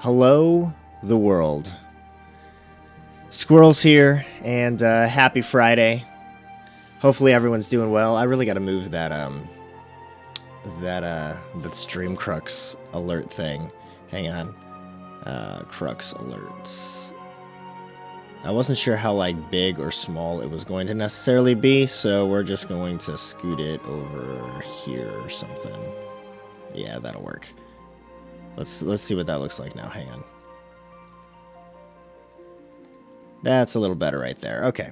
Hello, the world. Skwirls here, and happy Friday. Hopefully everyone's doing well. I really got to move that stream crux alert thing. Hang on, crux alerts. I wasn't sure how big or small it was going to necessarily be, so we're just going to scoot it over here or something. Yeah, that'll work. Let's see what that looks like now. Hang on. That's a little better right there. Okay.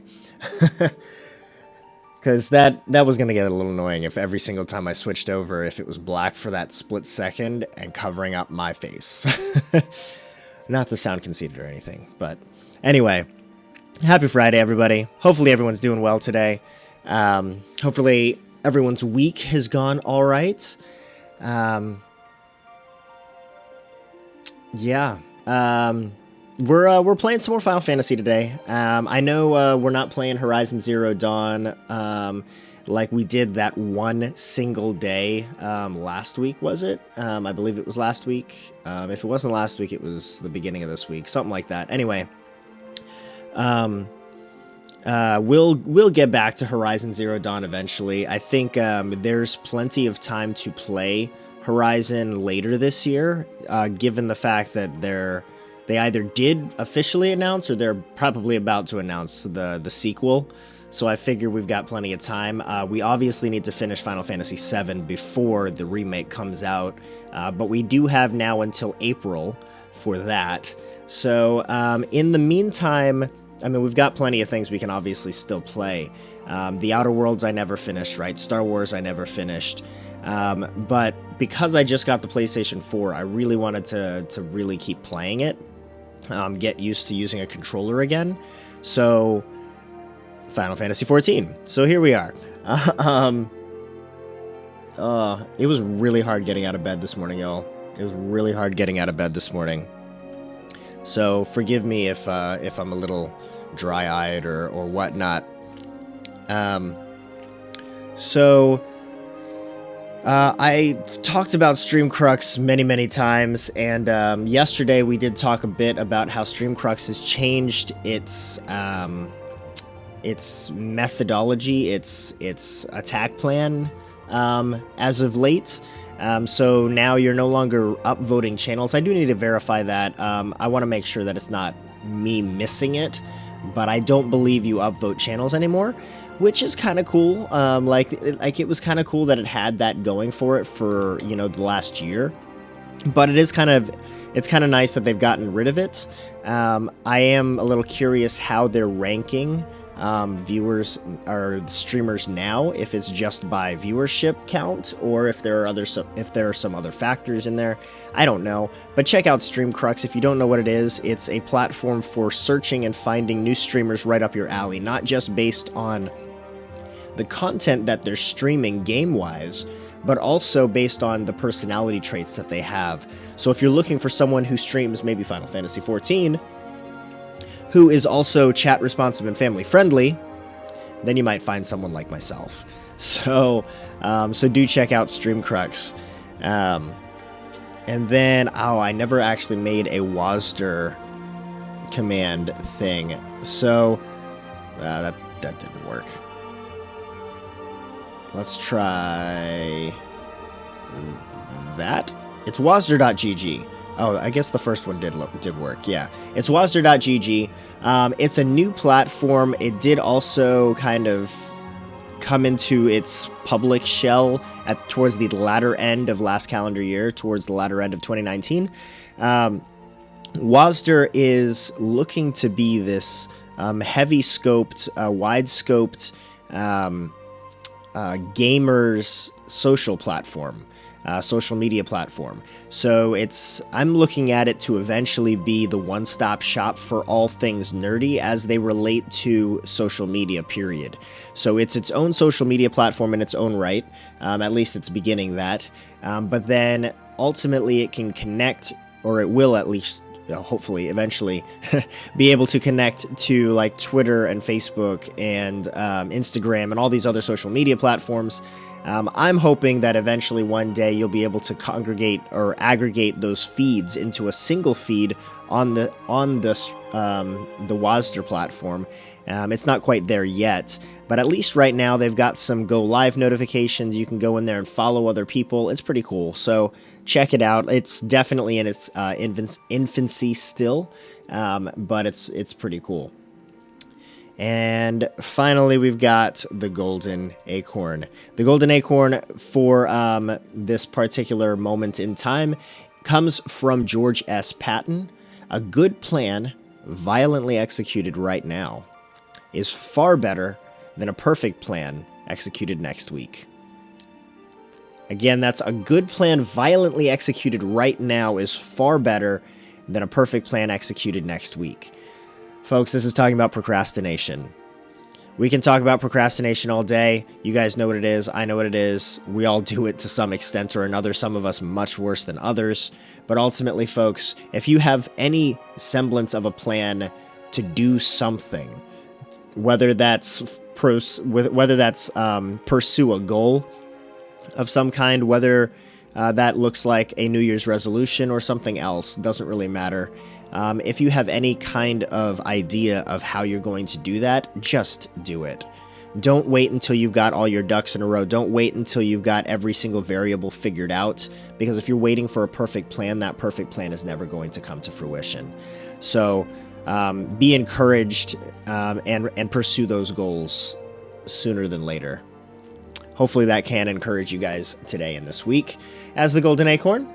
Because that was going to get a little annoying if every single time I switched over, if it was black for that split second and covering up my face. Not to sound conceited or anything, but anyway, happy Friday, everybody. Hopefully everyone's doing well today. Hopefully everyone's week has gone all right. Yeah. We're playing some more Final Fantasy today. I know we're not playing Horizon Zero Dawn like we did that one single day last week, was it? I believe it was last week. If it wasn't last week, it was the beginning of this week, something like that. Anyway, we'll get back to Horizon Zero Dawn eventually. I think there's plenty of time to play Horizon later this year, given the fact that they either did officially announce or they're probably about to announce the sequel. So I figure we've got plenty of time. We obviously need to finish Final Fantasy VII before the remake comes out, but we do have now until April for that. So in the meantime, I mean, we've got plenty of things we can obviously still play. The Outer Worlds I never finished, right? Star Wars I never finished. But because I just got the PlayStation 4, I really wanted to really keep playing it, get used to using a controller again. So, Final Fantasy 14. So here we are. It was really hard getting out of bed this morning, y'all. It was really hard getting out of bed this morning. So forgive me if I'm a little dry-eyed or whatnot. I talked about Stream Crux many times, and yesterday we did talk a bit about how Stream Crux has changed its methodology, its attack plan as of late. So now you're no longer upvoting channels. I do need to verify that. I want to make sure that it's not me missing it, but I don't believe you upvote channels anymore, which is kind of cool. Like it was kind of cool that it had that going for it for, the last year. But it's kind of nice that they've gotten rid of it. I am a little curious how they're ranking viewers or streamers now, if it's just by viewership count or if there are some other factors in there. I don't know, but check out Stream Crux if you don't know what it is. It's a platform for searching and finding new streamers right up your alley, not just based on the content that they're streaming game-wise, but also based on the personality traits that they have. So if you're looking for someone who streams maybe Final Fantasy 14, who is also chat responsive and family friendly, then you might find someone like myself. So do check out Stream Crux. And then, I never actually made a WASD command thing. So that didn't work. Let's try that. It's wasder.gg. Oh, I guess the first one did work. Yeah, it's wasder.gg. It's a new platform. It did also kind of come into its public shell towards the latter end of last calendar year, towards the latter end of 2019. Wasder is looking to be this heavy-scoped, wide-scoped gamers social platform. Social media platform. So I'm looking at it to eventually be the one-stop shop for all things nerdy as they relate to social media, period. So it's its own social media platform in its own right. At least it's beginning that. But then ultimately it can connect, or it will at least hopefully eventually be able to connect to like Twitter and Facebook and Instagram and all these other social media platforms. I'm hoping that eventually one day you'll be able to congregate or aggregate those feeds into a single feed on the WASD platform. It's not quite there yet, but at least right now they've got some go live notifications. You can go in there and follow other people. It's pretty cool. So check it out. It's definitely in its infancy still, but it's pretty cool. And finally, we've got the Golden Acorn. The Golden Acorn for this particular moment in time comes from George S. Patton. A good plan, violently executed right now, is far better than a perfect plan executed next week. Again, that's a good plan violently executed right now is far better than a perfect plan executed next week. Folks, this is talking about procrastination. We can talk about procrastination all day. You guys know what it is. I know what it is. We all do it to some extent or another. Some of us much worse than others. But ultimately, folks, if you have any semblance of a plan to do something, whether that's pursue a goal of some kind, whether that looks like a New Year's resolution or something else, doesn't really matter. If you have any kind of idea of how you're going to do that, just do it. Don't wait until you've got all your ducks in a row. Don't wait until you've got every single variable figured out, because if you're waiting for a perfect plan, that perfect plan is never going to come to fruition. So be encouraged and pursue those goals sooner than later. Hopefully that can encourage you guys today and this week as the Golden Acorn.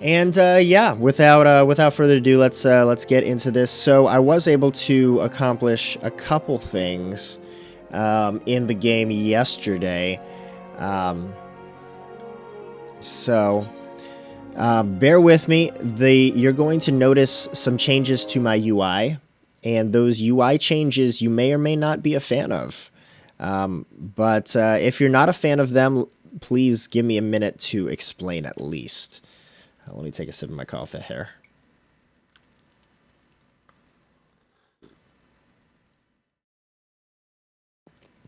And yeah, without further ado, let's get into this. So I was able to accomplish a couple things in the game yesterday. So bear with me. You're going to notice some changes to my UI, and those UI changes you may or may not be a fan of. But if you're not a fan of them, please give me a minute to explain at least. Let me take a sip of my coffee here.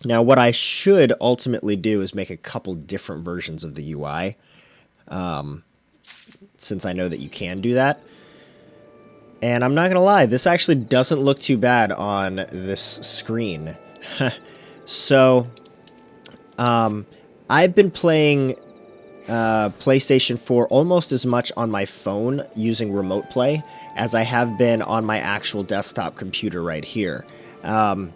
Now, what I should ultimately do is make a couple different versions of the UI, since I know that you can do that. And I'm not going to lie, this actually doesn't look too bad on this screen. So, I've been playing PlayStation 4 almost as much on my phone using Remote Play as I have been on my actual desktop computer right here. And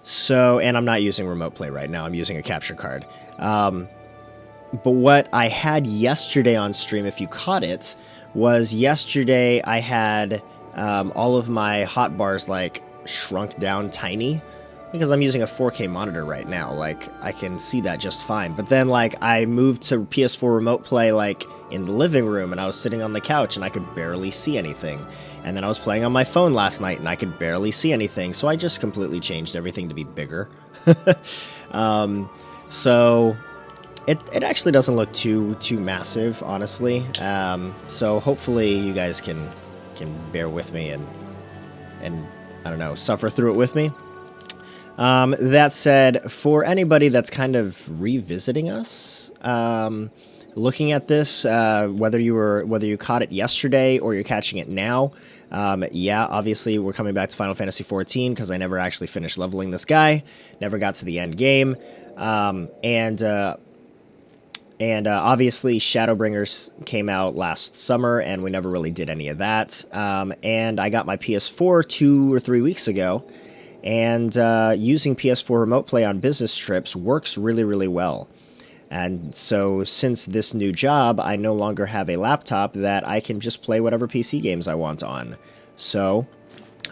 I'm not using Remote Play right now, I'm using a capture card. But what I had yesterday on stream, if you caught it, was yesterday I had all of my hotbars like shrunk down tiny, because I'm using a 4K monitor right now. Like, I can see that just fine. But then, like, I moved to PS4 Remote Play, like, in the living room, and I was sitting on the couch, and I could barely see anything. And then I was playing on my phone last night, and I could barely see anything. So I just completely changed everything to be bigger. So it actually doesn't look too massive, honestly. So hopefully you guys can bear with me and I don't know, suffer through it with me. That said, for anybody that's kind of revisiting us, looking at this, whether you caught it yesterday or you're catching it now, yeah, obviously we're coming back to Final Fantasy XIV because I never actually finished leveling this guy, never got to the end game, and obviously Shadowbringers came out last summer and we never really did any of that, and I got my PS4 2 or 3 weeks ago. And using PS4 Remote Play on business trips works really, really well. And so since this new job, I no longer have a laptop that I can just play whatever PC games I want on. So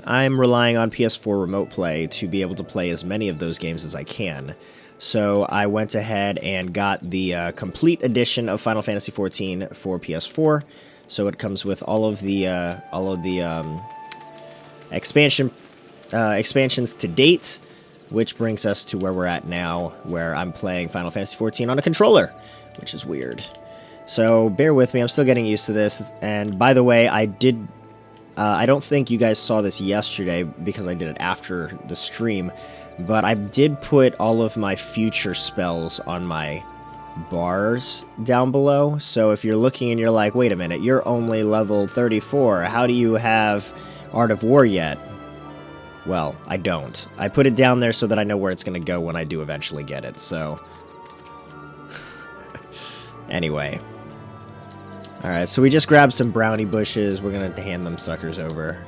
I'm relying on PS4 Remote Play to be able to play as many of those games as I can. So I went ahead and got the complete edition of Final Fantasy XIV for PS4. So it comes with all of the expansions to date, which brings us to where we're at now, where I'm playing Final Fantasy XIV on a controller, which is weird. So bear with me, I'm still getting used to this. And by the way, I don't think you guys saw this yesterday because I did it after the stream, but I did put all of my future spells on my bars down below. So if you're looking and you're like, wait a minute, you're only level 34, how do you have Art of War yet? Well, I don't. I put it down there so that I know where it's going to go when I do eventually get it, so... Anyway. Alright, so we just grabbed some brownie bushes. We're going to hand them suckers over.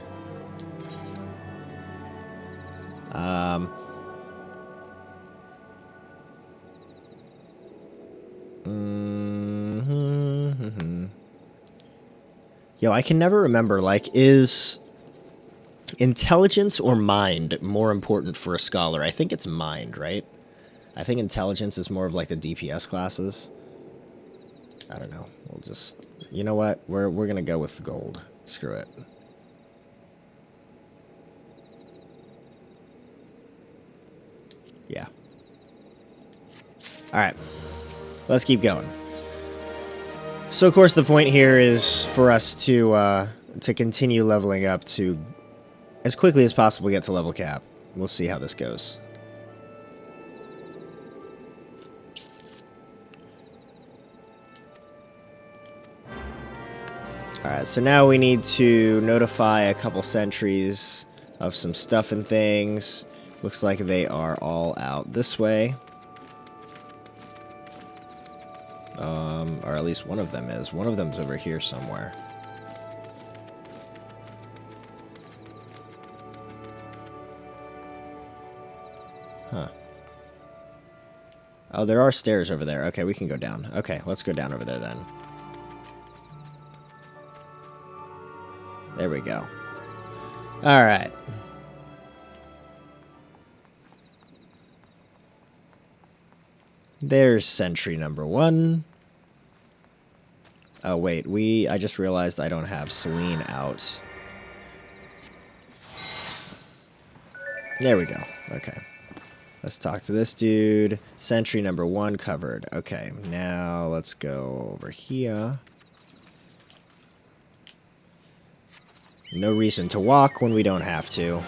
Yo, I can never remember, like, is intelligence or mind more important for a scholar? I think it's mind, right? I think intelligence is more of like the DPS classes. I don't know. We'll just... You know what? We're gonna go with gold. Screw it. Yeah. Alright. Let's keep going. So, of course, the point here is for us to continue leveling up to, as quickly as possible, get to level cap. We'll see how this goes. Alright, so now we need to notify a couple sentries of some stuff and things. Looks like they are all out this way. Or at least one of them is. One of them's over here somewhere. Huh. Oh, there are stairs over there. Okay, we can go down. Okay, let's go down over there then. There we go. Alright. There's sentry number 1. Oh, wait. I just realized I don't have Celine out. There we go. Okay. Let's talk to this dude. Sentry number 1 covered. Okay, now let's go over here. No reason to walk when we don't have to.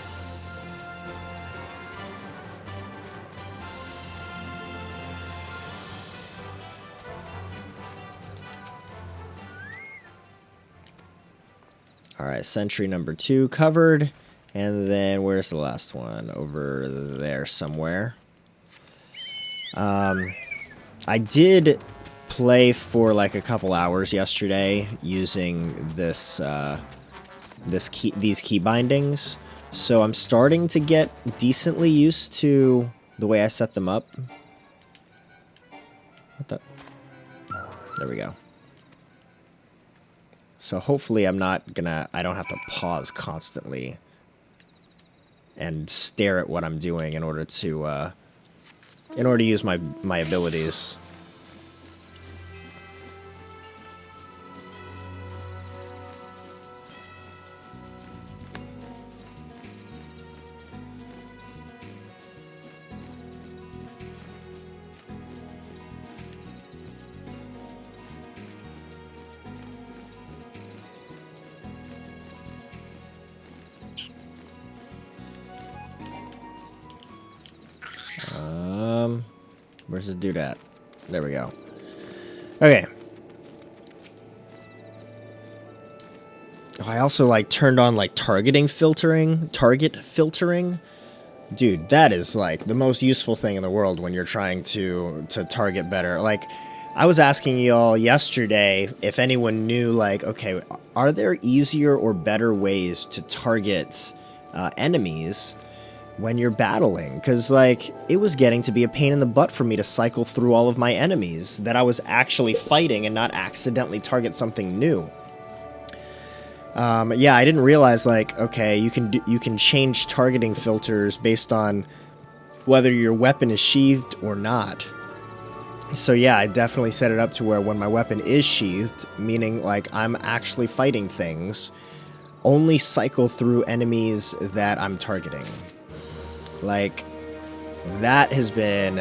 Alright, sentry number 2 covered. And then, where's the last one? Over there somewhere. I did play for like a couple hours yesterday using this, these key bindings. So I'm starting to get decently used to the way I set them up. What the? There we go. So hopefully I don't have to pause constantly and stare at what I'm doing in order to use my abilities. Where's this dude at? There we go. Okay. Oh, I also like turned on like target filtering. Dude, that is like the most useful thing in the world when you're trying to target better. Like, I was asking y'all yesterday if anyone knew, like, okay, are there easier or better ways to target enemies when you're battling? Because, like, it was getting to be a pain in the butt for me to cycle through all of my enemies that I was actually fighting and not accidentally target something new. Yeah, I didn't realize, like, okay, you can change targeting filters based on whether your weapon is sheathed or not. So yeah, I definitely set it up to where when my weapon is sheathed, meaning, like, I'm actually fighting things, only cycle through enemies that I'm targeting. Like, that has been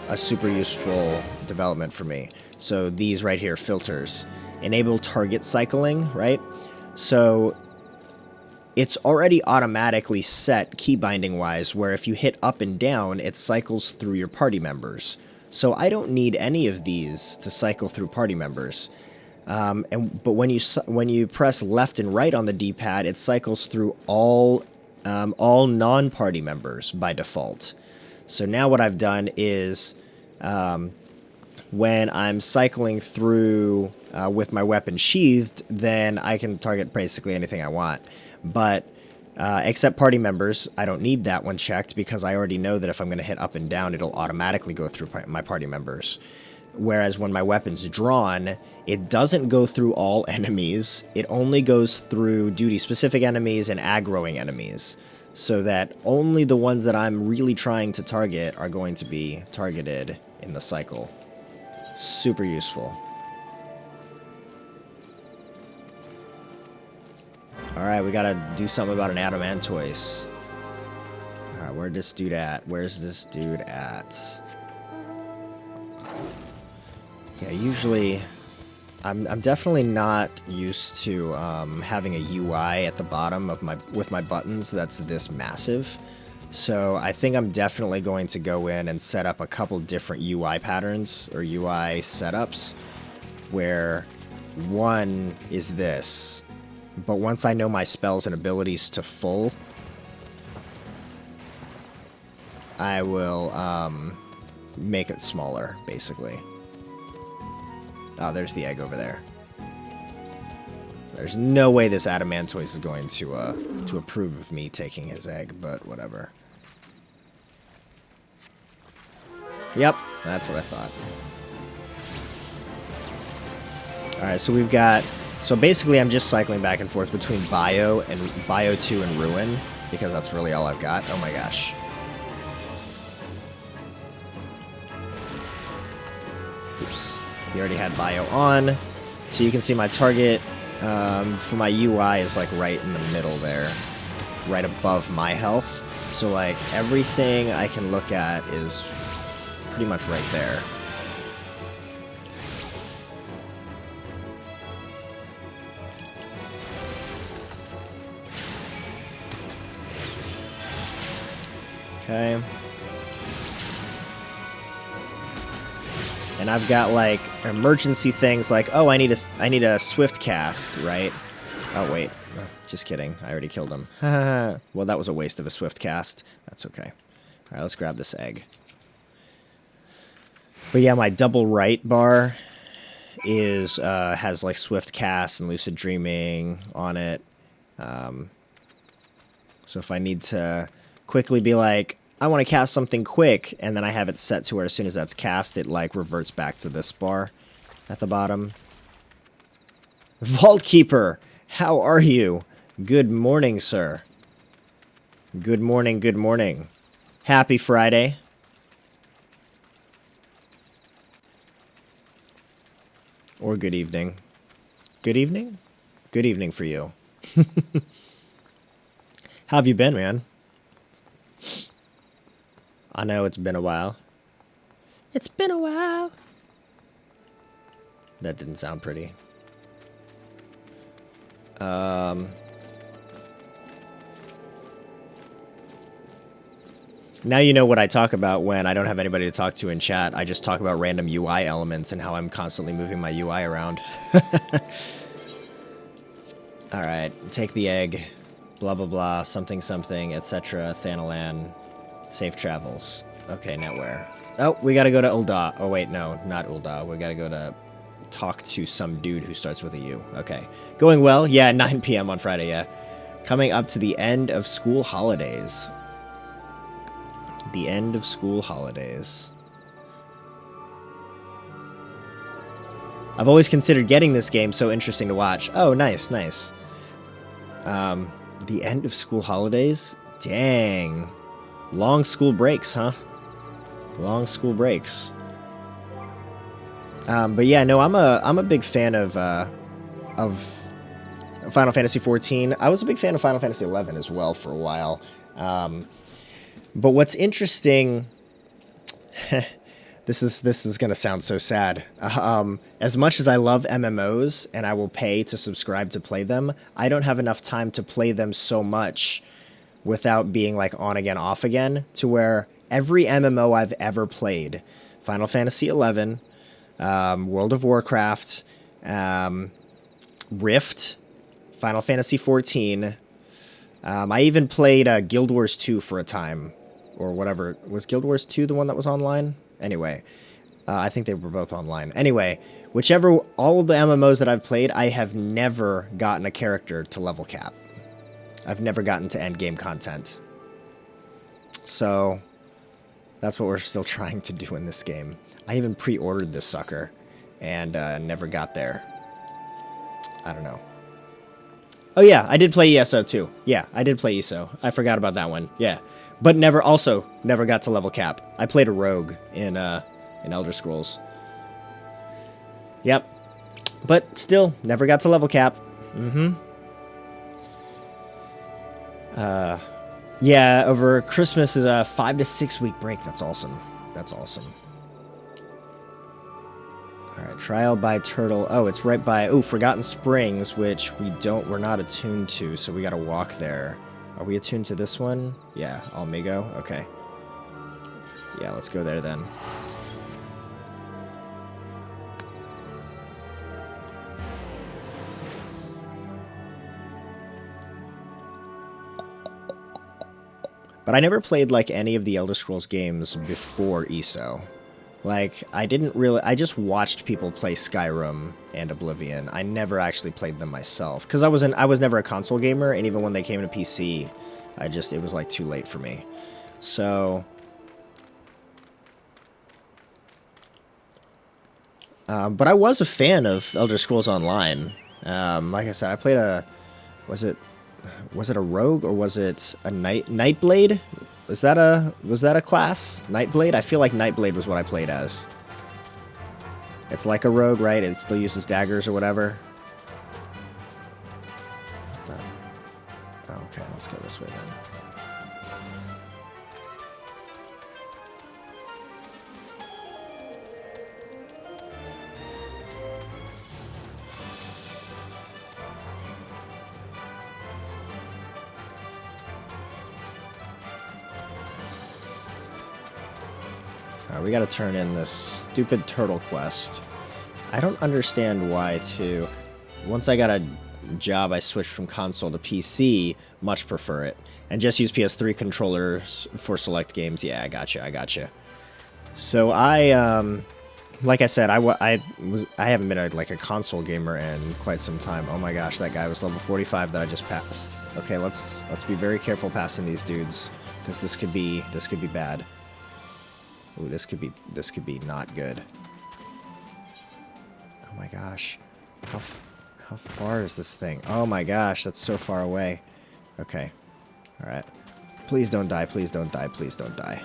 a super useful development for me. So these right here, filters, enable target cycling, right? So it's already automatically set key binding wise, where if you hit up and down, it cycles through your party members. So I don't need any of these to cycle through party members. But when you press left and right on the D-pad, it cycles through all non-party members by default. So now what I've done is, when I'm cycling through with my weapon sheathed, then I can target basically anything I want. But except party members, I don't need that one checked because I already know that if I'm going to hit up and down, it'll automatically go through my party members. Whereas when my weapon's drawn, it doesn't go through all enemies. It only goes through duty-specific enemies and aggroing enemies, so that only the ones that I'm really trying to target are going to be targeted in the cycle. Super useful. Alright, we gotta do something about an adamantoise. Alright, where's this dude at? Where's this dude at? Yeah, usually I'm definitely not used to having a UI at the bottom of with my buttons that's this massive. So I think I'm definitely going to go in and set up a couple different UI patterns or UI setups, where one is this, but once I know my spells and abilities to full, I will make it smaller, basically. Oh, there's the egg over there. There's no way this adamantoise is going to approve of me taking his egg, but whatever. Yep, that's what I thought. Alright, so we've got... So basically I'm just cycling back and forth between Bio 2 and Ruin, because that's really all I've got. Oh my gosh. Oops. We already had Bio on, so you can see my target for my UI is like right in the middle there, right above my health. So like everything I can look at is pretty much right there. Okay. And I've got like emergency things like, oh, I need a swift cast, right? Oh wait, just kidding. I already killed him. Well, that was a waste of a swift cast. That's okay. All right, let's grab this egg. But yeah, my double right bar is has like swift cast and lucid dreaming on it. So if I need to quickly be like, I want to cast something quick, and then I have it set to where as soon as that's cast, it like reverts back to this bar at the bottom. Vault Keeper, how are you? Good morning, sir. Good morning, good morning. Happy Friday. Or good evening. Good evening? Good evening for you. How have you been, man? I know it's been a while. It's been a while. That didn't sound pretty. Now you know what I talk about when I don't have anybody to talk to in chat. I just talk about random UI elements and how I'm constantly moving my UI around. Alright, take the egg. Blah, blah, blah. Something, something, etc. Thanalan. Safe travels. Okay, now where? Oh, we gotta go to Ul'dah. Oh, wait, no, not Ul'dah. We gotta go to talk to some dude who starts with a U. Okay. Going well? Yeah, 9 p.m. on Friday, yeah. Coming up to the end of school holidays. The end of school holidays. I've always considered getting this game, so interesting to watch. Oh, nice, nice. The end of school holidays? Dang. Long school breaks, huh? Long school breaks. But yeah, no, I'm a big fan of Final Fantasy XIV. I was a big fan of Final Fantasy XI as well for a while. But what's interesting, This is gonna sound so sad. As much as I love MMOs and I will pay to subscribe to play them, I don't have enough time to play them so much without being like on again, off again, to where every MMO I've ever played, Final Fantasy XI, World of Warcraft, Rift, Final Fantasy XIV. I even played Guild Wars 2 for a time, or whatever. Was Guild Wars 2 the one that was online? Anyway, I think they were both online. Anyway, all of the MMOs that I've played, I have never gotten a character to level cap. I've never gotten to end game content. So, that's what we're still trying to do in this game. I even pre-ordered this sucker, and never got there. I don't know. Oh yeah, I did play ESO too. Yeah, I did play ESO. I forgot about that one. Yeah. But never got to level cap. I played a rogue in Elder Scrolls. Yep. But still, never got to level cap. Yeah, over Christmas is a 5 to 6 week break. That's awesome. That's awesome. Alright, Trial by Turtle. Oh, it's right by Forgotten Springs, which we're not attuned to, so we gotta walk there. Are we attuned to this one? Yeah, Almigo? Okay. Yeah, let's go there then. But I never played, like, any of the Elder Scrolls games before ESO. Like, I just watched people play Skyrim and Oblivion. I never actually played them myself. Because I was never a console gamer, and even when they came to PC, it was, like, too late for me. So... but I was a fan of Elder Scrolls Online. Like I said, I played was it a rogue or was it a Nightblade? Was that a class? Nightblade? I feel like Nightblade was what I played as. It's like a rogue, right? It still uses daggers or whatever. Okay, let's go this way then. We gotta turn in this stupid turtle quest. I don't understand why, too. Once I got a job, I switched from console to PC. Much prefer it. And just use PS3 controllers for select games. Yeah, I gotcha. So like I said, I haven't been a console gamer in quite some time. Oh my gosh, that guy was level 45 that I just passed. Okay, let's be very careful passing these dudes, because this could be bad. Ooh, this could be not good. Oh my gosh. How far is this thing? Oh my gosh, that's so far away. Okay. Alright. Please don't die, please don't die, please don't die.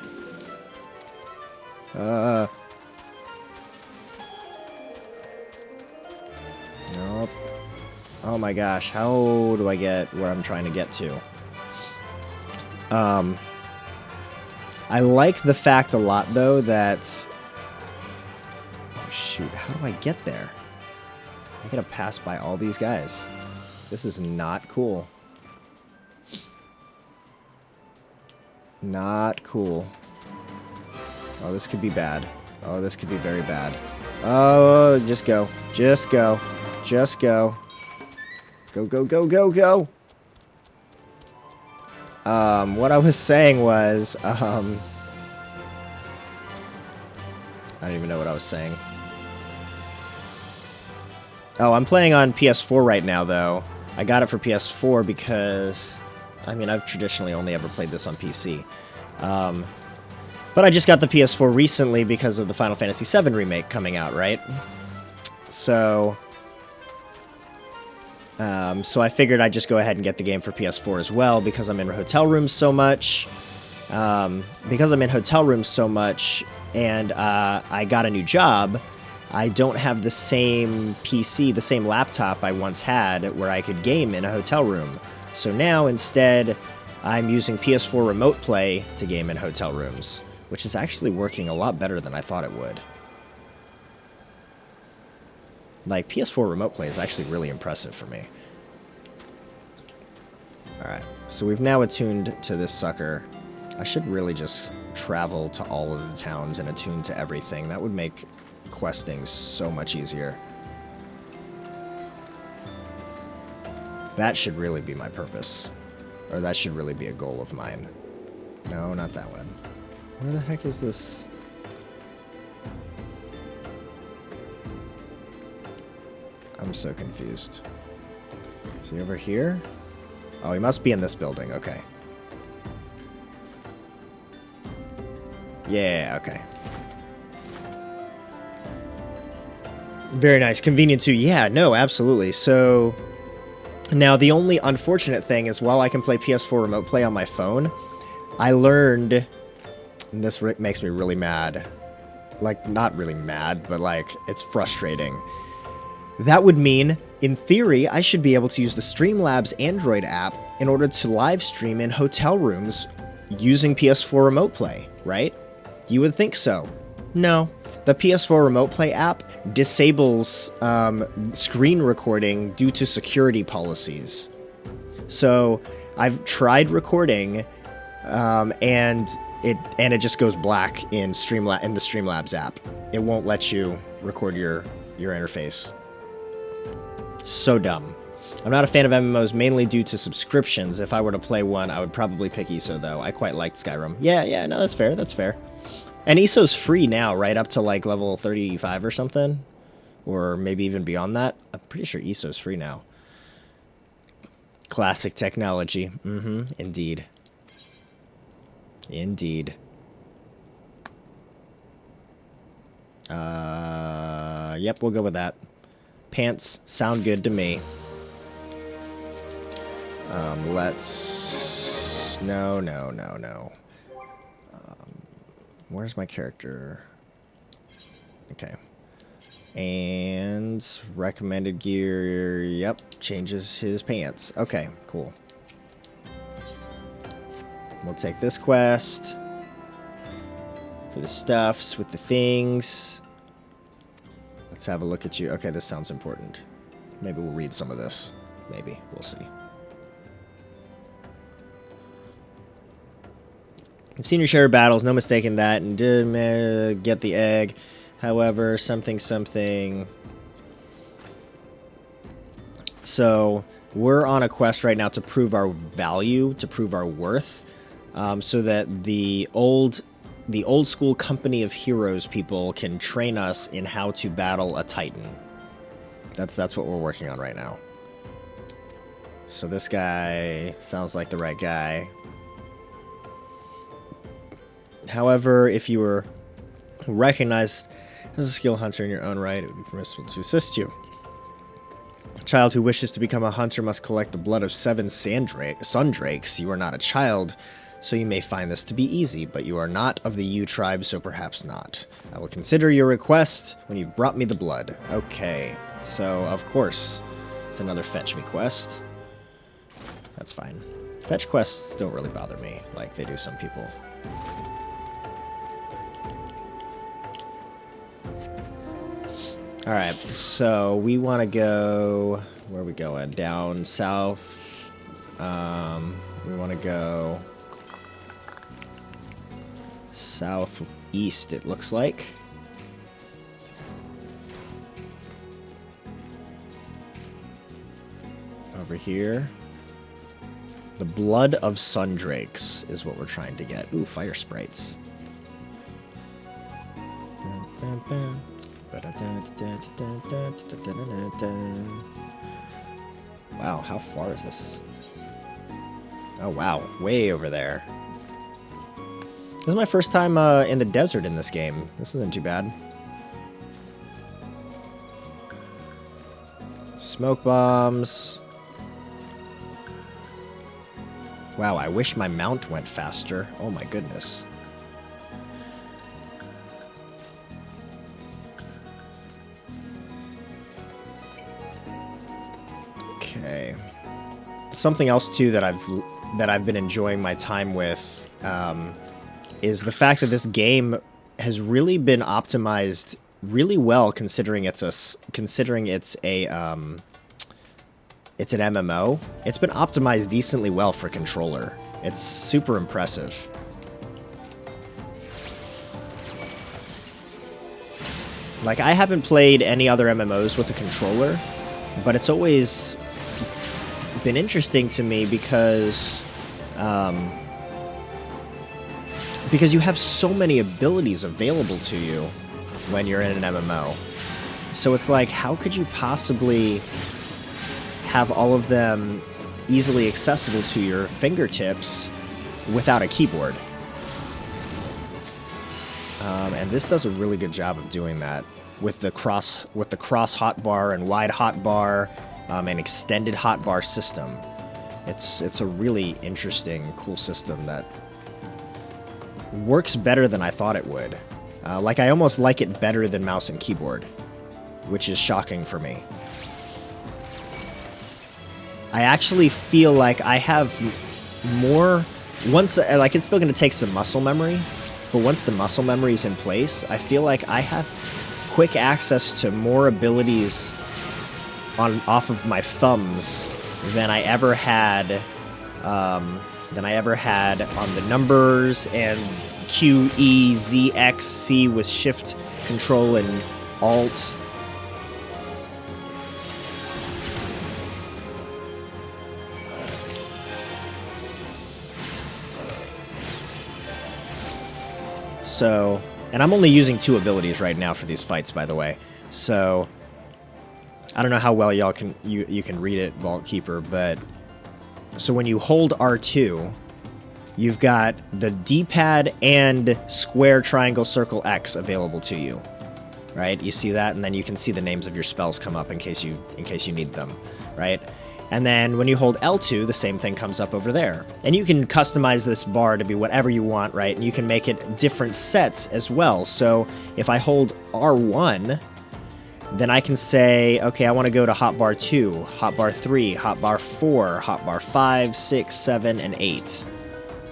Nope. Oh my gosh, how do I get where I'm trying to get to? I like the fact a lot, though, that... Oh, shoot. How do I get there? I gotta pass by all these guys. This is not cool. Not cool. Oh, this could be bad. Oh, this could be very bad. Oh, just go. Just go. Just go. Go, go, go, go, go! What I was saying was, I don't even know what I was saying. Oh, I'm playing on PS4 right now, though. I got it for PS4 because, I mean, I've traditionally only ever played this on PC. But I just got the PS4 recently because of the Final Fantasy VII Remake coming out, right? So I figured I'd just go ahead and get the game for PS4 as well, because I'm in hotel rooms so much. Because I'm in hotel rooms so much, and I got a new job, I don't have the same PC, the same laptop I once had, where I could game in a hotel room. So now, instead, I'm using PS4 Remote Play to game in hotel rooms, which is actually working a lot better than I thought it would. Like, PS4 remote play is actually really impressive for me. Alright, so we've now attuned to this sucker. I should really just travel to all of the towns and attune to everything. That would make questing so much easier. That should really be my purpose. Or that should really be a goal of mine. No, not that one. Where the heck is this? I'm so confused. Is he over here? Oh, he must be in this building. Okay. Yeah, okay. Very nice. Convenient too. Yeah, no, absolutely. So, now the only unfortunate thing is while I can play PS4 remote play on my phone, I learned, and this makes me really mad. Like, not really mad, but like, it's frustrating. That would mean, in theory, I should be able to use the Streamlabs Android app in order to live stream in hotel rooms using PS4 remote play, right? You would think so. No. The PS4 remote play app disables screen recording due to security policies. So I've tried recording, and it just goes black in the Streamlabs app. It won't let you record your interface. So dumb. I'm not a fan of MMOs mainly due to subscriptions. If I were to play one, I would probably pick ESO though. I quite liked Skyrim. Yeah, no, that's fair. That's fair. And ESO's free now, right? Up to like level 35 or something? Or maybe even beyond that? I'm pretty sure ESO's free now. Classic technology. Mm-hmm. Indeed. Indeed. Yep, we'll go with that. Pants sound good to me. Let's... No. Where's my character? Okay. And recommended gear, yep, changes his pants. Okay, cool. We'll take this quest for the stuffs with the things. Let's have a look at you. Okay, this sounds important. Maybe we'll read some of this. Maybe. We'll see. I've seen your share of battles, no mistake in that, and did get the egg. However, something. So, we're on a quest right now to prove our value, to prove our worth, so that the old school company of heroes people can train us in how to battle a titan. That's what we're working on right now. So this guy sounds like the right guy. However, if you were recognized as a skill hunter in your own right, it would be permissible to assist you. A child who wishes to become a hunter must collect the blood of 7 sundrakes. You are not a child, so you may find this to be easy, but you are not of the U tribe, so perhaps not. I will consider your request when you've brought me the blood. Okay, so of course, it's another fetch me quest. That's fine. Fetch quests don't really bother me, like they do some people. Alright, so we want to go... Where are we going? Down south. We want to go... southeast, it looks like. Over here. The blood of sundrakes is what we're trying to get. Ooh, fire sprites. Wow, how far is this? Oh wow, way over there. This is my first time in the desert in this game. This isn't too bad. Smoke bombs. Wow, I wish my mount went faster. Oh my goodness. Okay. Something else too that I've been enjoying my time with is the fact that this game has really been optimized really well, considering it's an MMO. It's been optimized decently well for controller. It's super impressive. Like, I haven't played any other MMOs with a controller, but it's always been interesting to me because you have so many abilities available to you when you're in an MMO. So it's like, how could you possibly have all of them easily accessible to your fingertips without a keyboard? And this does a really good job of doing that with the cross hotbar and wide hotbar and extended hotbar system. It's a really interesting, cool system that works better than I thought it would. Like, I almost like it better than mouse and keyboard, which is shocking for me. I actually feel like I have more... like, it's still going to take some muscle memory, but once the muscle memory is in place, I feel like I have quick access to more abilities off of my thumbs than I ever had on the numbers and Q, E, Z, X, C with Shift, Control, and Alt. So, and I'm only using 2 abilities right now for these fights, by the way. So, I don't know how well y'all can you can read it, Vault Keeper, but so when you hold R2, you've got the D-pad and square, triangle, circle, X available to you, right? You see that, and then you can see the names of your spells come up in case you need them, right? And then when you hold L2, the same thing comes up over there. And you can customize this bar to be whatever you want, right? And you can make it different sets as well. So if I hold R1, then I can say, okay, I want to go to hotbar 2, hotbar 3, hotbar 4, hotbar 5, 6, 7, and 8.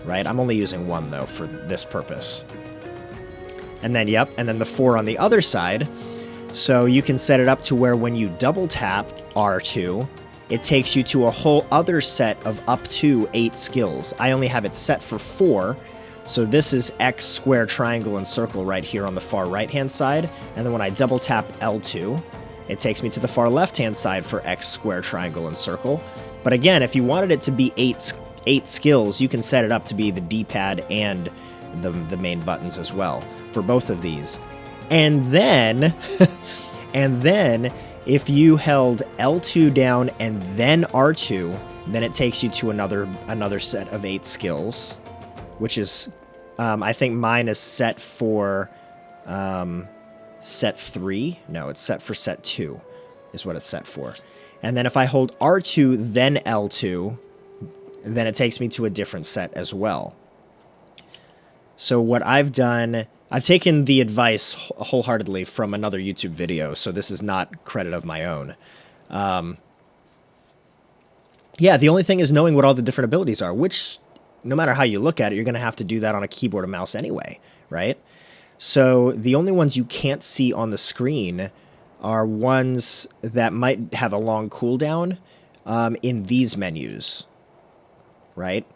Right? I'm only using 1, though, for this purpose. And then, yep, and then the 4 on the other side. So you can set it up to where when you double tap R2, it takes you to a whole other set of up to 8 skills. I only have it set for 4. So this is X, square, triangle, and circle right here on the far right-hand side. And then when I double tap L2, it takes me to the far left-hand side for X, square, triangle, and circle. But again, if you wanted it to be 8 skills, you can set it up to be the D-pad and the main buttons as well for both of these. And then, if you held L2 down and then R2, then it takes you to another set of 8 skills, which is, I think mine is set for set 3. No, it's set for set 2 is what it's set for. And then if I hold R2, then L2, then it takes me to a different set as well. So what I've done, I've taken the advice wholeheartedly from another YouTube video, so this is not credit of my own. Yeah, the only thing is knowing what all the different abilities are, which, no matter how you look at it, you're going to have to do that on a keyboard and mouse anyway, right? So the only ones you can't see on the screen are ones that might have a long cooldown in these menus, right?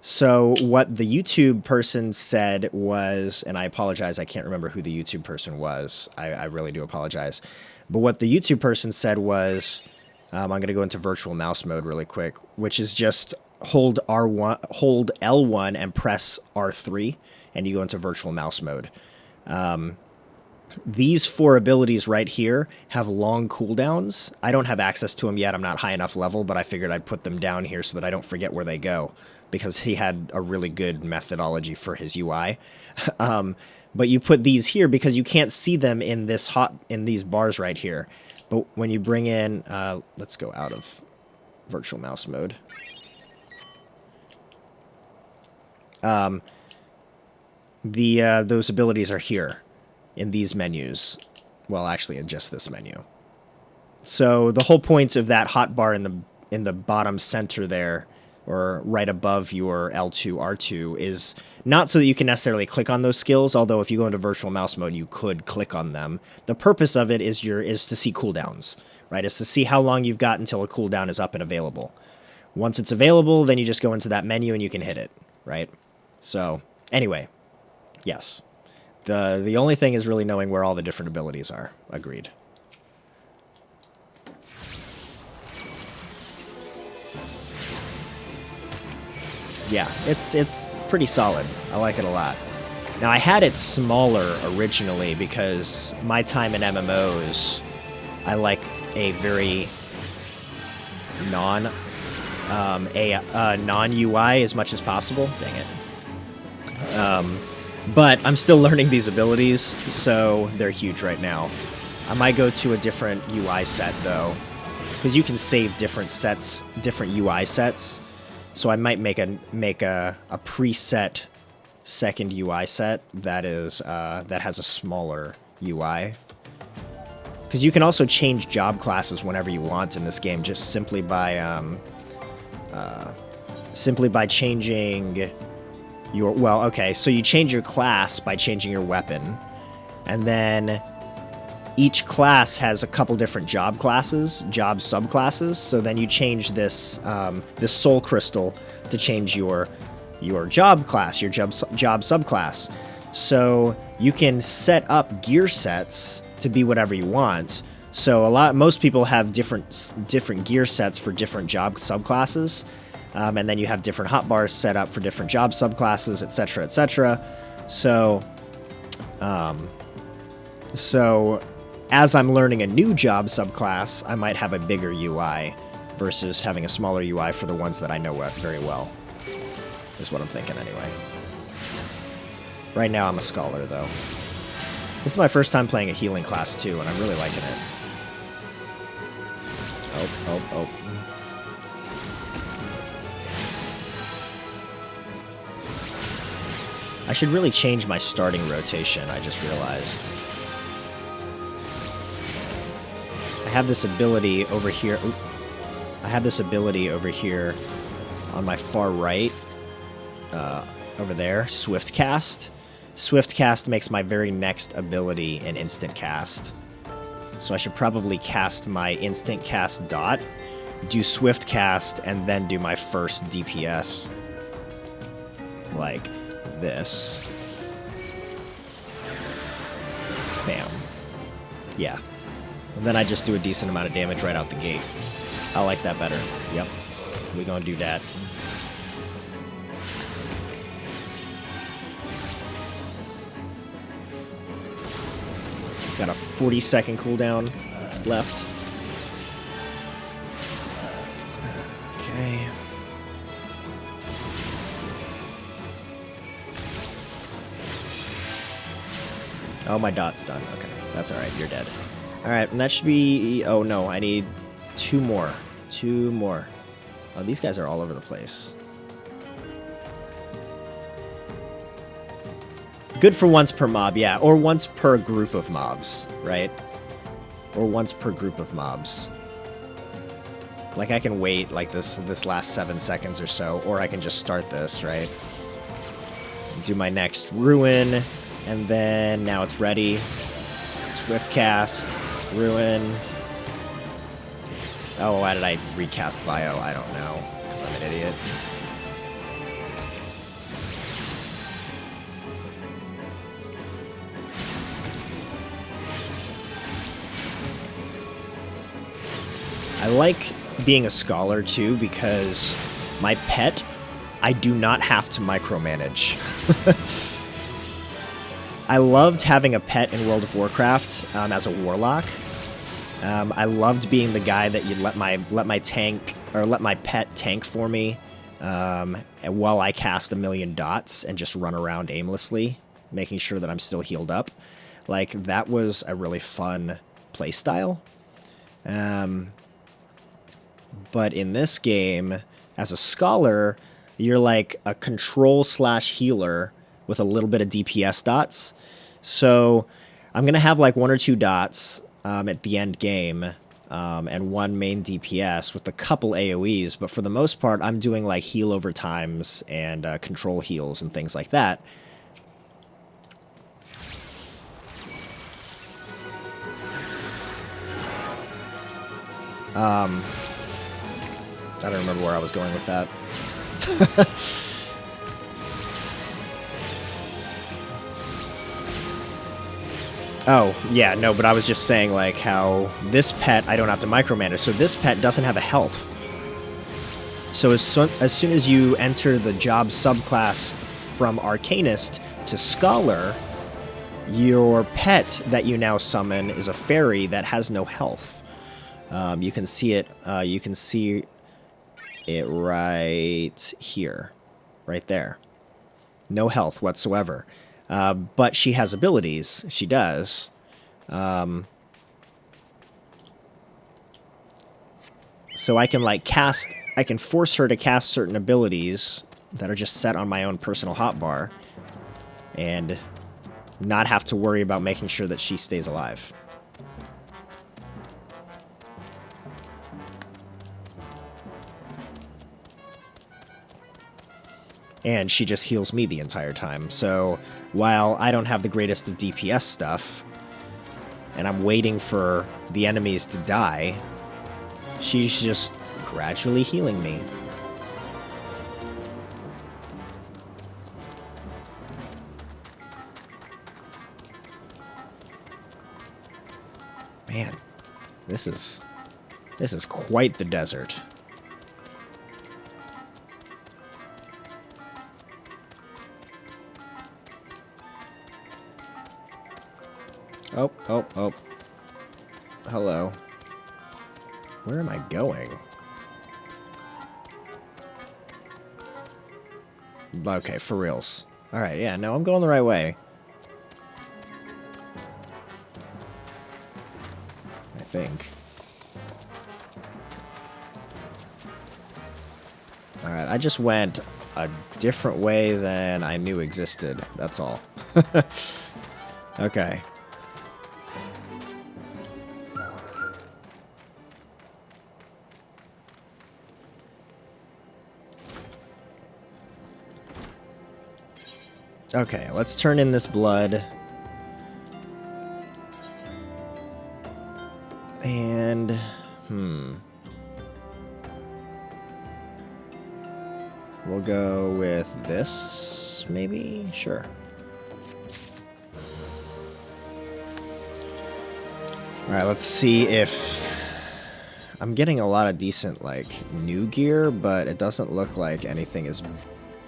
So what the YouTube person said was, and I apologize, I can't remember who the YouTube person was. I really do apologize. But what the YouTube person said was, I'm going to go into virtual mouse mode really quick, which is just hold L1 and press R3, and you go into virtual mouse mode. These 4 abilities right here have long cooldowns. I don't have access to them yet. I'm not high enough level, but I figured I'd put them down here so that I don't forget where they go, because he had a really good methodology for his UI. But you put these here because you can't see them in these bars right here. But when you bring in, let's go out of virtual mouse mode. Those abilities are here in these menus. Well, actually, in just this menu. So the whole point of that hotbar in the bottom center there, or right above your L2, R2 is not so that you can necessarily click on those skills, although if you go into virtual mouse mode, you could click on them. The purpose of it is to see cooldowns, right? Is to see how long you've got until a cooldown is up and available. Once it's available, then you just go into that menu and you can hit it, right? So anyway, yes. The only thing is really knowing where all the different abilities are. Agreed. Yeah, it's pretty solid. I like it a lot. Now, I had it smaller originally because my time in MMOs, I like a very non-UI as much as possible. Dang it. But I'm still learning these abilities, so they're huge right now. I might go to a different UI set, though, because you can save different sets, different UI sets. So I might make a preset second UI set that is that has a smaller UI. Because you can also change job classes whenever you want in this game, just simply by changing your, well, okay, so you change your class by changing your weapon, and then each class has a couple different job classes, job subclasses. So then you change this this soul crystal to change your job class, your job subclass. So you can set up gear sets to be whatever you want. So most people have different gear sets for different job subclasses, and then you have different hotbars set up for different job subclasses, etc., etc. So as I'm learning a new job subclass, I might have a bigger UI versus having a smaller UI for the ones that I know very well, is what I'm thinking anyway. Right now I'm a scholar, though. This is my first time playing a healing class, too, and I'm really liking it. Oh. I should really change my starting rotation, I just realized. I have this ability over here. Oop. I have this ability over here on my far right. Over there, Swift Cast. Swift Cast makes my very next ability an instant cast. So I should probably cast my instant cast dot, do Swift Cast, and then do my first DPS. Like this. Bam. Yeah. And then I just do a decent amount of damage right out the gate. I like that better. Yep. We're gonna do that. It's got a 40-second cooldown left. Okay. Oh, my dot's done. Okay, that's alright, you're dead. Alright, and that should be... Oh, no, I need two more. Two more. Oh, these guys are all over the place. Good for once per mob, yeah. Or once per group of mobs, right? Or once per group of mobs. Like, I can wait, like, this last 7 seconds or so, or I can just start this, right? Do my next Ruin, and then now it's ready. Swift Cast, Ruin. Oh, why did I recast Bio? I don't know, because I'm an idiot. I like being a scholar, too, because my pet, I do not have to micromanage. I loved having a pet in World of Warcraft as a warlock. I loved being the guy that you'd let my pet tank for me while I cast a million dots and just run around aimlessly, making sure that I'm still healed up. Like, that was a really fun playstyle. But in this game, as a scholar, you're like a control/healer with a little bit of DPS dots. So I'm going to have like 1 or 2 dots at the end game and one main DPS with a couple AoEs, but for the most part, I'm doing like heal over times and control heals and things like that. I don't remember where I was going with that. Oh, yeah, no, but I was just saying, like, how this pet I don't have to micromanage, so this pet doesn't have a health. So as soon as you enter the job subclass from Arcanist to Scholar, your pet that you now summon is a fairy that has no health. You can see it right here. Right there. No health whatsoever. But she has abilities. She does. So I can like I can force her to cast certain abilities that are just set on my own personal hotbar and not have to worry about making sure that she stays alive. And she just heals me the entire time. So while I don't have the greatest of DPS stuff, and I'm waiting for the enemies to die, she's just gradually healing me. Man, this is quite the desert. Oh, oh, oh. Hello. Where am I going? Okay, for reals. Alright, yeah, no, I'm going the right way. I think. Alright, I just went a different way than I knew existed. That's all. Okay. Okay, let's turn in this blood. And, we'll go with this, maybe? Sure. Alright, let's see if... I'm getting a lot of decent, like, new gear, but it doesn't look like anything is...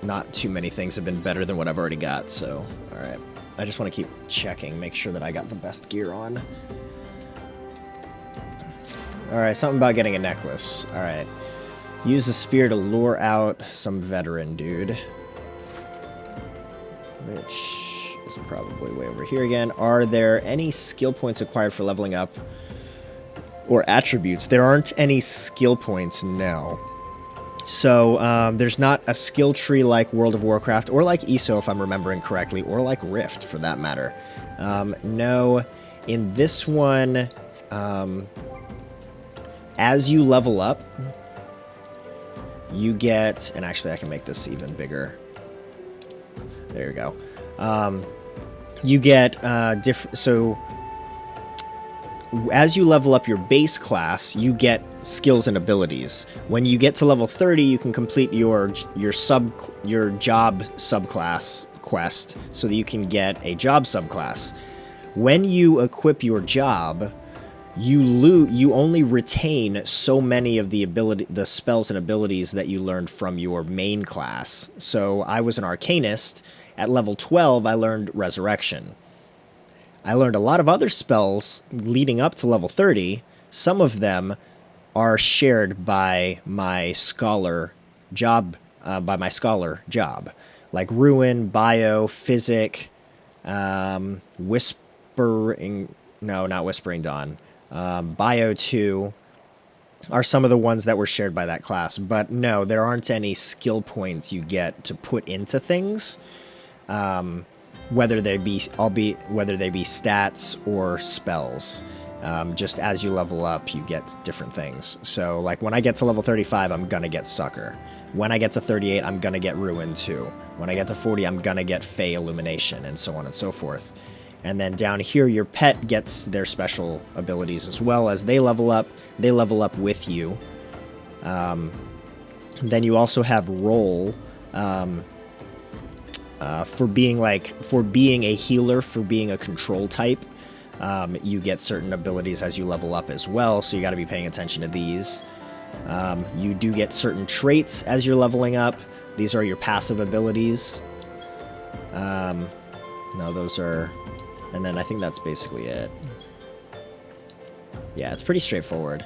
Not too many things have been better than what I've already got, so... Alright. I just want to keep checking, make sure that I got the best gear on. Alright, something about getting a necklace. Alright. Use the spear to lure out some veteran dude. Which is probably way over here again. Are there any skill points acquired for leveling up? Or attributes? There aren't any skill points, no. So, there's not a skill tree like World of Warcraft, or like ESO if I'm remembering correctly, or like Rift for that matter. No, in this one, as you level up, you get, and actually I can make this even bigger. There you go. You get different, so as you level up your base class, you get skills and abilities. When you get to level 30, you can complete your job subclass quest so that you can get a job subclass. When you equip your job, you only retain so many of the spells and abilities that you learned from your main class. So I was an Arcanist. At level 12, I learned Resurrection. I learned a lot of other spells leading up to level 30. Some of them are shared by my scholar job, like Ruin, Bio, Physic, Whispering... No, not Whispering Dawn. Bio 2 are some of the ones that were shared by that class. But no, there aren't any skill points you get to put into things. Whether they be stats or spells. Just as you level up, you get different things. So, like, when I get to level 35, I'm gonna get Sucker. When I get to 38, I'm gonna get Ruin 2. When I get to 40, I'm gonna get Fey Illumination, and so on and so forth. And then down here, your pet gets their special abilities as well. As they level up with you. Then you also have Roll, for being a healer, for being a control type. You get certain abilities as you level up as well, so you got to be paying attention to these. You do get certain traits as you're leveling up. These are your passive abilities. No, those are... And then I think that's basically it. Yeah, it's pretty straightforward.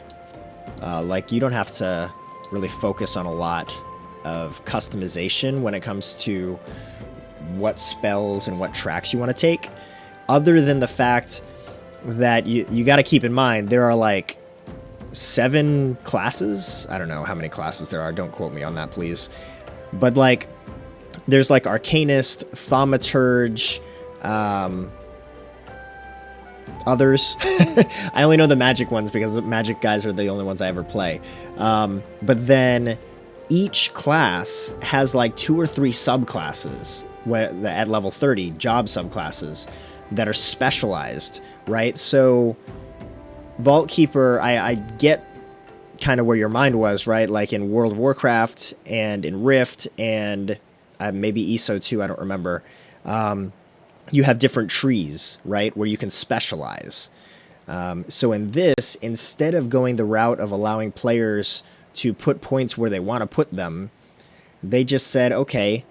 Like, you don't have to really focus on a lot of customization when it comes to what spells and what tracks you want to take, other than the fact that you got to keep in mind there are like 7 classes. I don't know how many classes there are, don't quote me on that, please, but like there's like Arcanist, Thaumaturge, others. I only know the magic ones because the magic guys are the only ones I ever play. But then each class has like 2 or 3 subclasses at level 30, job subclasses that are specialized, right? So Vault Keeper, I get kind of where your mind was, right? Like in World of Warcraft and in Rift and maybe ESO too, I don't remember. You have different trees, right, where you can specialize. So in this, instead of going the route of allowing players to put points where they want to put them, they just said, okay,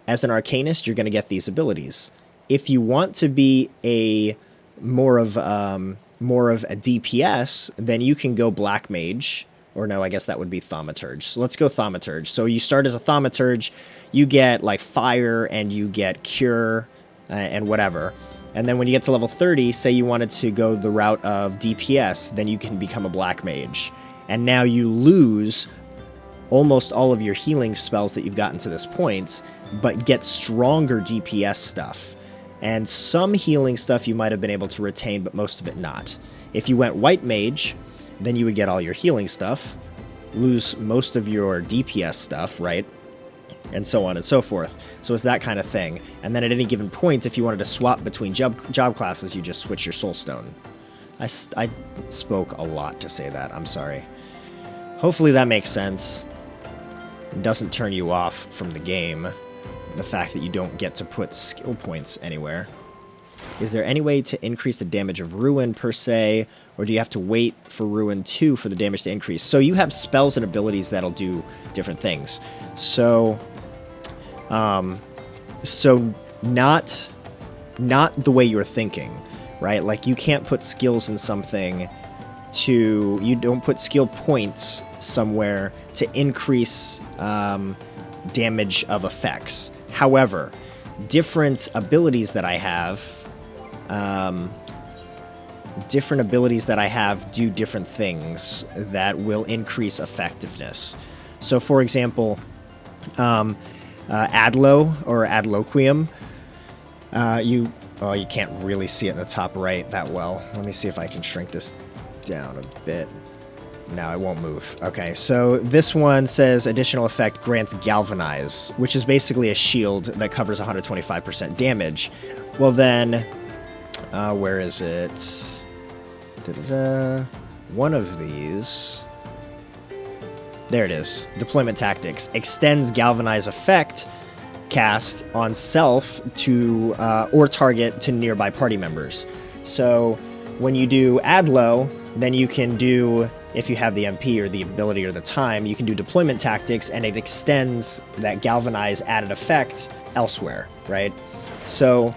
as an Arcanist, you're going to get these abilities. If you want to be more of a DPS, then you can go Black Mage, or no, I guess that would be Thaumaturge. So let's go Thaumaturge. So you start as a Thaumaturge, you get like Fire, and you get Cure, and whatever. And then when you get to level 30, say you wanted to go the route of DPS, then you can become a Black Mage. And now you lose almost all of your healing spells that you've gotten to this point, but get stronger DPS stuff. And some healing stuff you might have been able to retain, but most of it not. If you went White Mage, then you would get all your healing stuff, lose most of your DPS stuff, right? And so on and so forth. So it's that kind of thing. And then at any given point, if you wanted to swap between job classes, you just switch your Soul Stone. I spoke a lot to say that. I'm sorry. Hopefully that makes sense. It doesn't turn you off from the game. The fact that you don't get to put skill points anywhere. Is there any way to increase the damage of Ruin per se, or do you have to wait for Ruin 2 for the damage to increase? So you have spells and abilities that'll do different things. So not the way you're thinking, right? Like you can't put skills in something you don't put skill points somewhere to increase damage of effects. However, different abilities that I have do different things that will increase effectiveness. So, for example, Adlo or Adloquium, you can't really see it in the top right that well. Let me see if I can shrink this down a bit. No, it won't move. Okay, so this one says additional effect grants Galvanize, which is basically a shield that covers 125% damage. Well then, where is it? One of these. There it is. Deployment Tactics. Extends Galvanize effect cast on self to or target to nearby party members. So when you do Adlo, then you can do, if you have the MP or the ability or the time, you can do Deployment Tactics, and it extends that Galvanize added effect elsewhere, right? So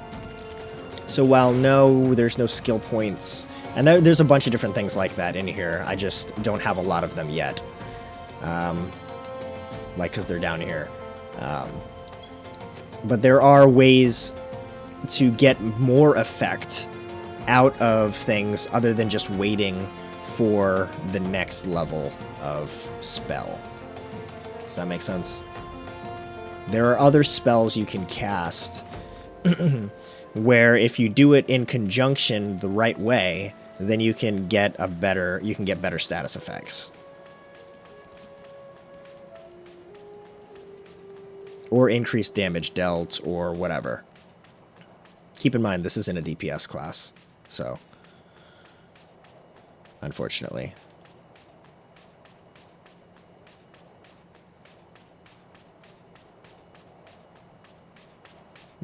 while no, there's no skill points, and there's a bunch of different things like that in here. I just don't have a lot of them yet, like because they're down here. But there are ways to get more effect out of things other than just waiting for the next level of spell. Does that make sense? There are other spells you can cast where if you do it in conjunction the right way, then you can get better status effects. Or increased damage dealt, or whatever. Keep in mind, this isn't a DPS class, so unfortunately.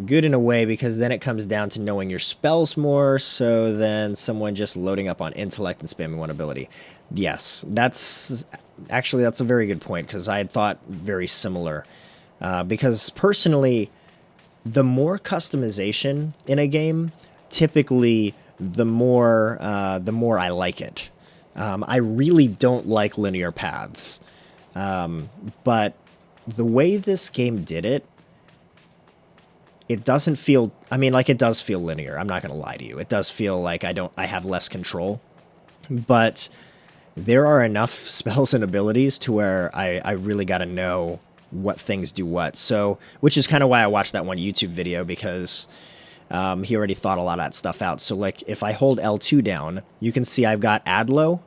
Good in a way, because then it comes down to knowing your spells more, so then someone just loading up on intellect and spamming one ability. Yes, that's a very good point, because I had thought very similar. Because personally, the more customization in a game, typically the more I like it. I really don't like linear paths, but the way this game did it, it doesn't feel. I mean, like, it does feel linear. I'm not gonna lie to you. It does feel like I have less control, but there are enough spells and abilities to where I really got to know what things do what. So, which is kind of why I watched that one YouTube video, because he already thought a lot of that stuff out. So, like, if I hold L2 down, you can see I've got Adlo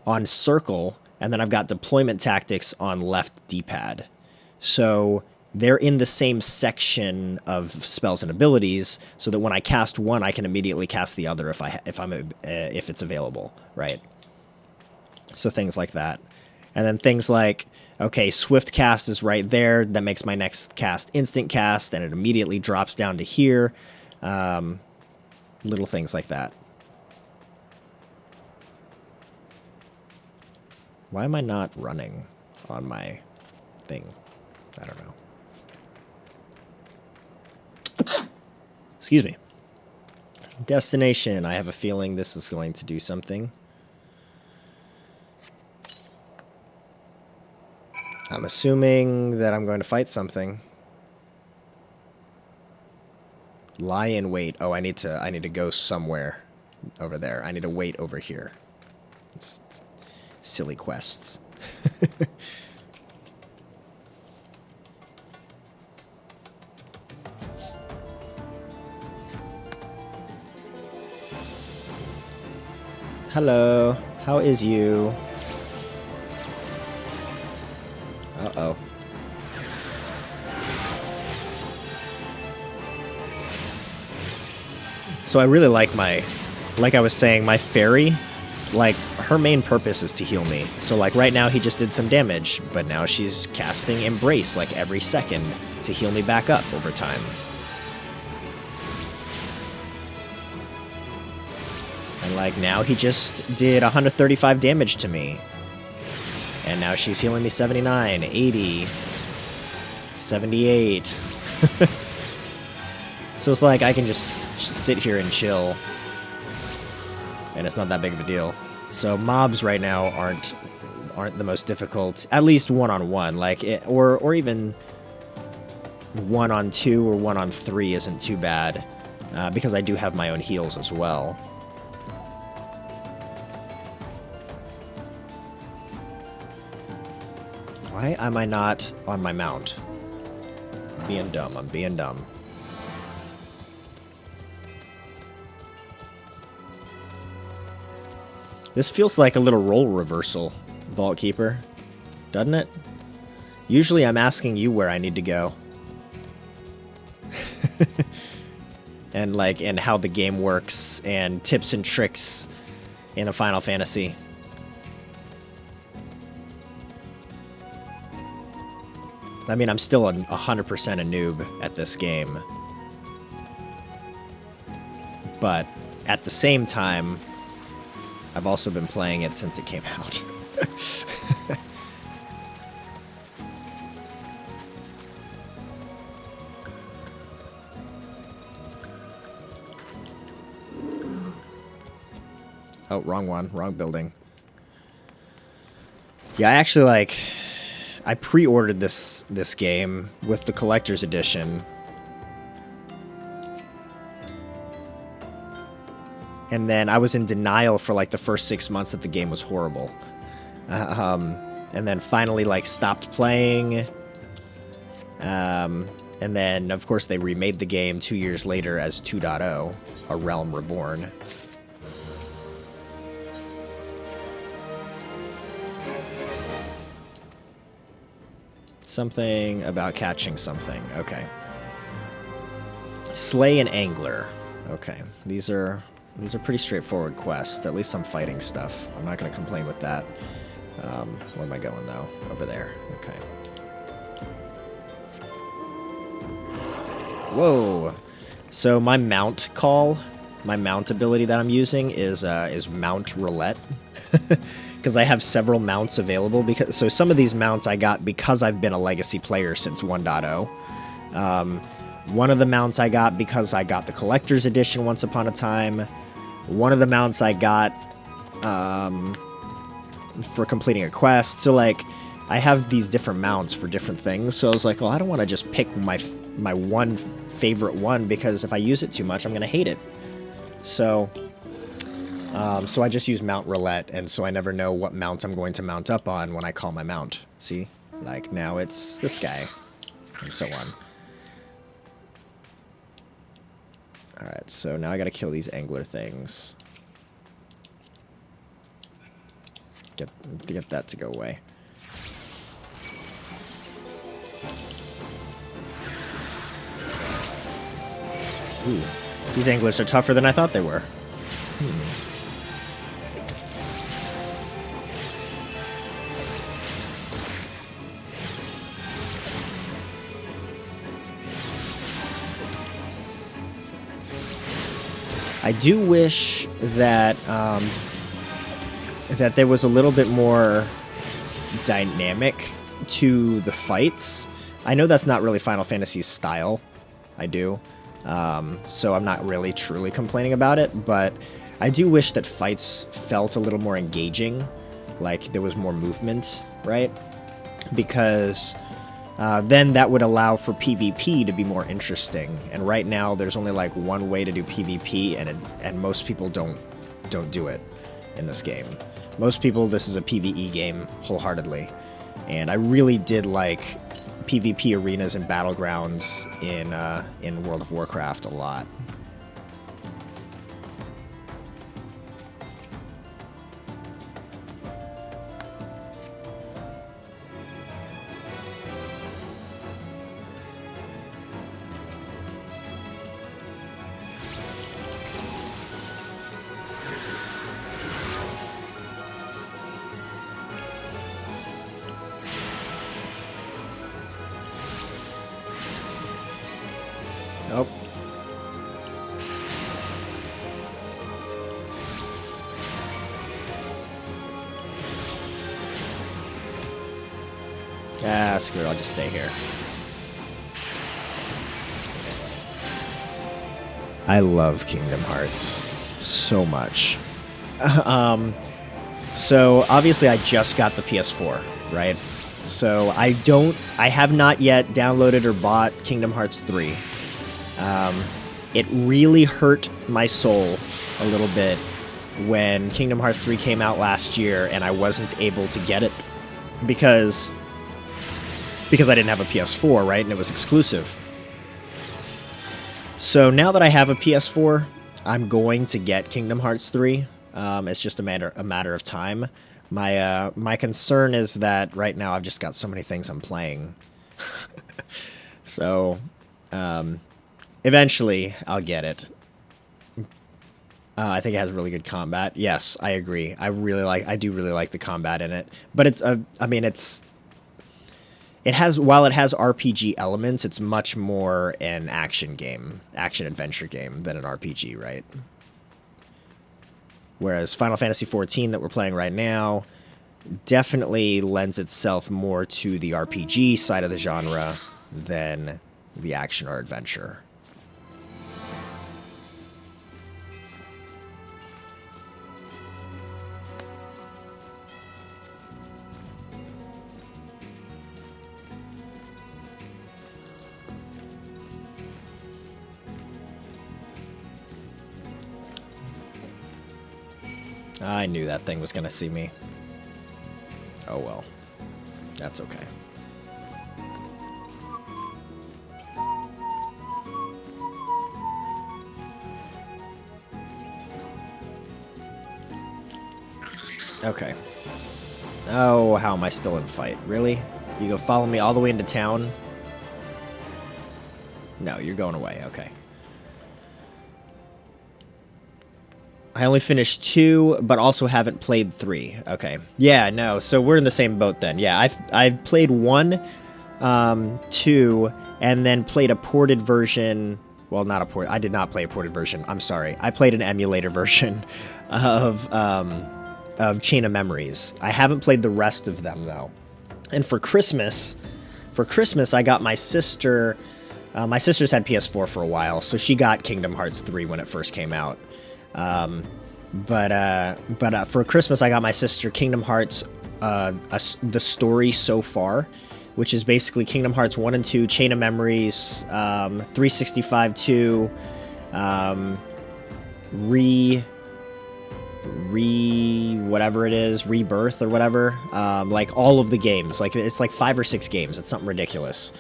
on circle, and then I've got deployment tactics on left D-pad. So they're in the same section of spells and abilities, so that when I cast one, I can immediately cast the other if it's available, right? So things like that. And then things like, okay, swift cast is right there. That makes my next cast instant cast, and it immediately drops down to here. Little things like that. Why am I not running on my thing? I don't know. Excuse me. Destination. I have a feeling this is going to do something. I'm assuming that I'm going to fight something. Lie in wait. Oh, I need to go somewhere over there. I need to wait over here. It's silly quests. Hello. How is you? Uh-oh. So I really like like I was saying, my fairy, like, her main purpose is to heal me. So, like, right now he just did some damage, but now she's casting Embrace, like, every second to heal me back up over time. And, like, now he just did 135 damage to me. And now she's healing me 79, 80, 78. So it's like I can just sit here and chill. And it's not that big of a deal. So mobs right now aren't the most difficult, at least one-on-one. Like, or even 1-on-2 or 1-on-3 isn't too bad, because I do have my own heals as well. Why am I not on my mount? I'm being dumb. I'm being dumb. This feels like a little role reversal, Vault Keeper, doesn't it? Usually I'm asking you where I need to go. and how the game works, and tips and tricks in a Final Fantasy. I mean, I'm still 100% a noob at this game. But at the same time, I've also been playing it since it came out. Oh, wrong one. Wrong building. Yeah, I actually, I pre-ordered this game with the collector's edition. And then I was in denial for, the first 6 months that the game was horrible. And then finally, stopped playing. And then, of course, they remade the game 2 years later as 2.0, A Realm Reborn. Something about catching something. Okay. Slay an angler. Okay. These are pretty straightforward quests. At least some fighting stuff. I'm not going to complain with that. Where am I going, though? Over there. Okay. Whoa. So my mount call, my mount ability that I'm using is mount roulette. Because I have several mounts available. So some of these mounts I got because I've been a legacy player since 1.0. One of the mounts I got because I got the collector's edition once upon a time. One of the mounts I got for completing a quest. So like I have these different mounts for different things. So I was like, well, I don't want to just pick my one favorite one, because if I use it too much, I'm gonna hate it. So I just use mount roulette, and so I never know what mount I'm going to mount up on when I call my mount. See? Like, now it's this guy, and so on. Alright, so now I gotta kill these angler things. Get that to go away. Ooh, these anglers are tougher than I thought they were. I do wish that that there was a little bit more dynamic to the fights. I know that's not really Final Fantasy's style. I do. So I'm not really truly complaining about it, but I do wish that fights felt a little more engaging, like there was more movement, right? Because then that would allow for PvP to be more interesting. And right now, there's only like one way to do PvP, and most people don't do it in this game. Most people, this is a PvE game wholeheartedly, and I really did like PvP arenas and battlegrounds in World of Warcraft a lot. Oh. Ah, screw it, I'll just stay here. I love Kingdom Hearts so much. So obviously I just got the PS4, right? So I have not yet downloaded or bought Kingdom Hearts 3. It really hurt my soul a little bit when Kingdom Hearts 3 came out last year and I wasn't able to get it because I didn't have a PS4, right? And it was exclusive. So now that I have a PS4, I'm going to get Kingdom Hearts 3. It's just a matter of time. My concern is that right now I've just got so many things I'm playing. So, eventually, I'll get it. I think it has really good combat. Yes, I agree. I do really like the combat in it. But it's while it has RPG elements, it's much more an action adventure game than an RPG, right? Whereas Final Fantasy XIV that we're playing right now definitely lends itself more to the RPG side of the genre than the action or adventure. I knew that thing was going to see me. Oh well. That's okay. Okay. Oh, how am I still in fight? Really? You go follow me all the way into town? No, you're going away. Okay. I only finished 2, but also haven't played 3. Okay. Yeah, no. So we're in the same boat then. Yeah, I've played 1, 2, and then played a ported version. Well, not a port. I did not play a ported version. I'm sorry. I played an emulator version of Chain of Memories. I haven't played the rest of them though. And for Christmas, I got my sister. My sister's had PS4 for a while, so she got Kingdom Hearts 3 when it first came out. But for Christmas, I got my sister Kingdom Hearts, the story so far, which is basically Kingdom Hearts 1 and 2, Chain of Memories, 365 2, whatever it is, Rebirth or whatever, like all of the games. Like it's like 5 or 6 games. It's something ridiculous.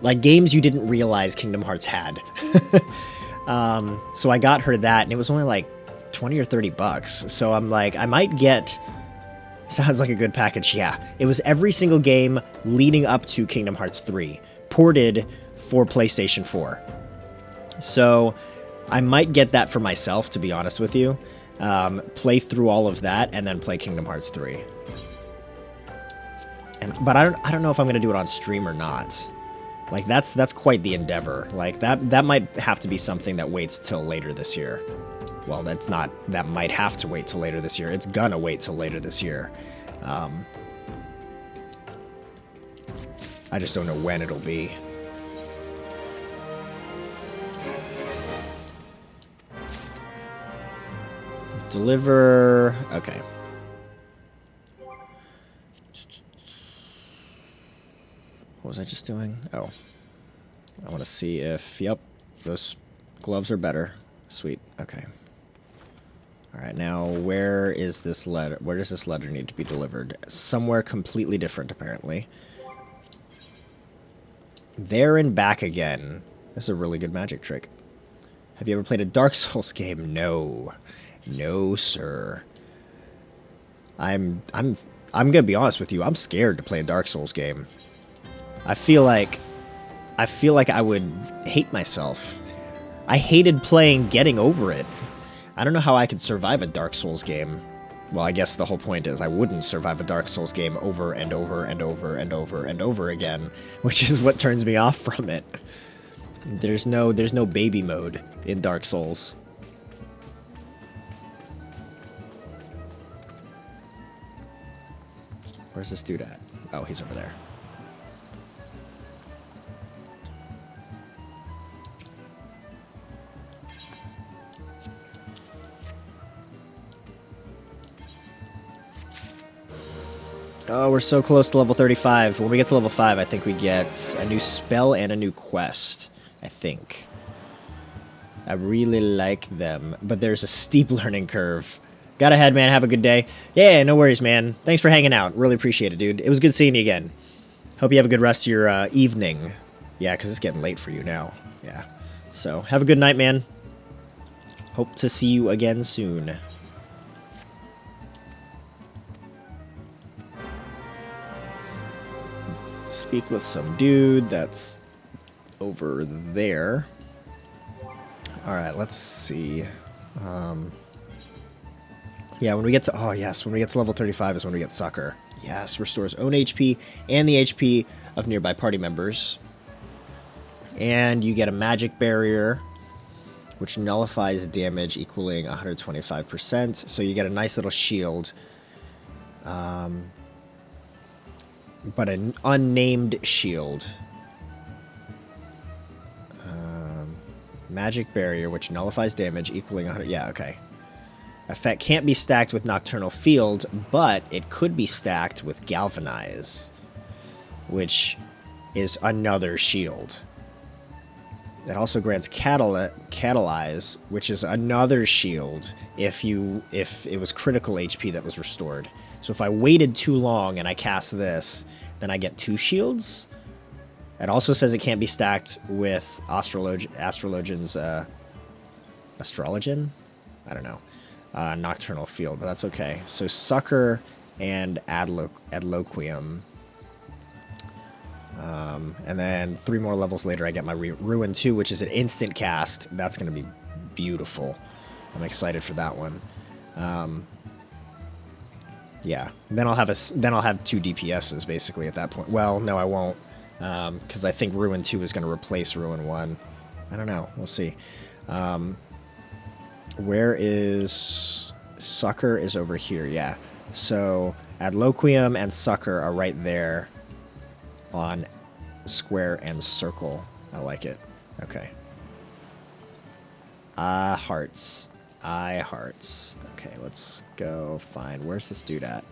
Like games you didn't realize Kingdom Hearts had. So I got her that, and it was only like 20 or 30 bucks. So I'm like, I might get... Sounds like a good package. Yeah, it was every single game leading up to Kingdom Hearts 3, ported for PlayStation 4. So I might get that for myself, to be honest with you. Play through all of that, and then play Kingdom Hearts 3. But I don't know if I'm going to do it on stream or not. Like, that's quite the endeavor. Like, that might have to be something that waits till later this year. Well, that's not... That might have to wait till later this year. It's gonna wait till later this year. I just don't know when it'll be. Deliver... Okay. What was I just doing? Oh. I want to see if... Yep. Those gloves are better. Sweet. Okay. Alright, now where is this letter? Where does this letter need to be delivered? Somewhere completely different, apparently. There and back again. This is a really good magic trick. Have you ever played a Dark Souls game? No. No, sir. I'm gonna be honest with you. I'm scared to play a Dark Souls game. I feel like I would hate myself. I hated playing Getting Over It. I don't know how I could survive a Dark Souls game. Well, I guess the whole point is I wouldn't survive a Dark Souls game over and over and over and over and over again, which is what turns me off from it. There's no baby mode in Dark Souls. Where's this dude at? Oh, he's over there. Oh, we're so close to level 35. When we get to level 5, I think we get a new spell and a new quest. I think. I really like them. But there's a steep learning curve. Got ahead, man. Have a good day. Yeah, no worries, man. Thanks for hanging out. Really appreciate it, dude. It was good seeing you again. Hope you have a good rest of your evening. Yeah, because it's getting late for you now. Yeah. So, have a good night, man. Hope to see you again soon. Speak with some dude that's over there. Alright, let's see. Yeah, when we get to... Oh, yes, when we get to level 35 is when we get Sucker. Yes, restores own HP and the HP of nearby party members. And you get a magic barrier, which nullifies damage equaling 125%. So you get a nice little shield. But an unnamed shield. Magic barrier, which nullifies damage equaling 100... Yeah, okay. Effect can't be stacked with Nocturnal Field, but it could be stacked with Galvanize, which is another shield. It also grants Catalyze, which is another shield if it was critical HP that was restored. So if I waited too long and I cast this, then I get 2 shields. It also says it can't be stacked with Astrologian's Astrologian? I don't know. Nocturnal Field, but that's okay. So Sucker and Adloquium And then 3 more levels later, I get my Ruin 2, which is an instant cast. That's going to be beautiful. I'm excited for that one. Yeah. Then I'll have 2 DPSs basically at that point. Well, no, I won't, because I think Ruin 2 is going to replace Ruin 1. I don't know. We'll see. Where is Sucker? Is over here. Yeah. So Adloquium and Sucker are right there on square and circle. I like it. Okay. Hearts. Hearts. Okay, let's go find. Where's this dude at?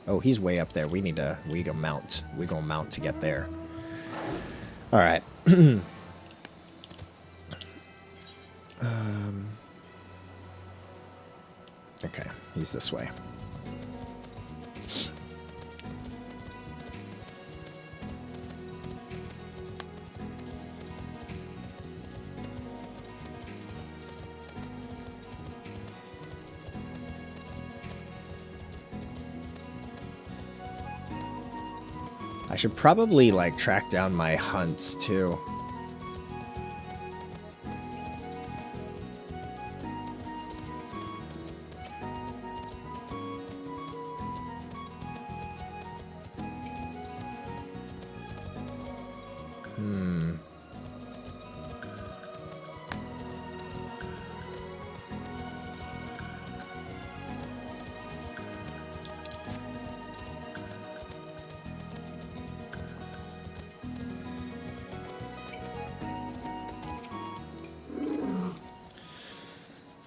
Oh, he's way up there. We go mount. We go mount to get there. All right. Okay, he's this way. I should probably, like, track down my hunts, too.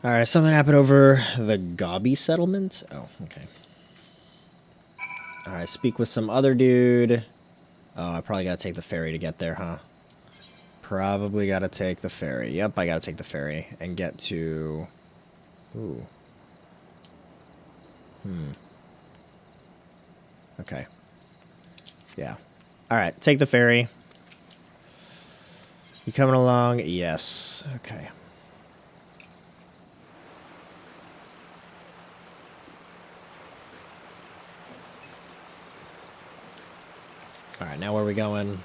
Alright, something happened over the Gobby settlement? Oh, okay. Alright, speak with some other dude. Oh, I probably gotta take the ferry to get there, huh? Probably gotta take the ferry. Yep, I gotta take the ferry and get to... Ooh. Okay. Yeah. Alright, take the ferry. You coming along? Yes. Okay. Alright, now where are we going?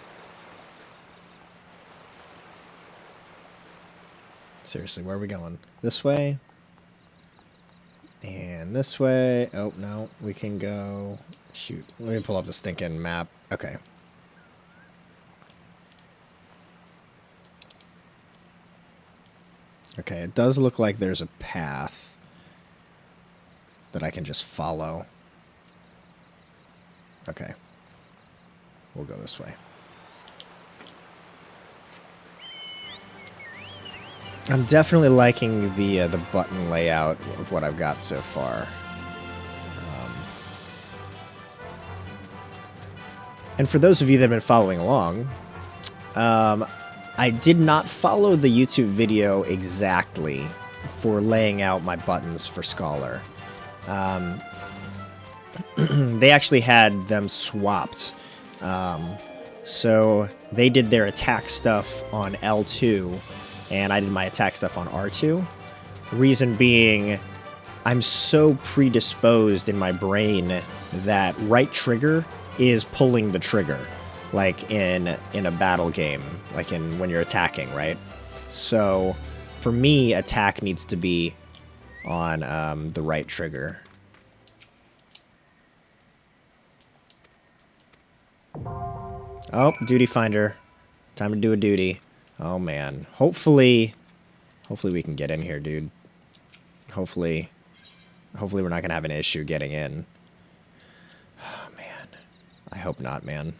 Seriously, where are we going? This way? And this way? Oh, no. We can go... Shoot. Let me pull up the stinking map. Okay. Okay, it does look like there's a path that I can just follow. Okay. We'll go this way. I'm definitely liking the button layout of what I've got so far. And for those of you that have been following along, I did not follow the YouTube video exactly for laying out my buttons for Scholar. They actually had them swapped. So they did their attack stuff on L2, and I did my attack stuff on R2. Reason being, I'm so predisposed in my brain that right trigger is pulling the trigger, like in a battle game, like in when you're attacking, right? So for me, attack needs to be on the right trigger. Oh, duty finder. Time to do a duty. Oh, man. Hopefully we can get in here, dude. Hopefully we're not going to have an issue getting in. Oh, man. I hope not, man.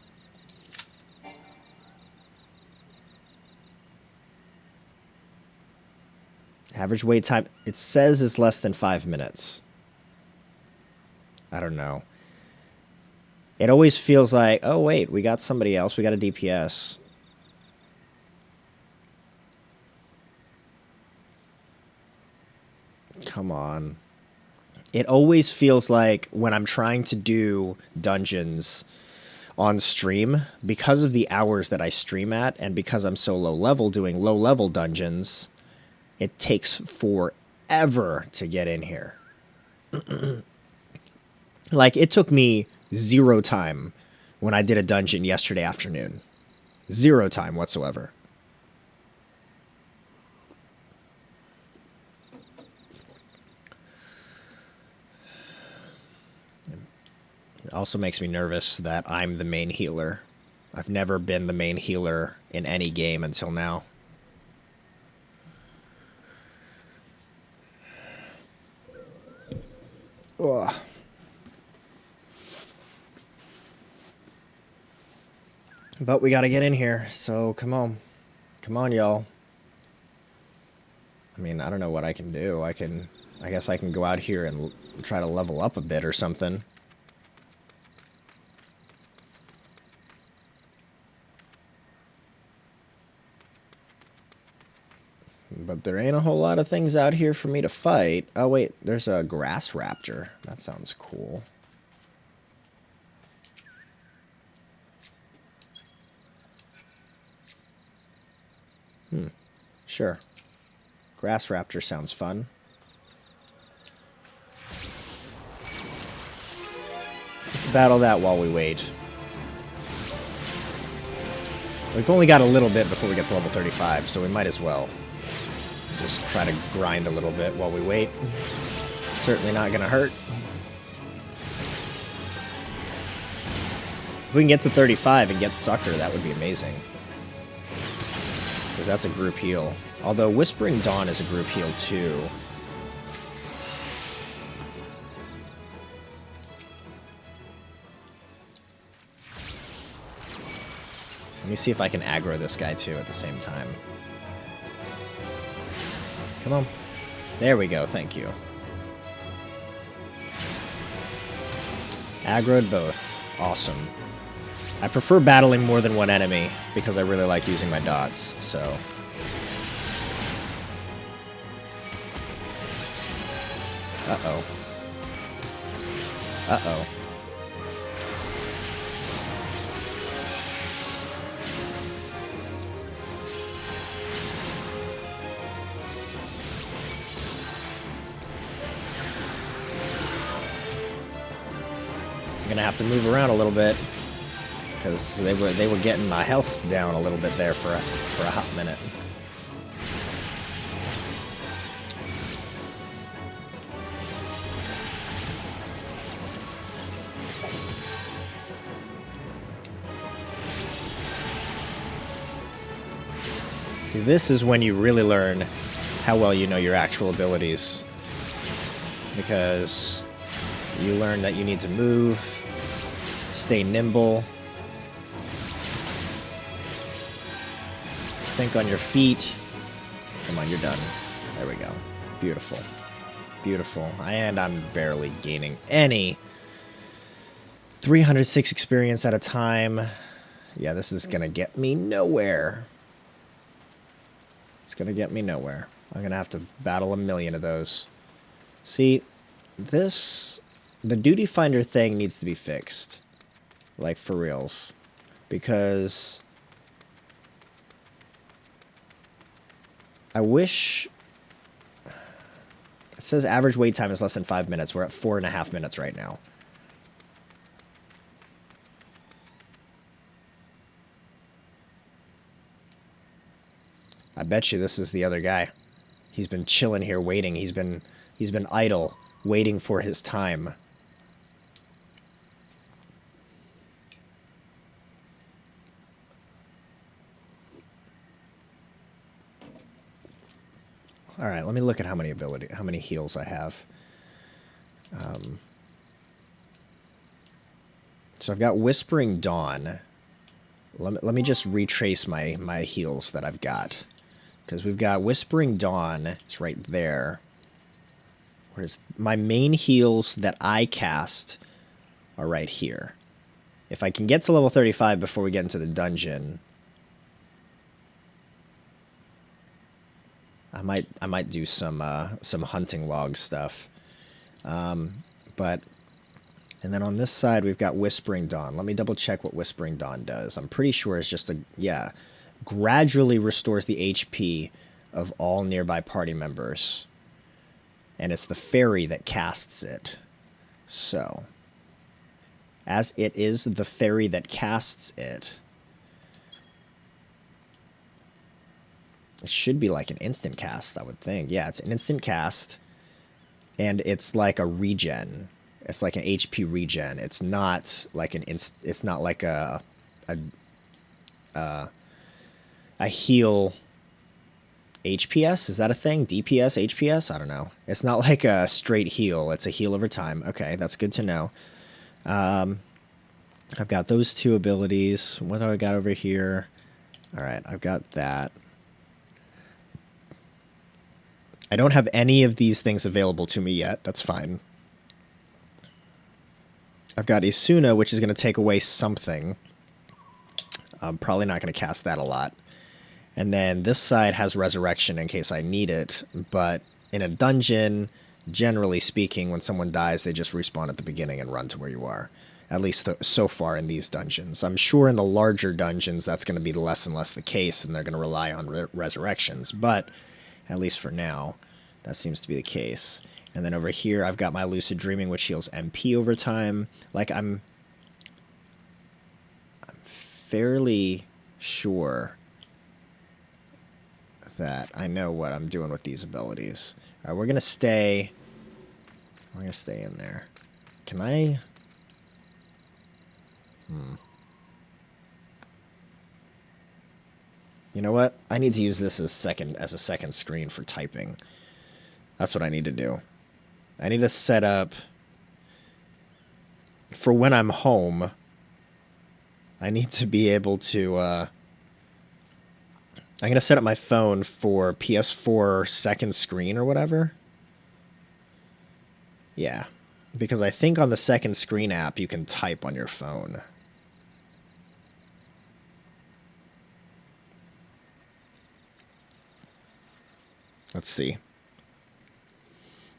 Average wait time, it says is less than 5 minutes. I don't know. It always feels like, oh, wait, we got somebody else. We got a DPS. Come on. It always feels like when I'm trying to do dungeons on stream, because of the hours that I stream at, and because I'm so low level doing low level dungeons, it takes forever to get in here. Like, it took me 0 time when I did a dungeon yesterday afternoon. Zero time whatsoever. It also makes me nervous that I'm the main healer. I've never been the main healer in any game until now. Ugh. But we gotta get in here, so come on. Come on, y'all. I mean, I don't know what I can do. I guess I can go out here and try to level up a bit or something. But there ain't a whole lot of things out here for me to fight. Oh, wait, there's a grass raptor. That sounds cool. Sure. Grass raptor sounds fun. Let's battle that while we wait. We've only got a little bit before we get to level 35, so we might as well just try to grind a little bit while we wait. Certainly not gonna hurt. If we can get to 35 and get Sucker, that would be amazing. Because that's a group heal. Although Whispering Dawn is a group heal too. Let me see if I can aggro this guy too at the same time. Come on. There we go, thank you. Aggroed both. Awesome. I prefer battling more than one enemy because I really like using my dots, so. Uh-oh. Uh-oh. I'm gonna have to move around a little bit because they were getting my health down a little bit there for us for a hot minute. See, this is when you really learn how well you know your actual abilities, because you learn that you need to move, stay nimble, think on your feet. Come on, you're done. There we go. Beautiful. Beautiful. And I'm barely gaining any. 306 experience at a time. Yeah, this is gonna get me nowhere. It's gonna get me nowhere. I'm gonna have to battle a million of those. See, the Duty Finder thing needs to be fixed. Like, for reals. Because I wish... It says average wait time is less than 5 minutes. We're at 4.5 minutes right now. I bet you this is the other guy. He's been chilling here waiting. He's been idle, waiting for his time. All right, let me look at how many heals I have. So I've got Whispering Dawn. Let me just retrace my heals that I've got. Because we've got Whispering Dawn. It's right there. Whereas my main heals that I cast are right here. If I can get to level 35 before we get into the dungeon, I might do some hunting log stuff. But and then on this side we've got Whispering Dawn. Let me double check what Whispering Dawn does. I'm pretty sure it's just gradually restores the HP of all nearby party members. And it's the fairy that casts it. So, as it is the fairy that casts it, It should be like an instant cast, I would think. Yeah, it's an instant cast, and it's like a regen. It's like an HP regen. It's not like it's not like a heal HPS. Is that a thing? DPS, HPS? I don't know. It's not like a straight heal. It's a heal over time. Okay, that's good to know. I've got those two abilities. What do I got over here? All right, I've got that. I don't have any of these things available to me yet. That's fine. I've got Isuna, which is going to take away something. I'm probably not going to cast that a lot. And then this side has Resurrection in case I need it. But in a dungeon, generally speaking, when someone dies, they just respawn at the beginning and run to where you are. At least so far in these dungeons. I'm sure in the larger dungeons, that's going to be less and less the case, and they're going to rely on resurrections. But at least for now, that seems to be the case. And then over here, I've got my Lucid Dreaming, which heals MP over time. Like, I'm fairly sure that I know what I'm doing with these abilities. All right, we're going to stay in there. Can I... You know what? I need to use this as a second screen for typing. That's what I need to do. I need to set up for when I'm home. I need to be able to I'm going to set up my phone for PS4 second screen or whatever. Yeah, because I think on the second screen app you can type on your phone. Let's see.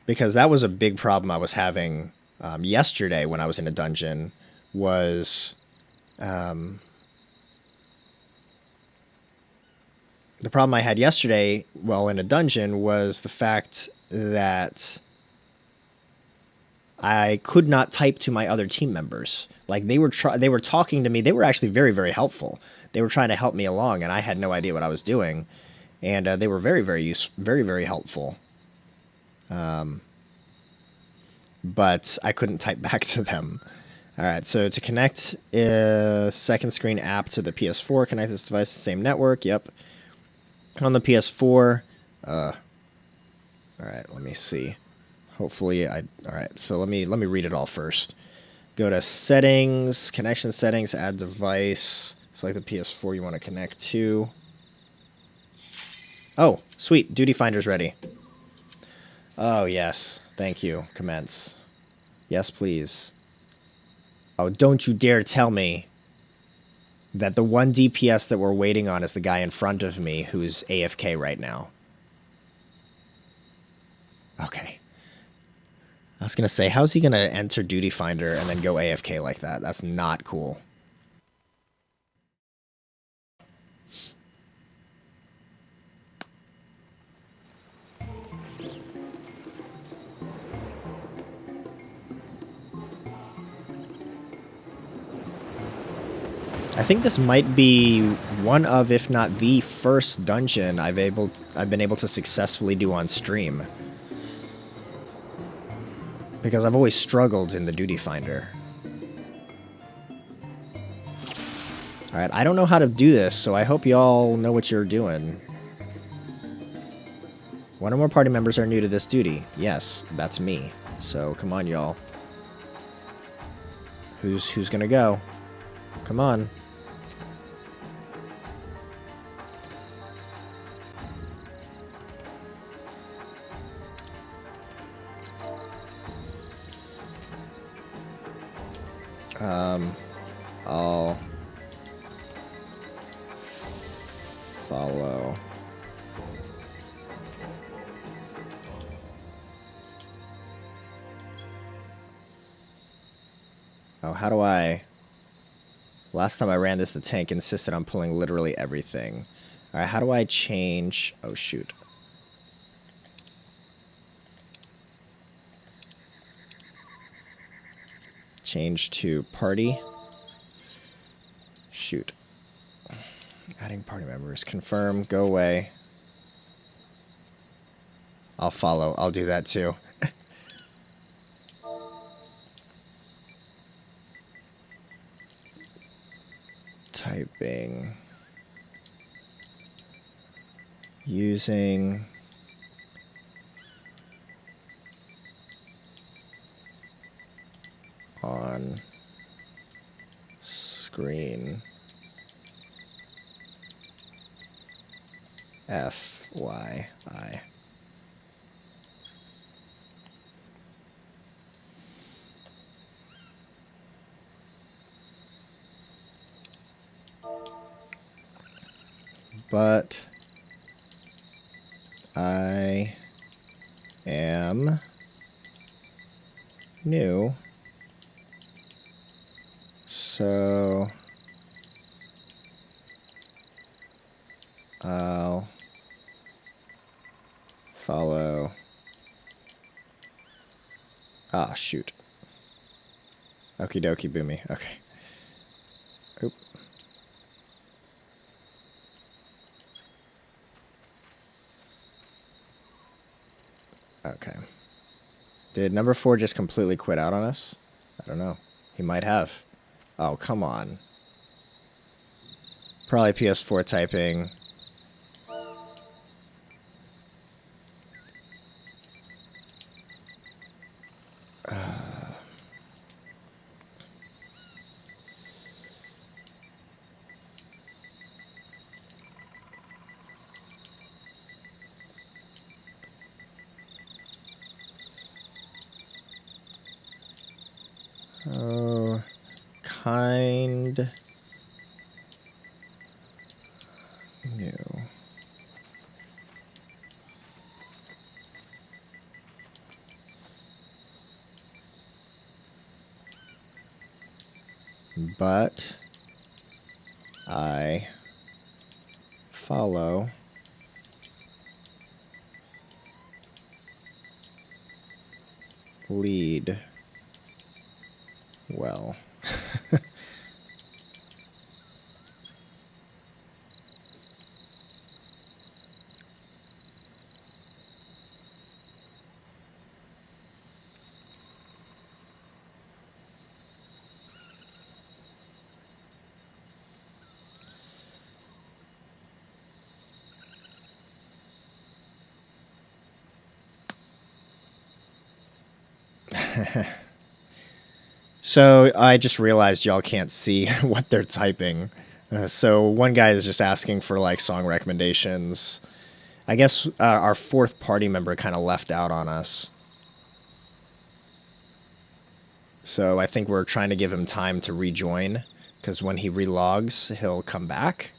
Because that was a big problem I was having yesterday when I was in a dungeon was... the problem I had yesterday while in a dungeon was the fact that I could not type to my other team members. Like, they were talking to me. They were actually very, very helpful. They were trying to help me along, and I had no idea what I was doing. And they were very, very very helpful. But I couldn't type back to them. All right, so to connect a second screen app to the PS4, connect this device to the same network. Yep. On the PS4. All right, let me see. Hopefully, all right, so let me read it all first. Go to settings, connection settings, add device. Select the PS4 you want to connect to. Oh, sweet. Duty Finder's ready. Oh, yes. Thank you. Commence. Yes, please. Oh, don't you dare tell me that the one DPS that we're waiting on is the guy in front of me who's AFK right now. Okay. I was going to say, how's he going to enter Duty Finder and then go AFK like that? That's not cool. I think this might be one of, if not the first dungeon I've been able to successfully do on stream. Because I've always struggled in the Duty Finder. Alright, I don't know how to do this, so I hope y'all know what you're doing. One or more party members are new to this duty. Yes, that's me. So, come on, y'all. Who's gonna go? Come on. I'll follow. Oh, how do I... Last time I ran this, the tank insisted on pulling literally everything. Alright, how do I change... Oh, shoot. Change to party. Shoot. Adding party members. Confirm. Go away. I'll follow. I'll do that too. Typing. Using on screen FYI. But I am new, so I'll follow. Ah, shoot. Okie dokie, boomy. Okay. Oop. Okay. Did number 4 just completely quit out on us? I don't know. He might have. Oh, come on. Probably PS4 typing. Oh, kind new. But I follow lead well. So I just realized y'all can't see what they're typing. So one guy is just asking for like song recommendations. I guess our fourth party member kind of left out on us. So I think we're trying to give him time to rejoin, because when he relogs, he'll come back.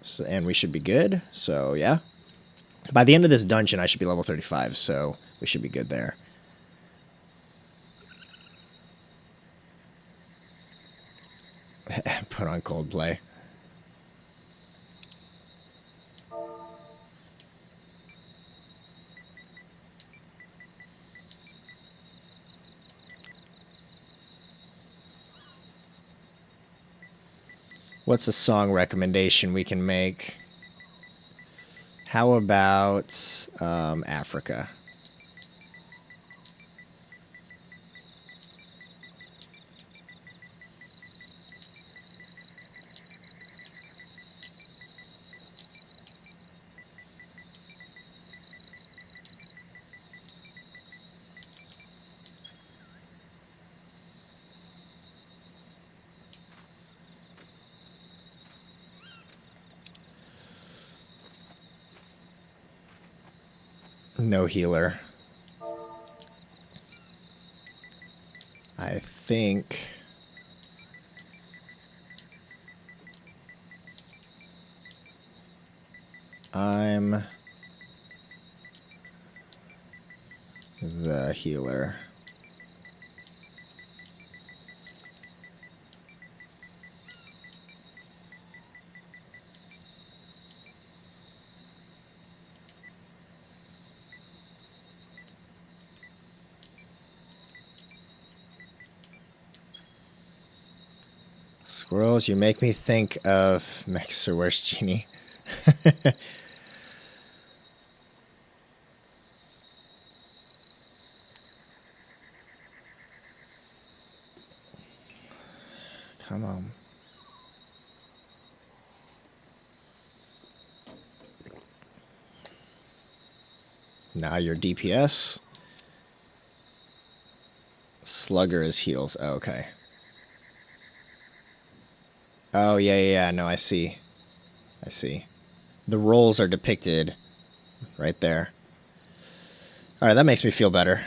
So, and we should be good. So yeah. By the end of this dungeon, I should be level 35, so we should be good there. Put on Coldplay. What's a song recommendation we can make? How about Africa? No healer. I think I'm the healer. Skwirls, you make me think of Mixer. Where's Genie? Come on. Now your DPS. Slugger is heals. Oh, okay. Oh, yeah. No, I see. I see. The roles are depicted right there. Alright, that makes me feel better.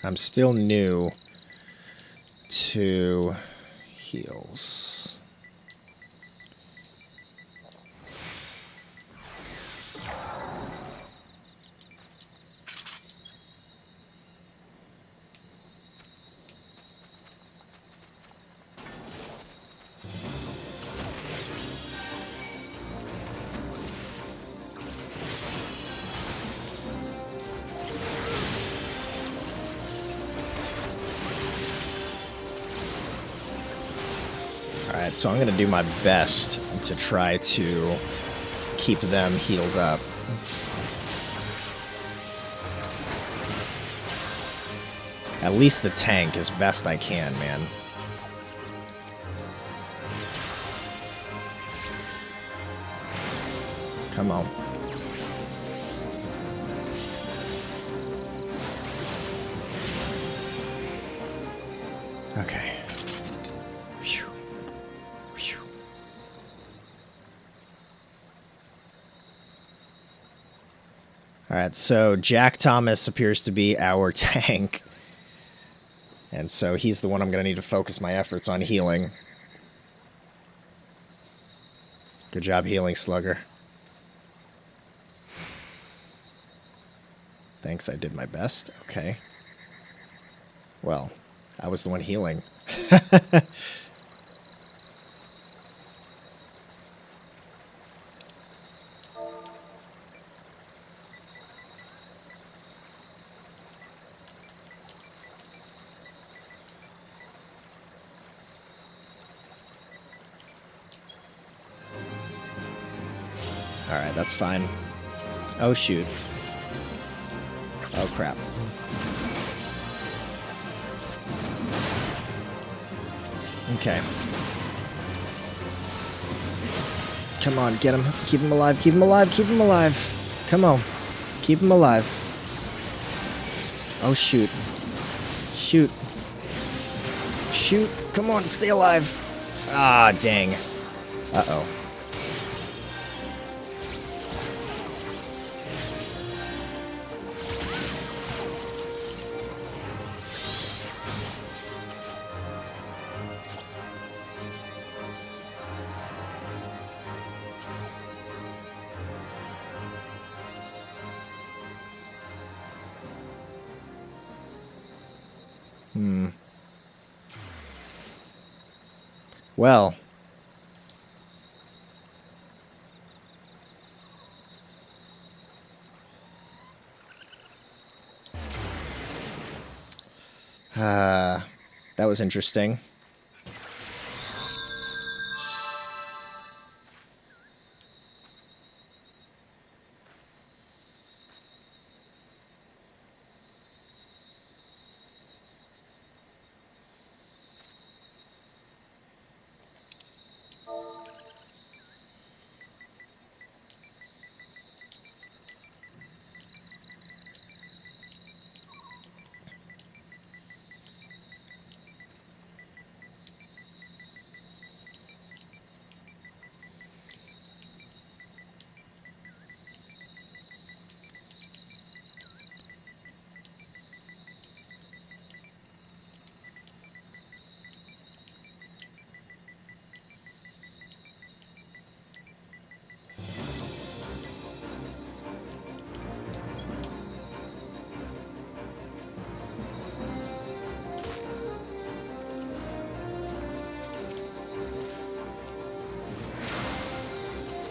I'm still new to heals. Alright, so I'm going to do my best to try to keep them healed up. At least the tank as best I can, man. Come on. Okay. Phew. Phew. Alright, so Jack Thomas appears to be our tank. And so he's the one I'm going to need to focus my efforts on healing. Good job healing, Slugger. Thanks, I did my best. Okay. Well, I was the one healing. Alright, that's fine. Oh, shoot. Oh, crap. Okay. Come on, get him. Keep him alive, keep him alive, keep him alive. Come on. Keep him alive. Oh, shoot. Shoot. Shoot. Come on, stay alive. Ah, dang. Uh-oh. Well. That was interesting.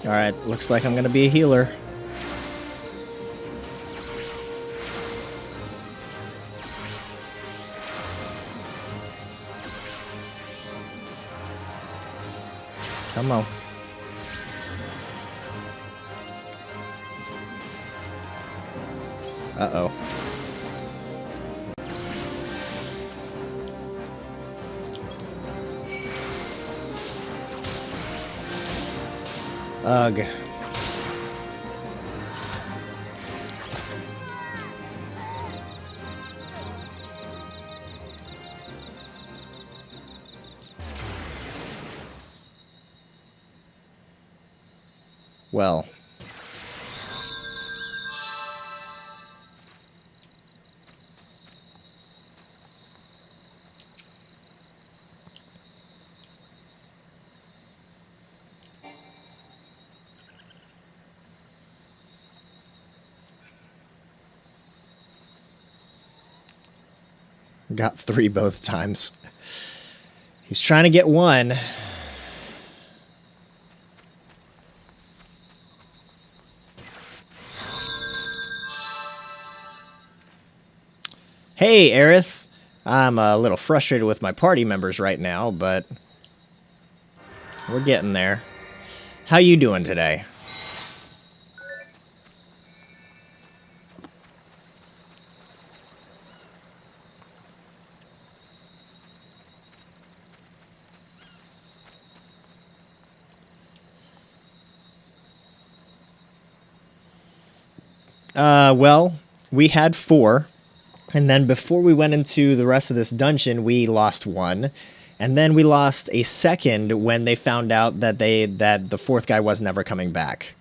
Alright, looks like I'm gonna be a healer. Come on. Uh-oh. Ugh. Well. Got 3 both times. He's trying to get 1. Hey, Aerith. I'm a little frustrated with my party members right now, but we're getting there. How you doing today? Well, we had 4, and then before we went into the rest of this dungeon, we lost 1, and then we lost a second when they found out that the 4th guy was never coming back.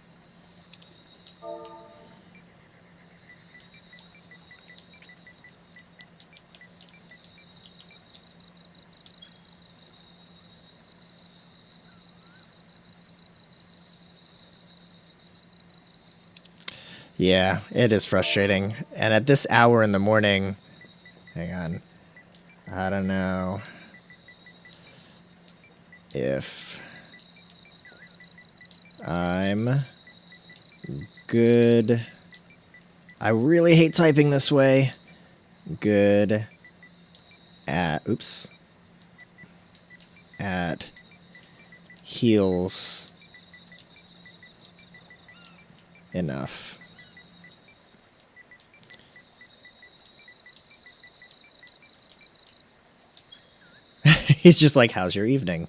Yeah, it is frustrating. And at this hour in the morning, hang on, I don't know if I'm good. I really hate typing this way. Good at, oops, at heals enough. He's just like, how's your evening?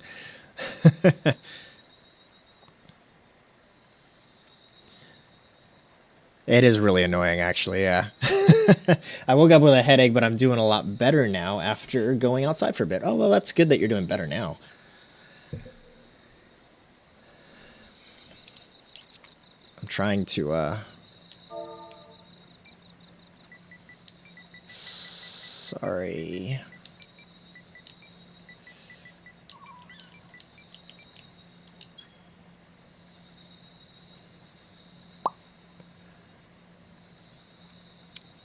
It is really annoying, actually, yeah. I woke up with a headache, but I'm doing a lot better now after going outside for a bit. Oh, well, that's good that you're doing better now. I'm trying to, sorry.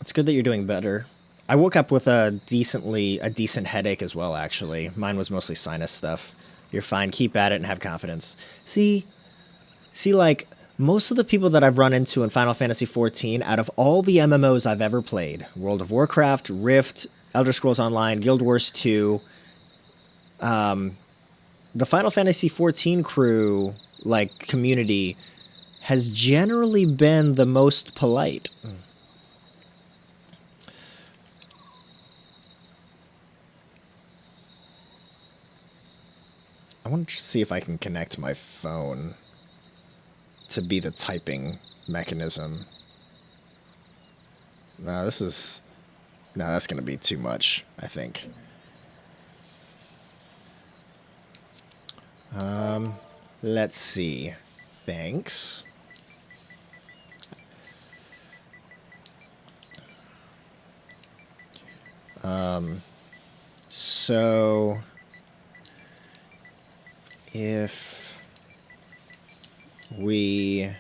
It's good that you're doing better. I woke up with a decent headache as well, actually. Mine was mostly sinus stuff. You're fine. Keep at it and have confidence. See, like, most of the people that I've run into in Final Fantasy XIV, out of all the MMOs I've ever played, World of Warcraft, Rift, Elder Scrolls Online, Guild Wars 2, the Final Fantasy XIV crew, like, community, has generally been the most polite. I want to see if I can connect my phone to be the typing mechanism. No, that's going to be too much, I think. Let's see. Thanks. So if we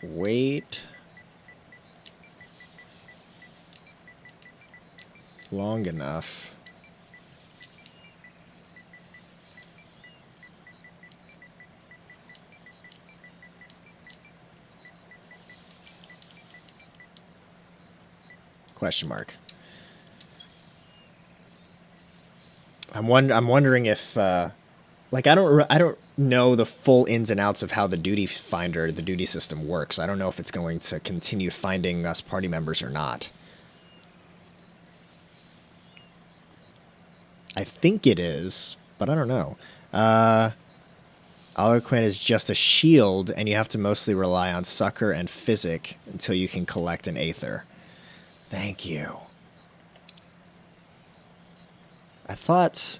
wait long enough, question mark. I'm wondering if Like, I don't know the full ins and outs of how the duty finder, the duty system works. I don't know if it's going to continue finding us party members or not. I think it is, but I don't know. Aloquent is just a shield, and you have to mostly rely on Succor and Physic until you can collect an Aether. Thank you. I thought...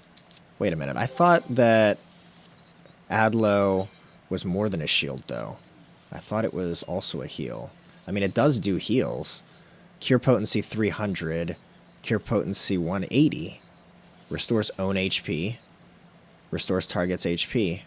Wait a minute. I thought that Adlo was more than a shield, though. I thought it was also a heal. I mean, it does do heals. Cure Potency 300. Cure Potency 180. Restores own HP. Restores target's HP.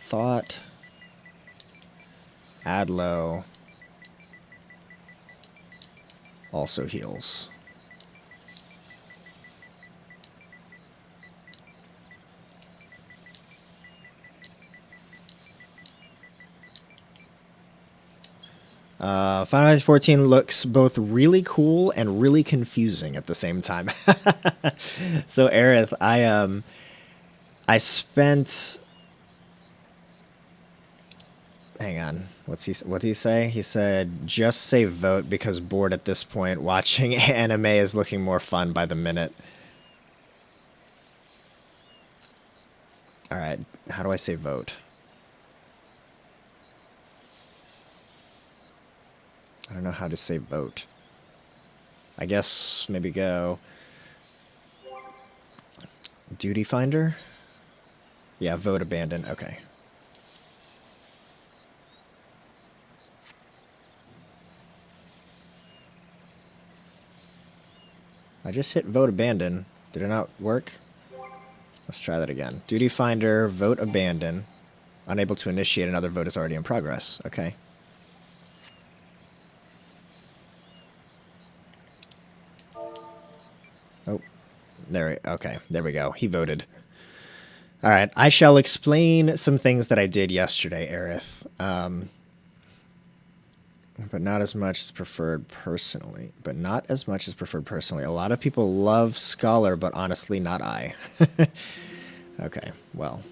Thought Adlo also heals. Final Fantasy 14 looks both really cool and really confusing at the same time. So, Aerith, I spent... Hang on. What did he say? He said, just say vote because bored at this point. Watching anime is looking more fun by the minute. Alright, how do I say vote? I don't know how to say vote. I guess maybe go... Duty finder? Yeah, vote abandon. Okay. I just hit vote abandon. Did it not work? Let's try that again. Duty finder, vote abandon. Unable to initiate another vote is already in progress. Okay. Oh, okay, there we go. He voted. All right, I shall explain some things that I did yesterday, Aerith. But not as much as preferred personally. A lot of people love Scholar, but honestly, not I. Okay, well.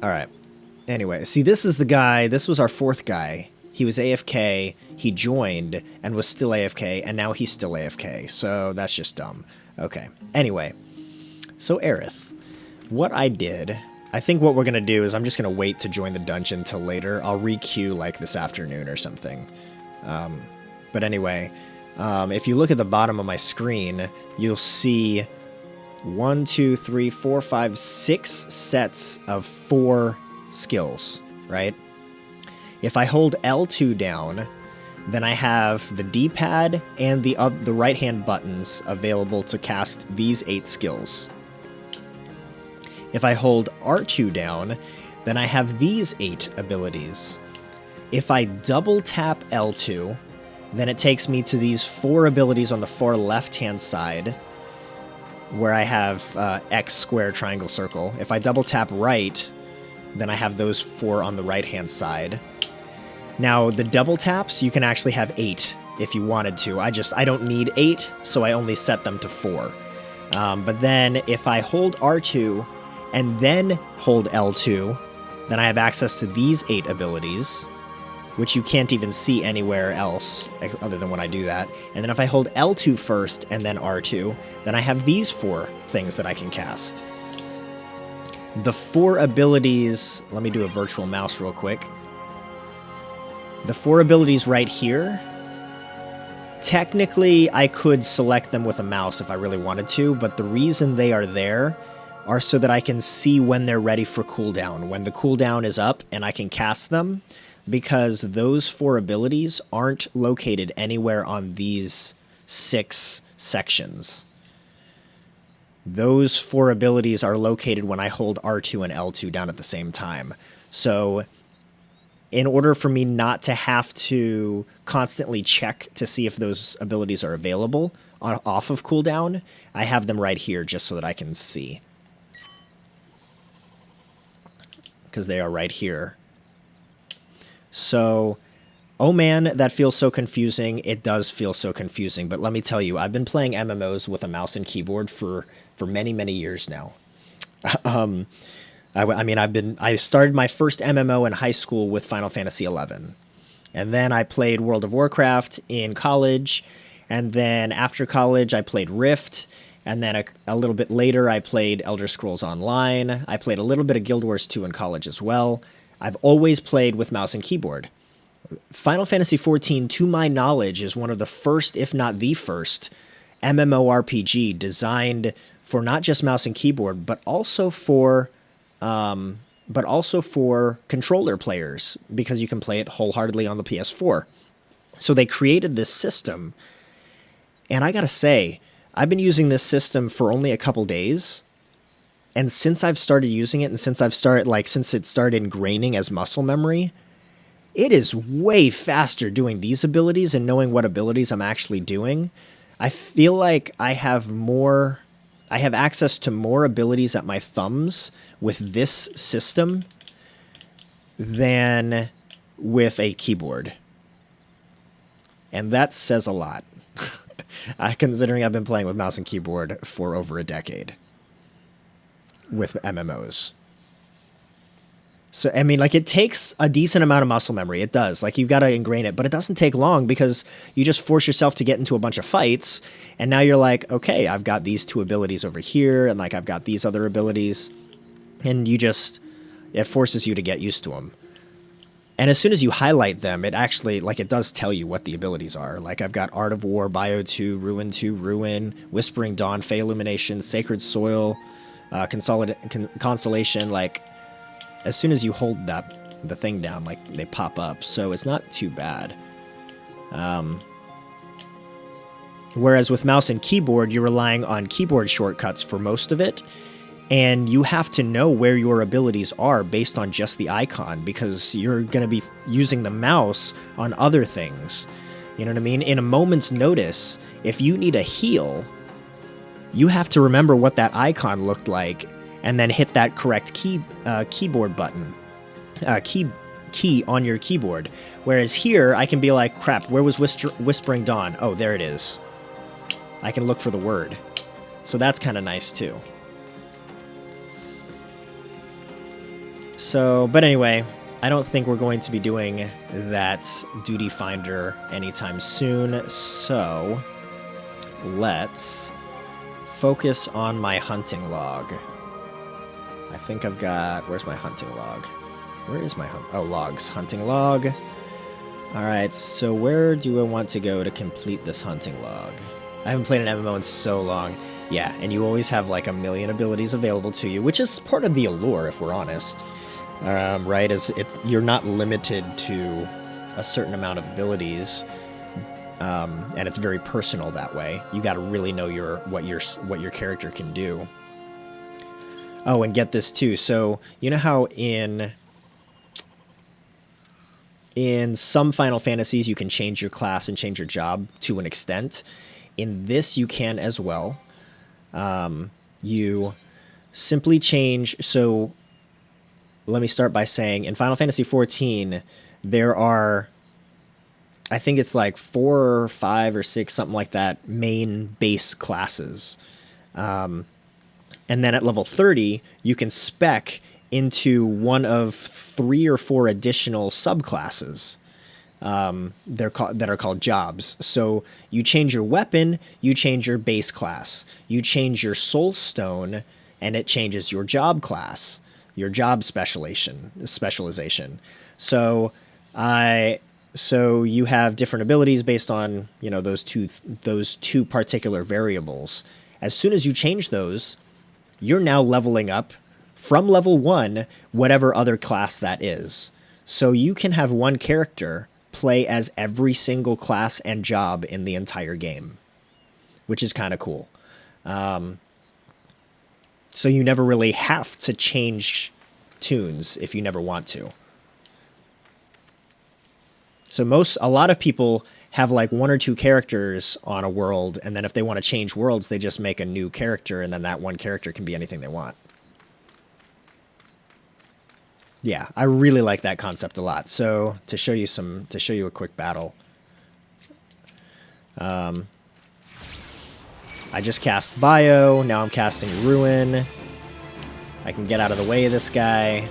All right. Anyway, see, this is the guy. This was our fourth guy. He was AFK. He joined and was still AFK, and now he's still AFK. So that's just dumb. Okay. Anyway, so Aerith, what I did... I think what we're going to do is I'm just going to wait to join the dungeon till later. I'll re-queue like this afternoon or something. But anyway, if you look at the bottom of my screen, you'll see 1, 2, 3, 4, 5, 6 sets of 4 skills, right? If I hold L2 down, then I have the D-pad and the right-hand buttons available to cast these 8 skills. If I hold R2 down, then I have these 8 abilities. If I double tap L2, then it takes me to these 4 abilities on the far left-hand side, where I have X, square, triangle, circle. If I double tap right, then I have those 4 on the right-hand side. Now, the double taps, you can actually have 8 if you wanted to. I don't need 8, so I only set them to 4. But then if I hold R2 and then hold L2, then I have access to these 8 abilities, which you can't even see anywhere else other than when I do that. And then if I hold L2 first and then R2, then I have these 4 things that I can cast. The 4 abilities... Let me do a virtual mouse real quick. The 4 abilities right here, technically I could select them with a mouse if I really wanted to, but the reason they are there are so that I can see when they're ready for cooldown, when the cooldown is up and I can cast them, because those 4 abilities aren't located anywhere on these 6 sections. Those 4 abilities are located when I hold R2 and L2 down at the same time. So in order for me not to have to constantly check to see if those abilities are available off of cooldown, I have them right here just so that I can see. because they are right here. So, oh man, that feels so confusing. It does feel so confusing, but let me tell you, I've been playing MMOs with a mouse and keyboard for many, many years now. I started my first MMO in high school with Final Fantasy XI. And then I played World of Warcraft in college. And then after college, I played Rift. And then a little bit later, I played Elder Scrolls Online. I played a little bit of Guild Wars 2 in college as well. I've always played with mouse and keyboard. Final Fantasy XIV, to my knowledge, is one of the first, if not the first, MMORPG designed for not just mouse and keyboard, but also for controller players, because you can play it wholeheartedly on the PS4. So they created this system, and I gotta say, I've been using this system for only a couple days, and since I've started using it, and since it started ingraining as muscle memory, it is way faster doing these abilities and knowing what abilities I'm actually doing. I feel like I have access to more abilities at my thumbs with this system than with a keyboard. And that says a lot, considering I've been playing with mouse and keyboard for over a decade with MMOs. So, I mean, like, it takes a decent amount of muscle memory. It does. Like, you've got to ingrain it, but it doesn't take long because you just force yourself to get into a bunch of fights, and now you're like, okay, I've got these two abilities over here, and, like, I've got these other abilities, and it forces you to get used to them. And as soon as you highlight them, it actually, like, it does tell you what the abilities are. Like, I've got Art of War, Bio 2, Ruin, Whispering Dawn, Fey Illumination, Sacred Soil, Consolation, like, as soon as you hold the thing down, like, they pop up, so it's not too bad. Whereas with mouse and keyboard, you're relying on keyboard shortcuts for most of it, and you have to know where your abilities are based on just the icon, because you're going to be using the mouse on other things. You know what I mean? In a moment's notice, if you need a heal, you have to remember what that icon looked like, and then hit that correct keyboard button, key on your keyboard. Whereas here, I can be like, crap, where was Whispering Dawn? Oh, there it is. I can look for the word. So that's kind of nice, too. So, but anyway, I don't think we're going to be doing that duty finder anytime soon. So, let's focus on my hunting log. I think I've got... Where's my hunting log? Where is my... logs. Hunting log. Alright, so where do I want to go to complete this hunting log? I haven't played an MMO in so long. Yeah, and you always have like a million abilities available to you, which is part of the allure, if we're honest. Right? You're not limited to a certain amount of abilities, and it's very personal that way. You got to really know what your character can do. Oh, and get this too. So, you know how in some Final Fantasies you can change your class and change your job to an extent? In this, you can as well. You simply change... So, let me start by saying, in Final Fantasy XIV, there are... I think it's like 4 or 5 or 6, something like that, main base classes. And then at level 30, you can spec into one of 3 or 4 additional subclasses that are called jobs. So you change your weapon, you change your base class. You change your soul stone, and it changes your job class, your job specialization. So you have different abilities based on, you know, those two particular variables. As soon as you change those, you're now leveling up from level 1, whatever other class that is. So you can have one character play as every single class and job in the entire game, which is kind of cool. So you never really have to change tunes if you never want to. So a lot of people have like 1 or 2 characters on a world, and then if they want to change worlds, they just make a new character, and then that one character can be anything they want. Yeah, I really like that concept a lot. So to show you a quick battle, I just cast Bio. Now I'm casting Ruin. I can get out of the way of this guy.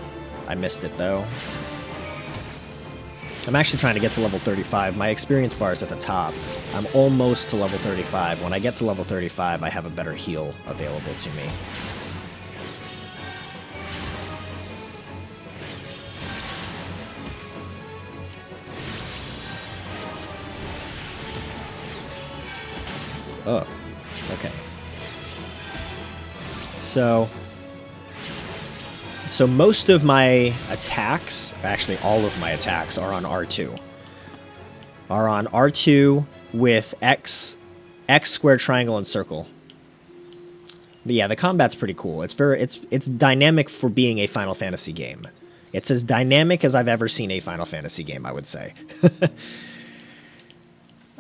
I missed it though. I'm actually trying to get to level 35. My experience bar is at the top. I'm almost to level 35. When I get to level 35, I have a better heal available to me. Oh, okay. So most of my attacks, actually all of my attacks, are on R2. Are on R2 with X, square, triangle, and circle. But yeah, the combat's pretty cool. It's dynamic for being a Final Fantasy game. It's as dynamic as I've ever seen a Final Fantasy game, I would say.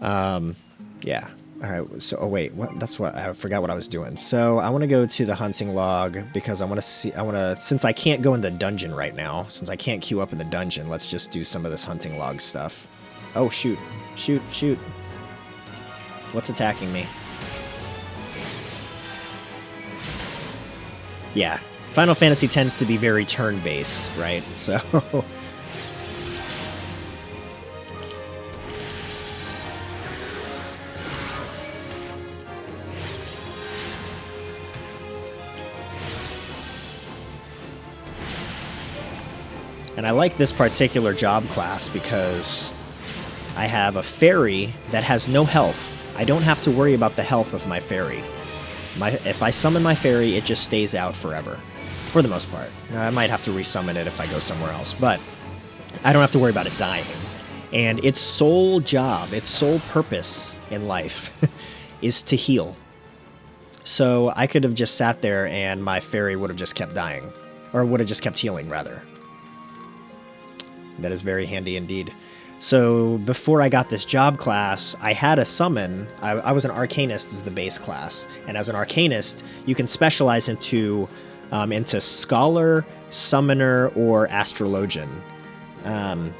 Yeah. All right. So, oh wait, what? That's what I forgot what I was doing. So I want to go to the hunting log because I want to. Since I can't go in the dungeon right now, since I can't queue up in the dungeon, let's just do some of this hunting log stuff. Oh shoot, shoot, shoot! What's attacking me? Yeah, Final Fantasy tends to be very turn-based, right? So. And I like this particular job class because I have a fairy that has no health. I don't have to worry about the health of my fairy. If I summon my fairy, it just stays out forever, for the most part. I might have to resummon it if I go somewhere else, but I don't have to worry about it dying. And its sole job, its sole purpose in life is to heal. So I could have just sat there and my fairy would have just kept dying, or would have just kept healing, rather. That is very handy indeed. So before I got this job class, I had a summon. I was an Arcanist as the base class. And as an Arcanist, you can specialize into Scholar, Summoner, or Astrologian. And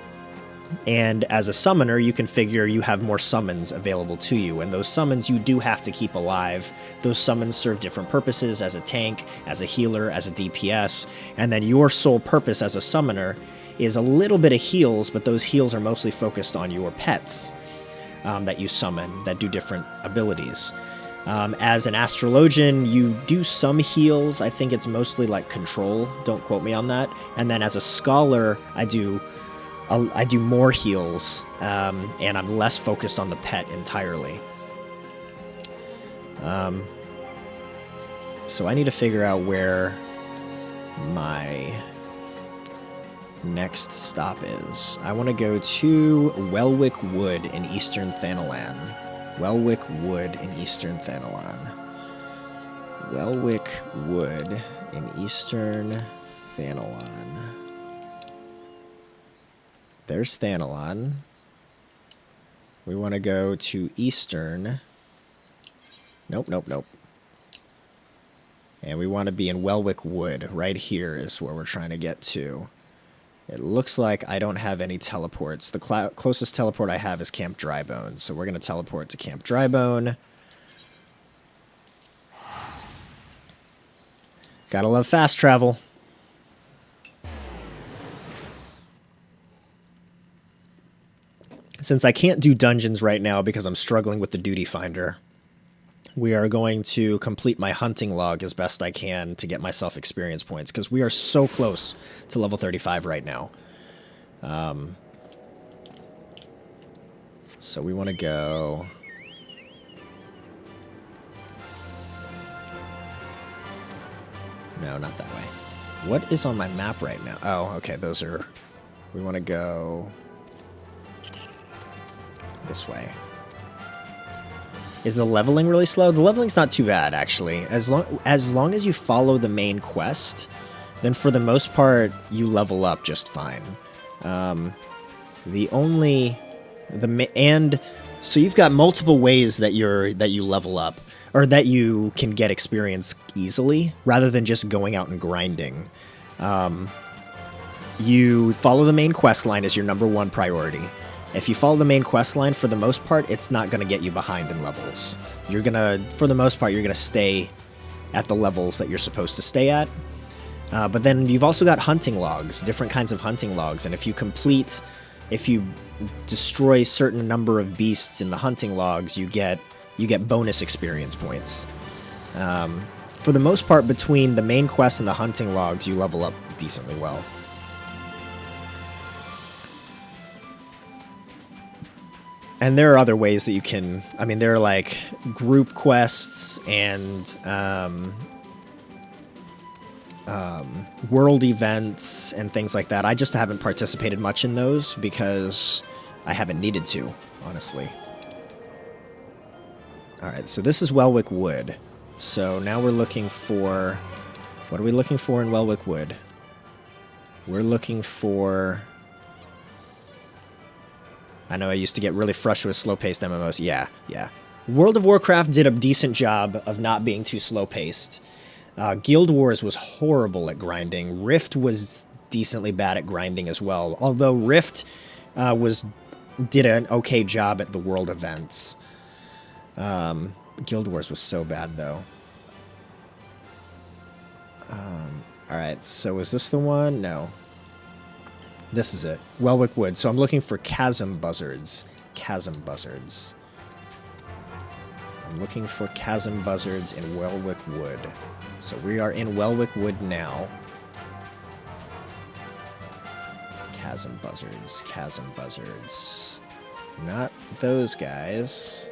as a Summoner, you can figure you have more summons available to you. And those summons you do have to keep alive. Those summons serve different purposes as a tank, as a healer, as a DPS. And then your sole purpose as a Summoner is a little bit of heals, but those heals are mostly focused on your pets that you summon that do different abilities. As an Astrologian, you do some heals. I think it's mostly like control. Don't quote me on that. And then as a Scholar, I do more heals, and I'm less focused on the pet entirely. So I need to figure out where my next stop is. I want to go to Welwick Wood in Eastern Thanalan. Welwick Wood in Eastern Thanalan. Welwick Wood in Eastern Thanalan. There's Thanalan. We want to go to Eastern. Nope, nope, nope. And we want to be in Welwick Wood. Right here is where we're trying to get to. It looks like I don't have any teleports. The closest teleport I have is Camp Drybone. So we're going to teleport to Camp Drybone. Gotta love fast travel. Since I can't do dungeons right now because I'm struggling with the duty finder, we are going to complete my hunting log as best I can to get myself experience points, because we are so close to level 35 right now. So we want to go... No, not that way. What is on my map right now? Oh, okay, those are... We want to go... this way. Is the leveling really slow? The leveling's not too bad, actually. As long as you follow the main quest, then for the most part, you level up just fine. So you've got multiple ways that you level up, or that you can get experience easily, rather than just going out and grinding. you follow the main quest line as your #1 priority. If you follow the main quest line, for the most part, it's not going to get you behind in levels. You're going to, for the most part, you're going to stay at the levels that you're supposed to stay at. But then you've also got hunting logs, different kinds of hunting logs, and if you destroy a certain number of beasts in the hunting logs, you get bonus experience points. For the most part, between the main quest and the hunting logs, you level up decently well. And there are other ways that you can... I mean, there are, like, group quests and world events and things like that. I just haven't participated much in those because I haven't needed to, honestly. Alright, so this is Welwick Wood. So now we're looking for... What are we looking for in Welwick Wood? We're looking for... I know I used to get really frustrated with slow-paced MMOs. Yeah. World of Warcraft did a decent job of not being too slow-paced. Guild Wars was horrible at grinding. Rift was decently bad at grinding as well. Although Rift did an okay job at the world events. Guild Wars was so bad, though. Alright, so is this the one? No. This is it. Welwick Wood. So I'm looking for chasm buzzards. Chasm buzzards. I'm looking for chasm buzzards in Welwick Wood. So we are in Welwick Wood now. Chasm buzzards. Chasm buzzards. Not those guys.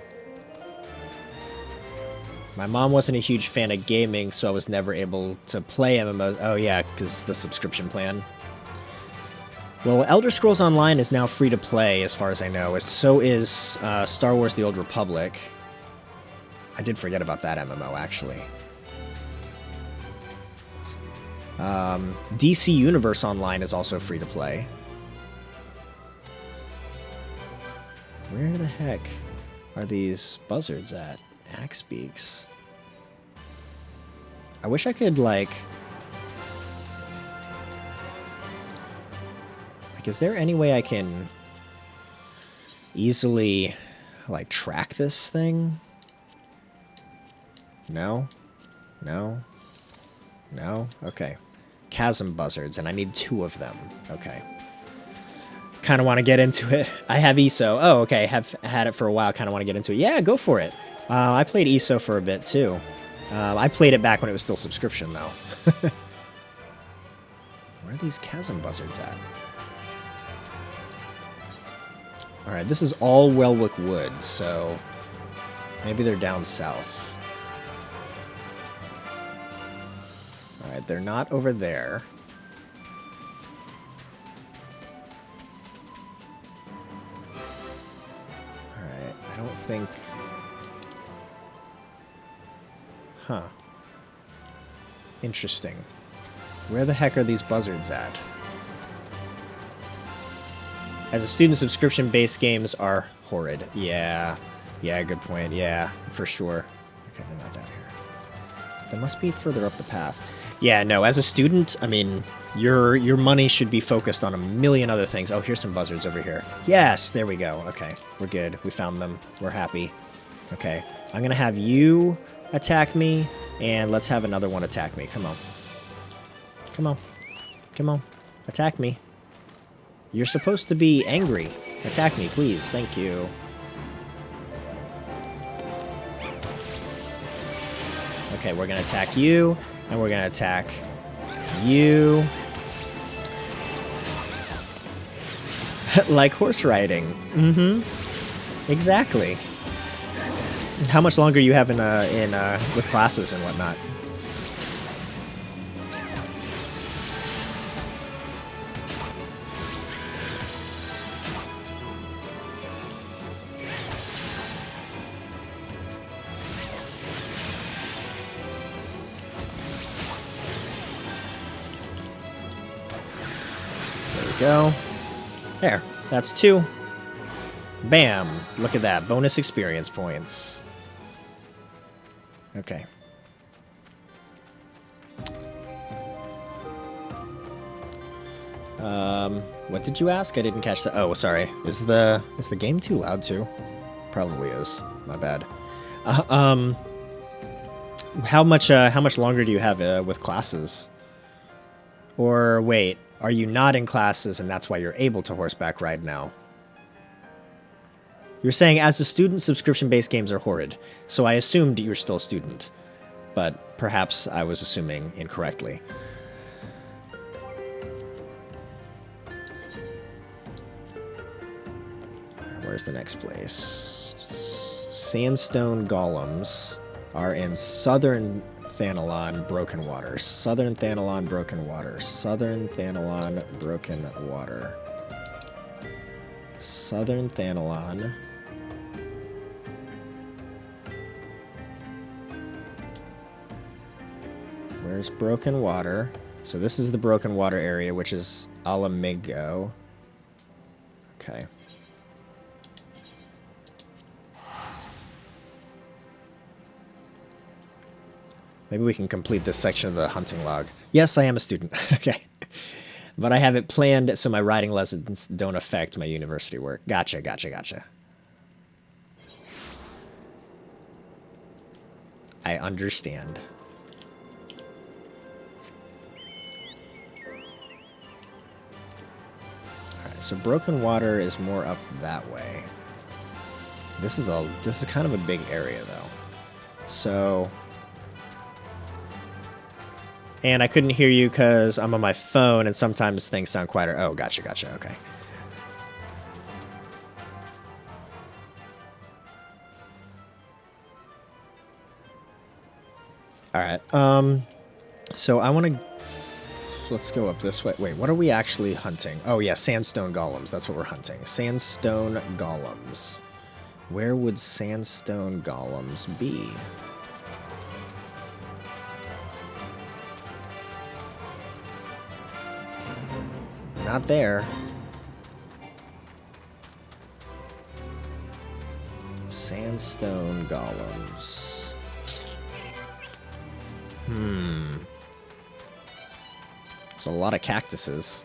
My mom wasn't a huge fan of gaming, so I was never able to play MMOs. Oh yeah, because the subscription plan. Well, Elder Scrolls Online is now free to play, as far as I know. So is Star Wars The Old Republic. I did forget about that MMO, actually. DC Universe Online is also free to play. Where the heck are these buzzards at? Axe beaks. I wish I could, like... Is there any way I can easily, like, track this thing? No? No? No? Okay. Chasm buzzards, and I need 2 of them. Okay. Kind of want to get into it. I have ESO. Oh, okay. Have had it for a while. Kind of want to get into it. Yeah, go for it. I played ESO for a bit, too. I played it back when it was still subscription, though. Where are these chasm buzzards at? Alright, this is all Welwick Wood, so maybe they're down south. Alright, they're not over there. Alright, I don't think... Huh. Interesting. Where the heck are these buzzards at? As a student, subscription-based games are horrid. Yeah, good point. Yeah, for sure. Okay, they're not down here. They must be further up the path. Yeah, no, as a student, I mean, your money should be focused on a million other things. Oh, here's some buzzards over here. Yes, there we go. Okay, we're good. We found them. We're happy. Okay, I'm going to have you attack me, and let's have another one attack me. Come on. Come on. Come on. Attack me. You're supposed to be angry. Attack me, please. Thank you. Okay, we're going to attack you, and we're going to attack you. Like horse riding. Mm-hmm. Exactly. How much longer you have with classes and whatnot? Go. There. That's 2. Bam. Look at that. Bonus experience points. Okay. What did you ask? I didn't catch that. Oh, sorry. Is the game too loud too? Probably is. My bad. How much longer do you have with classes? Or wait, are you not in classes and that's why you're able to horseback ride now? You're saying as a student, subscription-based games are horrid, so I assumed you're still a student. But perhaps I was assuming incorrectly. Where's the next place? Sandstone golems are in southern Thanalon, Broken Water. Southern Thanalon, Broken Water. Southern Thanalon, Broken Water. Southern Thanalon. Where's Broken Water? So this is the Broken Water area, which is Alamigo. Okay. Maybe we can complete this section of the hunting log. Yes, I am a student. Okay. But I have it planned so my riding lessons don't affect my university work. Gotcha, gotcha, gotcha. I understand. Alright, so Broken Water is more up that way. This is kind of a big area though. So and I couldn't hear you because I'm on my phone, and sometimes things sound quieter. Oh, gotcha, gotcha, okay. Alright, so I want to... Let's go up this way. Wait, what are we actually hunting? Oh, yeah, sandstone golems. That's what we're hunting. Sandstone golems. Where would sandstone golems be? Not there. Sandstone golems. There's a lot of cactuses.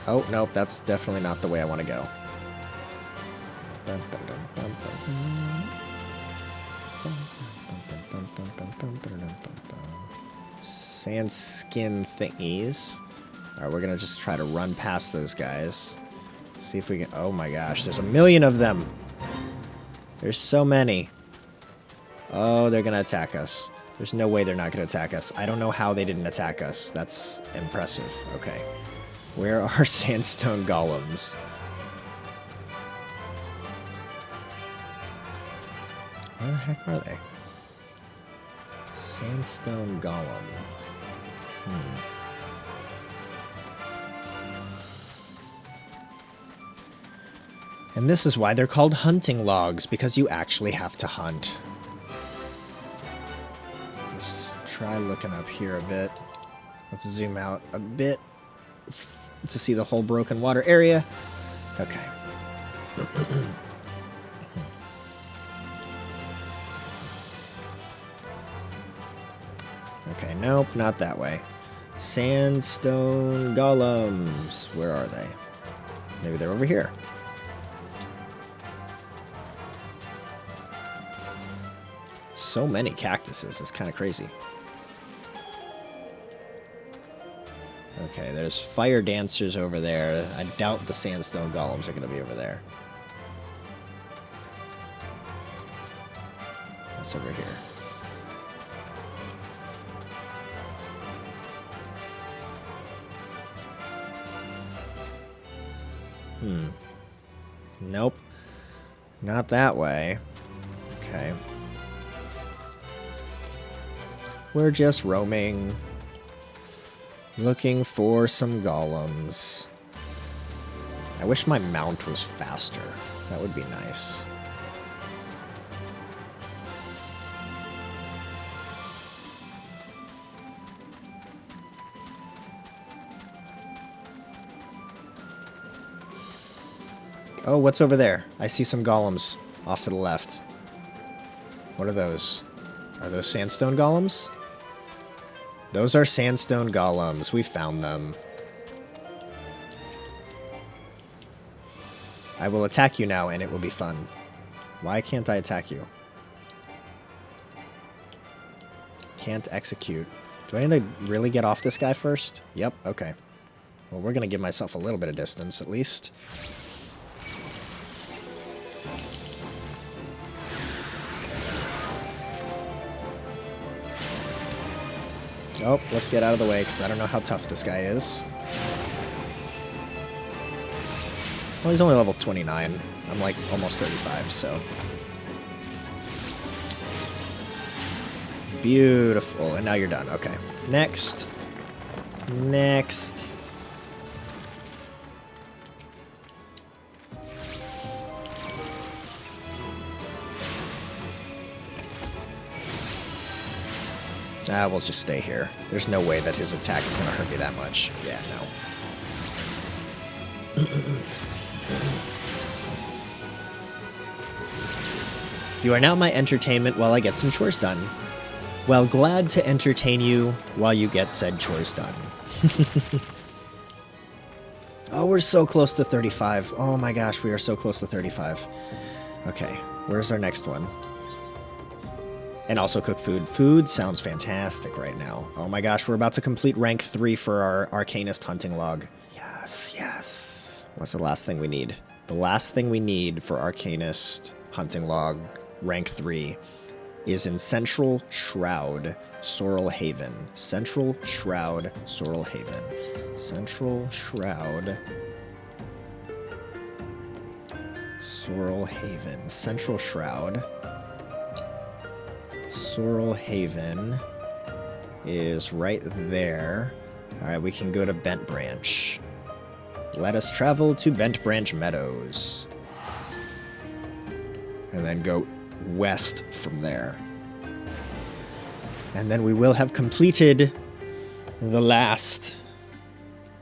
Oh, nope, that's definitely not the way I want to go. Sand skin thingies. Alright, we're gonna just try to run past those guys. See if we can... Oh my gosh, there's a million of them! There's so many. Oh, they're gonna attack us. There's no way they're not gonna attack us. I don't know how they didn't attack us. That's impressive. Okay. Where are sandstone golems? Where the heck are they? Sandstone golem. And this is why they're called hunting logs, because you actually have to hunt. Let's try looking up here a bit. Let's zoom out a bit to see the whole Broken Water area. Okay. Okay, nope, not that way. Sandstone golems. Where are they? Maybe they're over here. So many cactuses, it's kind of crazy. Okay, there's fire dancers over there. I doubt the sandstone golems are going to be over there. What's over here? Nope. Not that way. Okay. We're just roaming, looking for some golems. I wish my mount was faster. That would be nice. Oh, what's over there? I see some golems off to the left. What are those? Are those sandstone golems? Those are sandstone golems. We found them. I will attack you now, and it will be fun. Why can't I attack you? Can't execute. Do I need to really get off this guy first? Yep, okay. Well, we're going to give myself a little bit of distance, at least. Oh, let's get out of the way, because I don't know how tough this guy is. Well, he's only level 29. I'm like almost 35, so... Beautiful. And now you're done. Okay. Next. Next. We'll just stay here. There's no way that his attack is going to hurt me that much. Yeah, no. You are now my entertainment while I get some chores done. Well, glad to entertain you while you get said chores done. Oh, we're so close to 35. Oh my gosh, we are so close to 35. Okay, where's our next one? And also cook food. Food sounds fantastic right now. Oh my gosh, we're about to complete rank 3 for our Arcanist hunting log. Yes, yes. What's the last thing we need? The last thing we need for Arcanist hunting log rank 3 is in Central Shroud, Sorrel Haven. Central Shroud, Sorrel Haven. Central Shroud, Sorrel Haven. Central Shroud. Sorrel Haven is right there. Alright, we can go to Bent Branch. Let us travel to Bent Branch Meadows. And then go west from there. And then we will have completed the last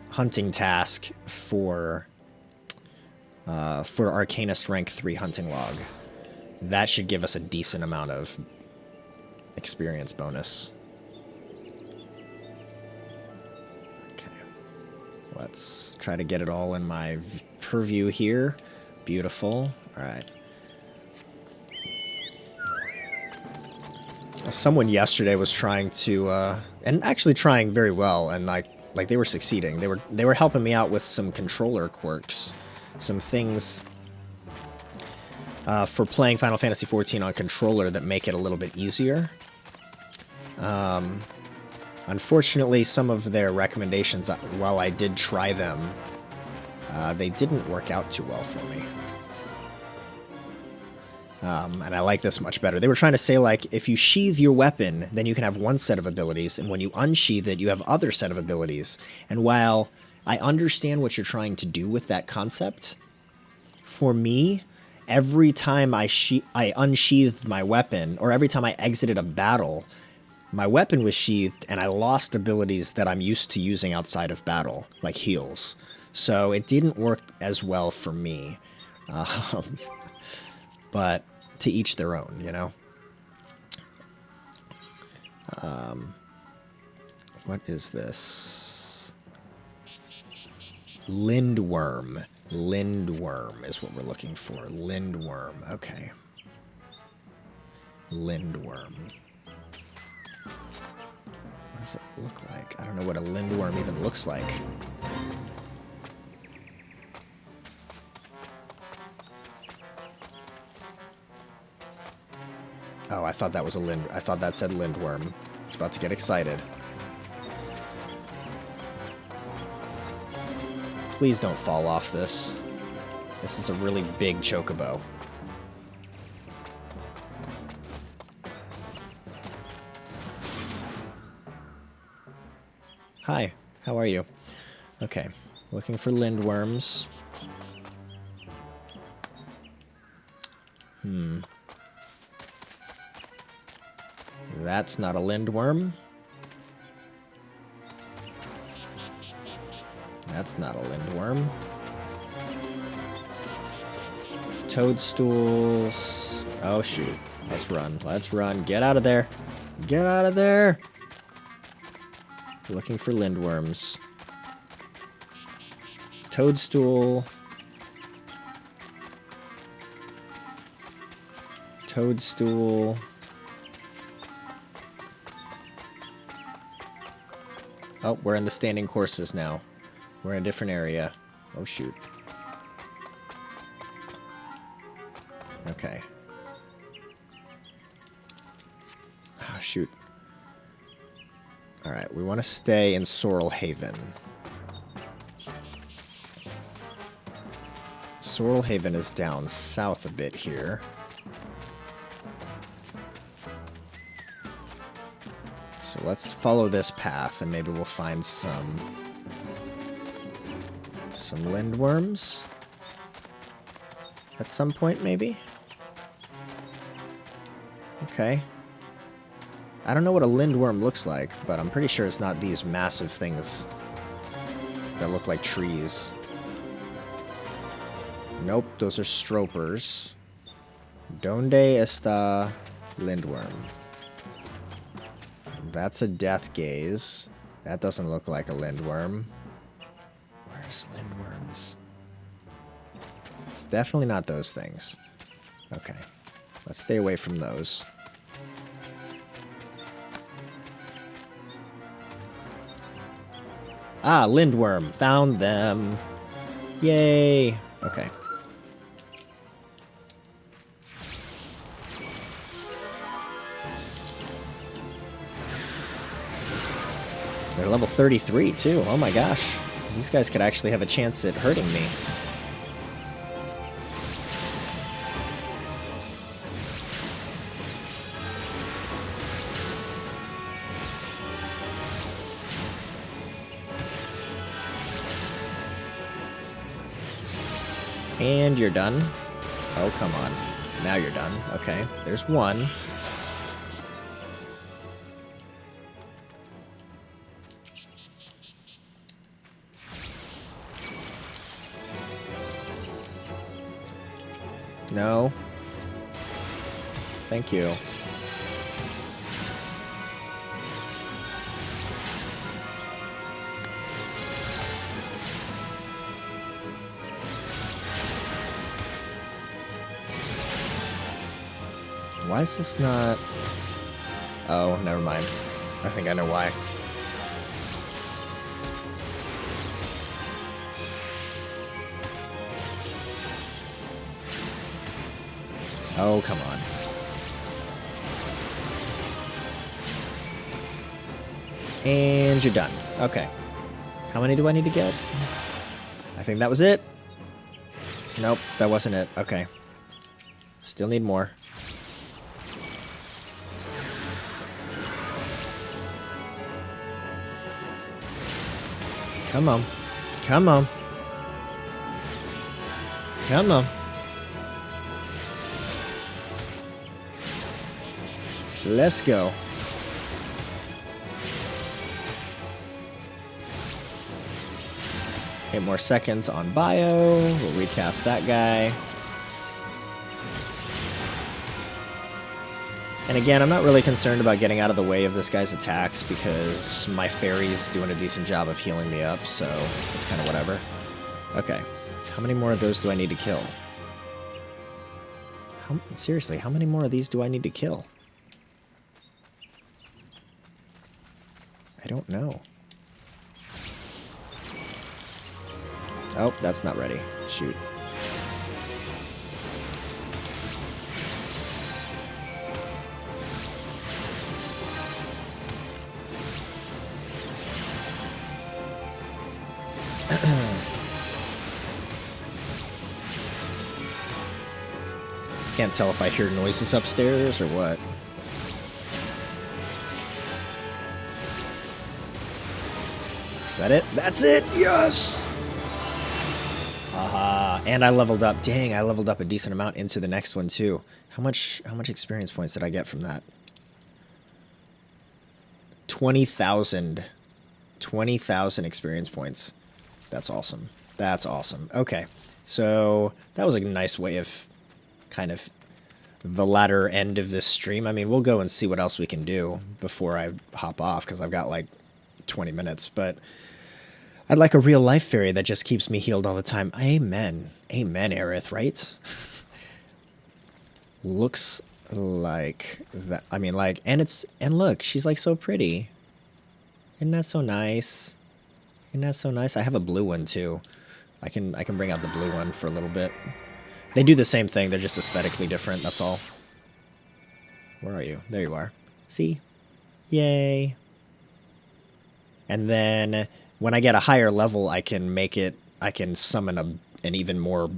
hunting task for Arcanist rank 3 hunting log. That should give us a decent amount of experience bonus. Okay. Let's try to get it all in my purview here. Beautiful. All right. Someone yesterday was trying to, and actually trying very well, and like they were succeeding. They were helping me out with some controller quirks, some things for playing Final Fantasy XIV on controller that make it a little bit easier. Unfortunately, some of their recommendations, while I did try them, they didn't work out too well for me. And I like this much better. They were trying to say, like, if you sheathe your weapon, then you can have one set of abilities, and when you unsheath it, you have other set of abilities. And while I understand what you're trying to do with that concept, for me, every time I unsheathed my weapon, or every time I exited a battle, my weapon was sheathed, and I lost abilities that I'm used to using outside of battle, like heals. So it didn't work as well for me. But to each their own, you know? What is this? Lindworm. Lindworm is what we're looking for. Lindworm. Okay. Lindworm. What does it look like? I don't know what a lindworm even looks like. Oh, I thought that was a I thought that said lindworm. I was about to get excited. Please don't fall off this. This is a really big chocobo. Hi, how are you? Okay, looking for lindworms. That's not a lindworm. That's not a lindworm. Toadstools. Oh, shoot. Let's run. Let's run. Get out of there. Get out of there. Looking for lindworms. Toadstool. Toadstool. Oh, we're in the standing courses now. We're in a different area. Oh, shoot. Okay. Oh, shoot. Alright, we want to stay in Sorrel Haven. Sorrel Haven is down south a bit here. So let's follow this path and maybe we'll find some lindworms at some point, maybe? Okay. I don't know what a lindworm looks like, but I'm pretty sure it's not these massive things that look like trees. Nope, those are stropers. Donde está lindworm? That's a death gaze. That doesn't look like a lindworm. Where's lindworms? It's definitely not those things. Okay, let's stay away from those. Ah, lindworm. Found them. Yay. Okay. They're level 33, too. Oh my gosh. These guys could actually have a chance at hurting me. And you're done. Oh, come on. Now you're done. Okay, there's one. No. Thank you. Why is this not... Oh, never mind. I think I know why. Oh, come on. And you're done. Okay. How many do I need to get? I think that was it. Nope, that wasn't it. Okay. Still need more. Come on. Come on. Come on. Let's go. Eight more seconds on bio. We'll recast that guy. And again, I'm not really concerned about getting out of the way of this guy's attacks because my fairy's doing a decent job of healing me up, so it's kind of whatever. Okay. How many more of those do I need to kill? Seriously, how many more of these do I need to kill? I don't know. Oh, that's not ready. Shoot. Can't tell if I hear noises upstairs or what. Is that it? That's it! Yes! Aha. And I leveled up. Dang, I leveled up a decent amount into the next one too. How much experience points did I get from that? 20,000. 20,000 experience points. That's awesome. That's awesome. Okay. So that was a nice way of kind of the latter end of this stream. I mean, we'll go and see what else we can do before I hop off because I've got like 20 minutes, but I'd like a real life fairy that just keeps me healed all the time. Amen. Amen, Aerith, right? Looks like that. I mean, like, and look, she's like so pretty. Isn't that so nice? Isn't that so nice? I have a blue one too. I can bring out the blue one for a little bit. They do the same thing. They're just aesthetically different. That's all. Where are you? There you are. See? Yay. And then when I get a higher level, I can make it. I can summon an even more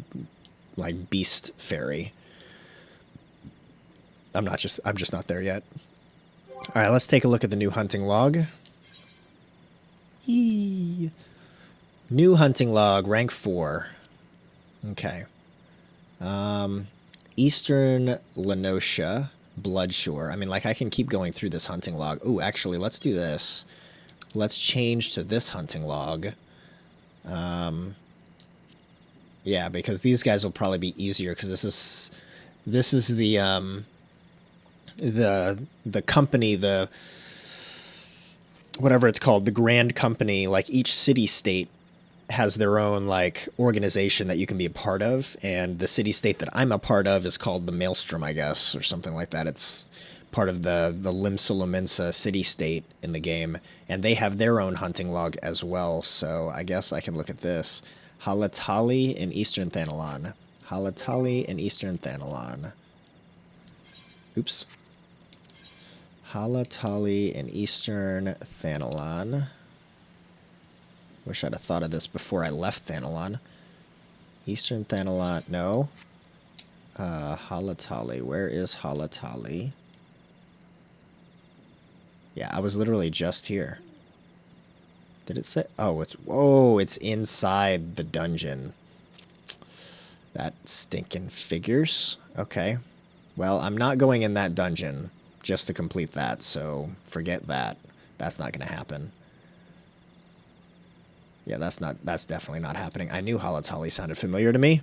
like beast fairy. I'm just not there yet. All right, let's take a look at the new hunting log. Eee. New hunting log, rank 4. Okay. Eastern Lenosha, Bloodshore. I mean, like, I can keep going through this hunting log. Ooh, actually, let's do this. Let's change to this hunting log. Yeah, because these guys will probably be easier because this is the company, the whatever it's called, the Grand Company. Like each city-state has their own like organization that you can be a part of, and the city-state that I'm a part of is called the Maelstrom, I guess, or something like that. It's part of the Limsa city-state in the game, and they have their own hunting log as well. So I guess I can look at this. Halatali and Eastern Thanalon. Halatali and Eastern Thanalon. Oops. Halatali and Eastern Thanalon. Wish I'd have thought of this before I left Thanalon. Eastern Thanalon, no. Halatali, where is Halatali? Yeah, I was literally just here. Did it say? Oh, it's inside the dungeon. That stinking figures. Okay. Well, I'm not going in that dungeon just to complete that, so forget that. That's not going to happen. Yeah, that's definitely not happening. I knew Halatali sounded familiar to me.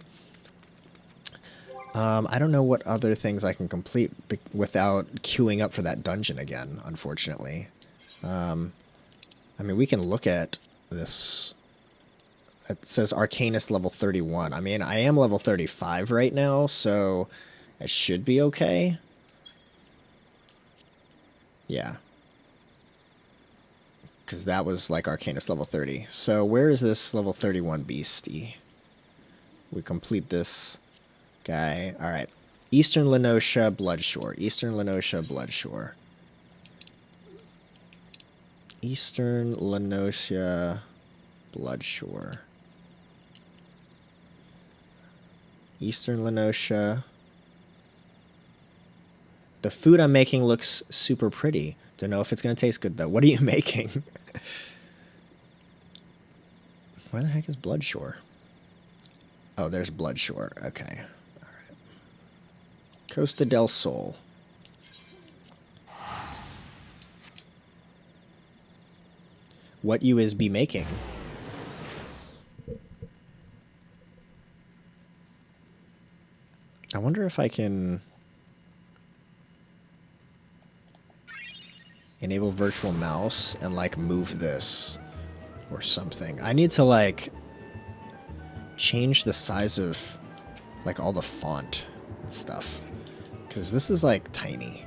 I don't know what other things I can complete without queuing up for that dungeon again, unfortunately. I mean, we can look at this. It says Arcanist level 31. I mean, I am level 35 right now, so it should be okay. Yeah. Because that was like Arcanist level 30. So where is this level 31 beastie? We complete this guy. All right. Eastern Lenosha, Bloodshore. Eastern Lenosha, Bloodshore. Eastern Lenosha, Bloodshore. Eastern Lenosha. The food I'm making looks super pretty. Don't know if it's going to taste good, though. What are you making? Where the heck is Bloodshore? Oh, there's Bloodshore. Okay. All right. Costa del Sol. What you is be making? I wonder if I can enable virtual mouse and like move this or something. I need to like change the size of like all the font and stuff because this is like tiny.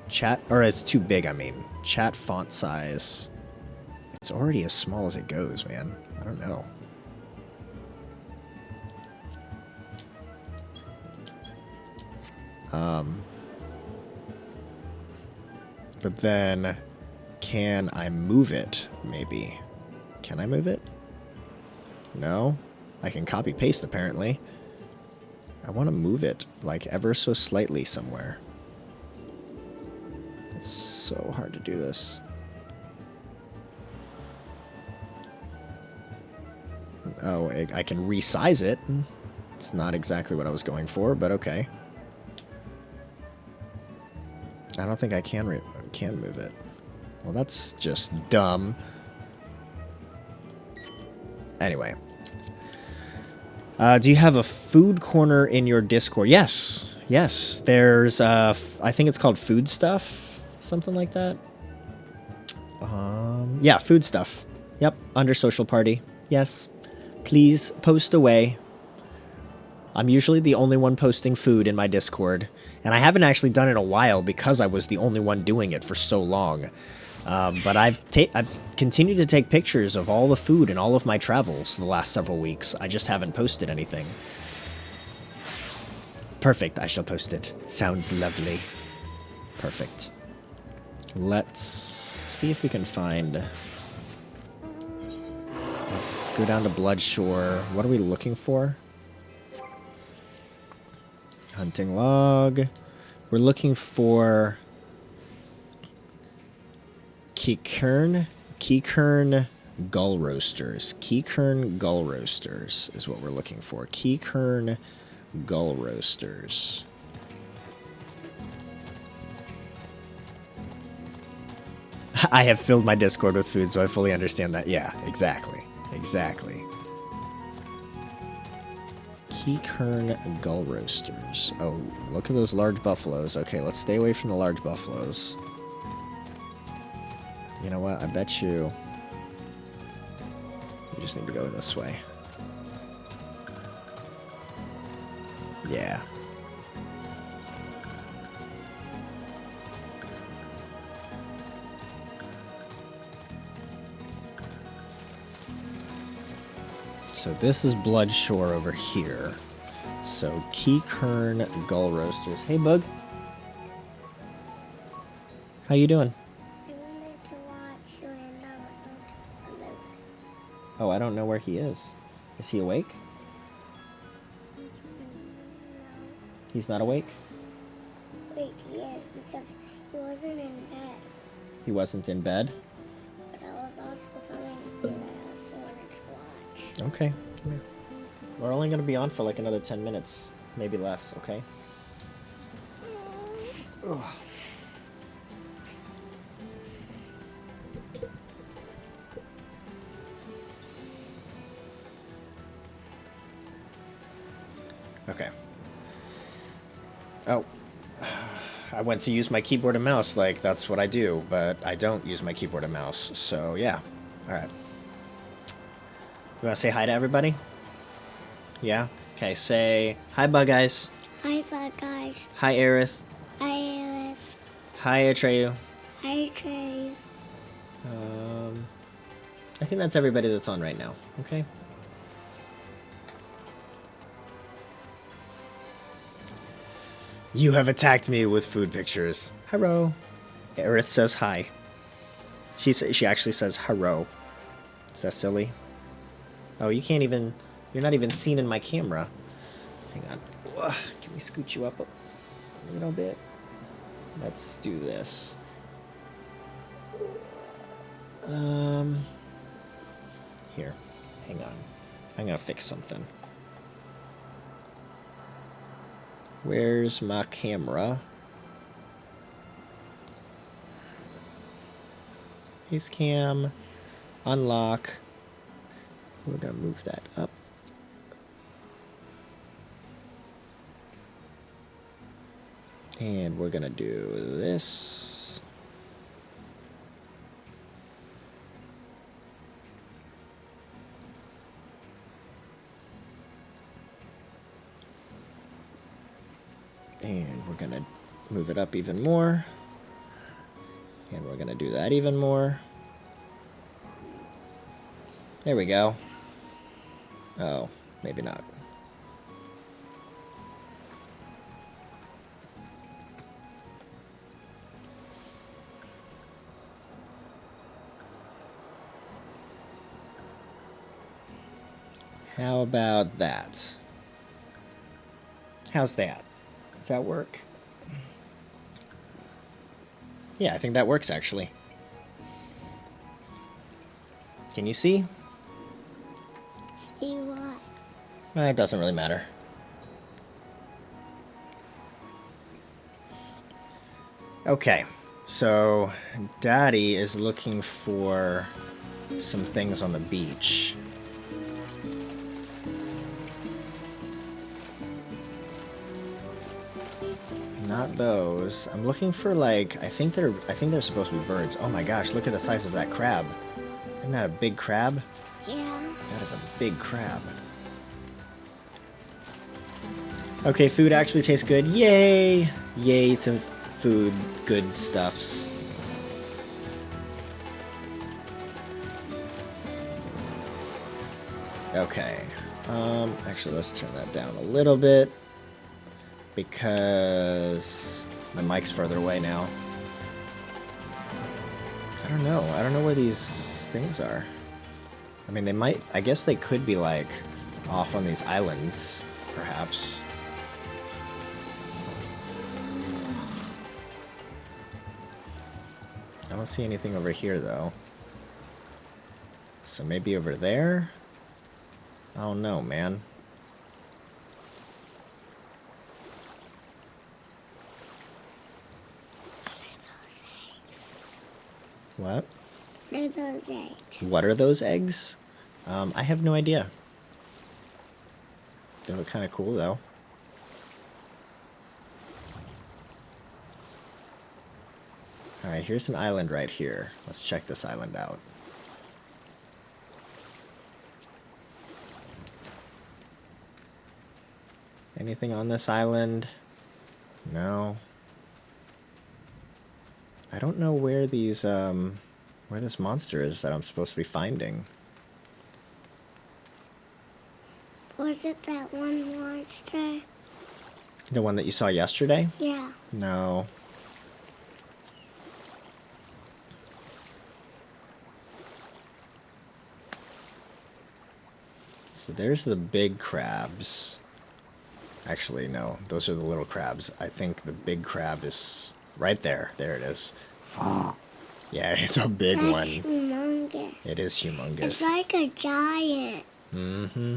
Chat, or it's too big, I mean. Chat font size. It's already as small as it goes, man. I don't know. But then, can I move it, maybe? Can I move it? No? I can copy paste, apparently. I want to move it, like, ever so slightly somewhere. It's so hard to do this. Oh, I can resize it. It's not exactly what I was going for, but okay. I don't think I can move it. Well, that's just dumb. Anyway. Do you have a food corner in your Discord? Yes. Yes. There's, I think it's called Food Stuff. Something like that. Yeah, Food Stuff. Yep. Under Social Party. Yes. Please post away. I'm usually the only one posting food in my Discord, and I haven't actually done it in a while because I was the only one doing it for so long. But I've continued to take pictures of all the food and all of my travels the last several weeks. I just haven't posted anything. Perfect, I shall post it. Sounds lovely. Perfect. Let's see if we can find... Let's go down to Bloodshore. What are we looking for? Hunting log. We're looking for... Keykern gull roasters. Keykern gull roasters is what we're looking for. Keykern gull roasters. I have filled my Discord with food, so I fully understand that. Yeah, exactly. Exactly. Keykern gull roasters. Oh, look at those large buffaloes. Okay, let's stay away from the large buffaloes. You know what? I bet you... We just need to go this way. Yeah. So this is Bloodshore over here. So Keykern gull roasters. Hey, Bug. How you doing? Oh, I don't know where he is. Is he awake? No. He's not awake? Wait, he is, because he wasn't in bed. He wasn't in bed? But I was also going to do that. I also wanted to watch. Okay, come here. We're only going to be on for like another 10 minutes. Maybe less, okay? Ugh. Okay. Oh. I went to use my keyboard and mouse, like, that's what I do, but I don't use my keyboard and mouse, so yeah. Alright. You want to say hi to everybody? Yeah? Okay, say hi, Bug Eyes. Hi, Bug Guys. Hi, Aerith. Hi, Aerith. Hi, Atreyu. Hi, Trey. I think that's everybody that's on right now, okay? You have attacked me with food pictures. Hello. Aerith says hi. She actually says hello. Is that silly? Oh, you can't even... You're not even seen in my camera. Hang on. Can we scoot you up a little bit? Let's do this. Here. Hang on. I'm gonna fix something. Where's my camera? Face cam. Unlock. We're gonna move that up. And we're gonna do this. And we're gonna move it up even more. And we're gonna do that even more. There we go. Oh, maybe not. How about that? How's that? Does that work? Yeah, I think that works actually. Can you see? See what? It doesn't really matter. Okay, so Daddy is looking for some things on the beach. Not those. I'm looking for like I think they're supposed to be birds. Oh my gosh, look at the size of that crab. Isn't that a big crab? Yeah. That is a big crab. Okay, food actually tastes good. Yay! Yay to food, good stuffs. Okay. Actually, let's turn that down a little bit because my mic's further away now. I don't know. I don't know where these things are. I mean, they might... I guess they could be, like, off on these islands, perhaps. I don't see anything over here, though. So maybe over there? I don't know, man. What? What are those eggs? What are those eggs? I have no idea. They look kind of cool, though. Alright, here's an island right here. Let's check this island out. Anything on this island? No. I don't know where these, where this monster is that I'm supposed to be finding. Was it that one monster? The one that you saw yesterday? Yeah. No. So there's the big crabs. Actually, no. Those are the little crabs. I think the big crab is right there. There it is. Yeah, it's a big That's one. humongous. It is humongous. It's like a giant. Mm-hmm.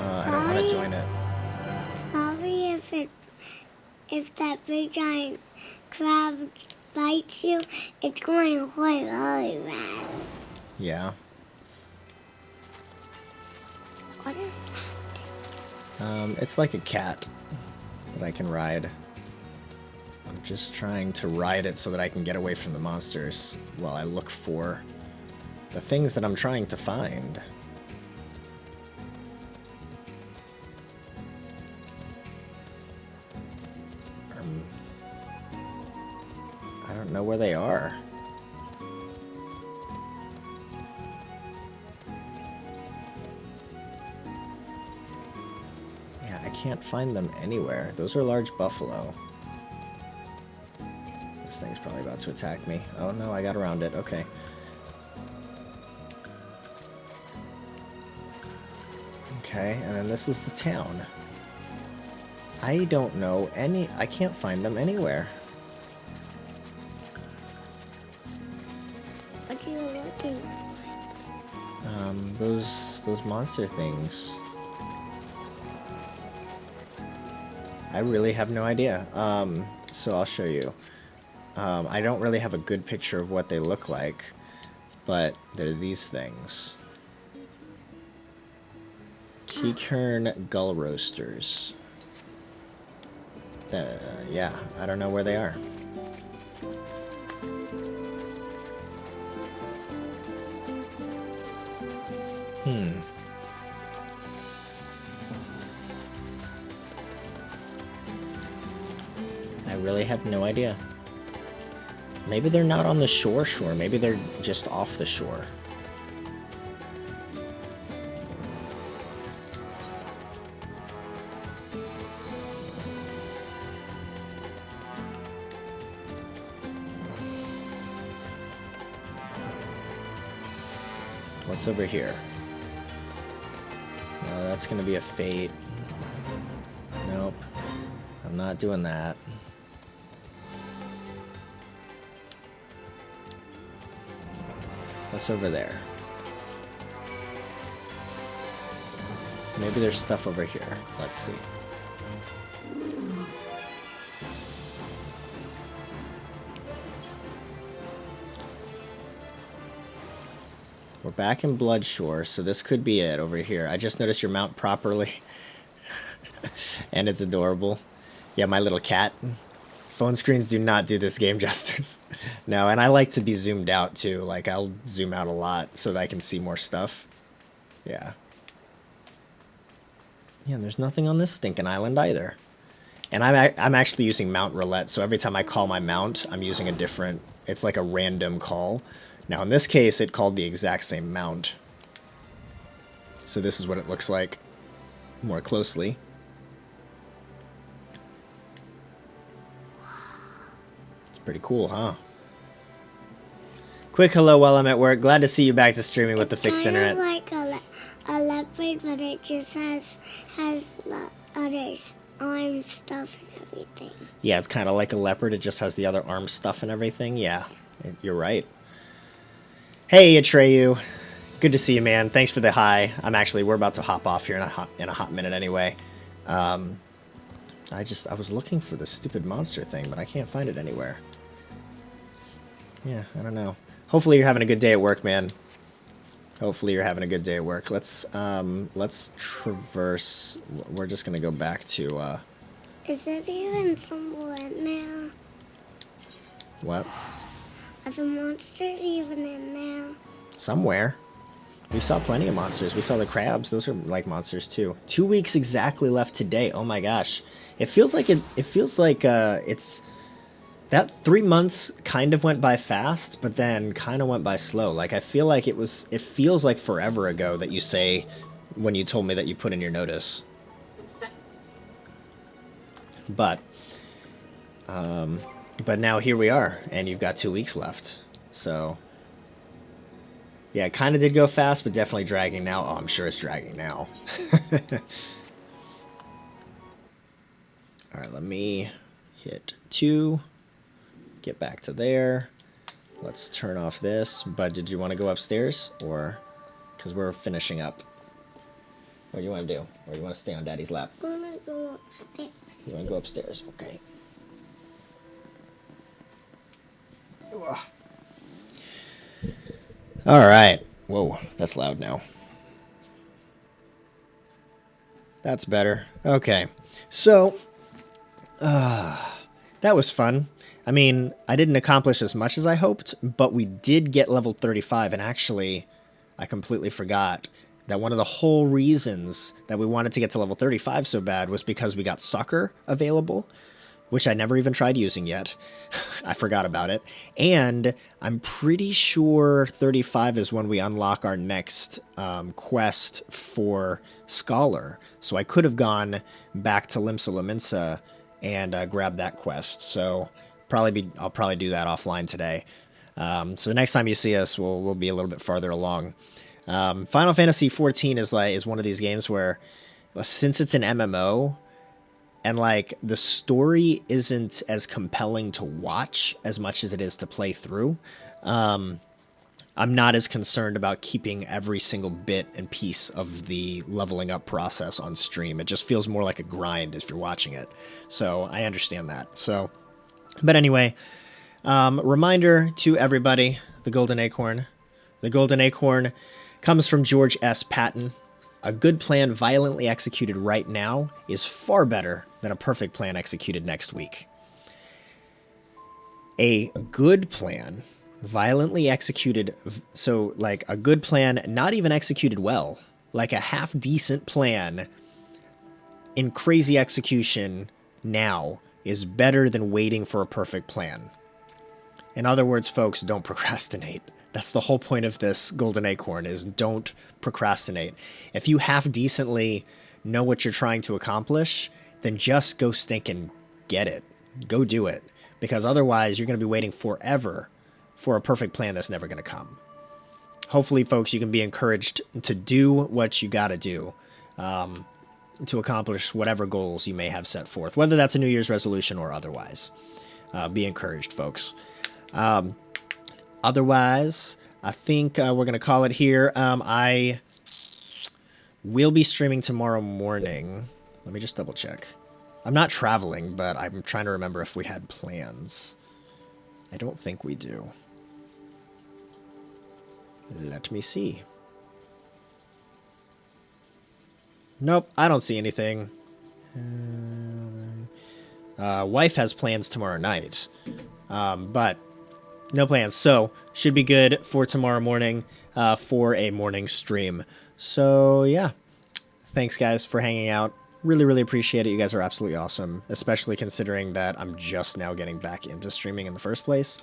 I don't want to join it. Probably if that big giant crab bites you, it's going to hurt really bad. Yeah. What is that? It's like a cat that I can ride. I'm just trying to ride it so that I can get away from the monsters while I look for the things that I'm trying to find. I don't know where they are. Yeah, I can't find them anywhere. Those are large buffalo. This thing's probably about to attack me. Oh no, I got around it. Okay. Okay, and then this is the town. I don't know any... I can't find them anywhere. What are you looking for? Those monster things. I really have no idea. So I'll show you. I don't really have a good picture of what they look like, but they're these things. Keykern gull roasters. Yeah, I don't know where they are. I really have no idea. Maybe they're not on the shore. Maybe they're just off the shore. What's over here? No, that's gonna be a fate. Nope. I'm not doing that. What's over there? Maybe there's stuff over here. Let's see. We're back in Bloodshore, so this could be it over here. I just noticed your mount properly. And it's adorable. Yeah, my little cat Phone screens do not do this game justice. No, and I like to be zoomed out too. Like, I'll zoom out a lot so that I can see more stuff. Yeah. Yeah, there's nothing on this stinking island either. And I'm actually using mount roulette, so every time I call my mount, I'm using a different... It's like a random call. Now, in this case, it called the exact same mount. So this is what it looks like more closely. It's pretty cool, huh? Quick hello while I'm at work. Glad to see you back to streaming with the fixed internet. It's kind of like a leopard, but it just has the others arm stuff and everything. Yeah, it's kind of like a leopard. It just has the other arm stuff and everything. Yeah, you're right. Hey, Atreyu. Good to see you, man. Thanks for the hi. We're about to hop off here in a hot minute anyway. I was looking for the stupid monster thing, but I can't find it anywhere. Yeah, I don't know. Hopefully you're having a good day at work, man. Hopefully you're having a good day at work. Let's traverse. We're just gonna go back to. Is it even somewhere now? What? Are the monsters even in there? Somewhere. We saw plenty of monsters. We saw the crabs. Those are like monsters too. 2 weeks exactly left today. Oh my gosh. It feels like it's that 3 months kind of went by fast, but then kind of went by slow. Like I feel like it feels like forever ago that you say when you told me that you put in your notice. But now here we are, and you've got 2 weeks left. So yeah, it kind of did go fast, but definitely dragging now. Oh, I'm sure it's dragging now. All right, let me hit 2. Get back to there. Let's turn off this. Bud, did you want to go upstairs? Or... because we're finishing up. What do you want to do? Or you want to stay on Daddy's lap? I want to go upstairs. You want to go upstairs? Okay. All right. Whoa, that's loud now. That's better. Okay. So, that was fun. I mean, I didn't accomplish as much as I hoped, but we did get level 35, and actually, I completely forgot that one of the whole reasons that we wanted to get to level 35 so bad was because we got Sucker available, which I never even tried using yet. I forgot about it. And I'm pretty sure 35 is when we unlock our next quest for Scholar. So I could have gone back to Limsa Lominsa and grabbed that quest. So I'll probably do that offline today. So next time you see us, we'll be a little bit farther along. Final Fantasy 14 is one of these games where, since it's an MMO, and like the story isn't as compelling to watch as much as it is to play through, I'm not as concerned about keeping every single bit and piece of the leveling up process on stream. It just feels more like a grind if you're watching it. So I understand that. So, but anyway, reminder to everybody, the Golden Acorn. The Golden Acorn comes from George S. Patton. A good plan violently executed right now is far better than a perfect plan executed next week. A good plan violently executed, so like a good plan not even executed well, like a half-decent plan in crazy execution now is better than waiting for a perfect plan. In other words, folks, don't procrastinate. That's the whole point of this Golden Acorn, is don't procrastinate. If you half-decently know what you're trying to accomplish, then just go stink and get it. Go do it. Because otherwise, you're going to be waiting forever for a perfect plan that's never going to come. Hopefully, folks, you can be encouraged to do what you got to do to accomplish whatever goals you may have set forth, whether that's a New Year's resolution or otherwise. Be encouraged, folks. Otherwise, I think we're going to call it here. I will be streaming tomorrow morning. Let me just double check. I'm not traveling, but I'm trying to remember if we had plans. I don't think we do. Let me see. Nope, I don't see anything. Wife has plans tomorrow night, but no plans. So should be good for tomorrow morning for a morning stream. So yeah, thanks guys for hanging out. Really, really appreciate it. You guys are absolutely awesome, especially considering that I'm just now getting back into streaming in the first place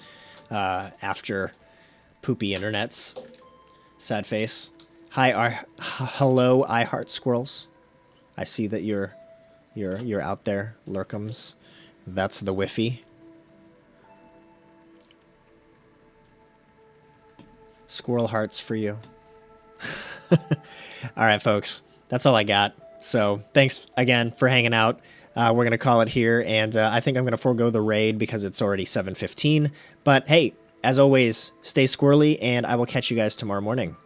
after poopy internets. Sad face. Hi, hello, I heart squirrels. I see that you're out there, lurkums. That's the Whiffy. Squirrel hearts for you. All right, folks. That's all I got. So thanks again for hanging out. We're going to call it here, and I think I'm going to forego the raid because it's already 7:15. But hey, as always, stay squirrely, and I will catch you guys tomorrow morning.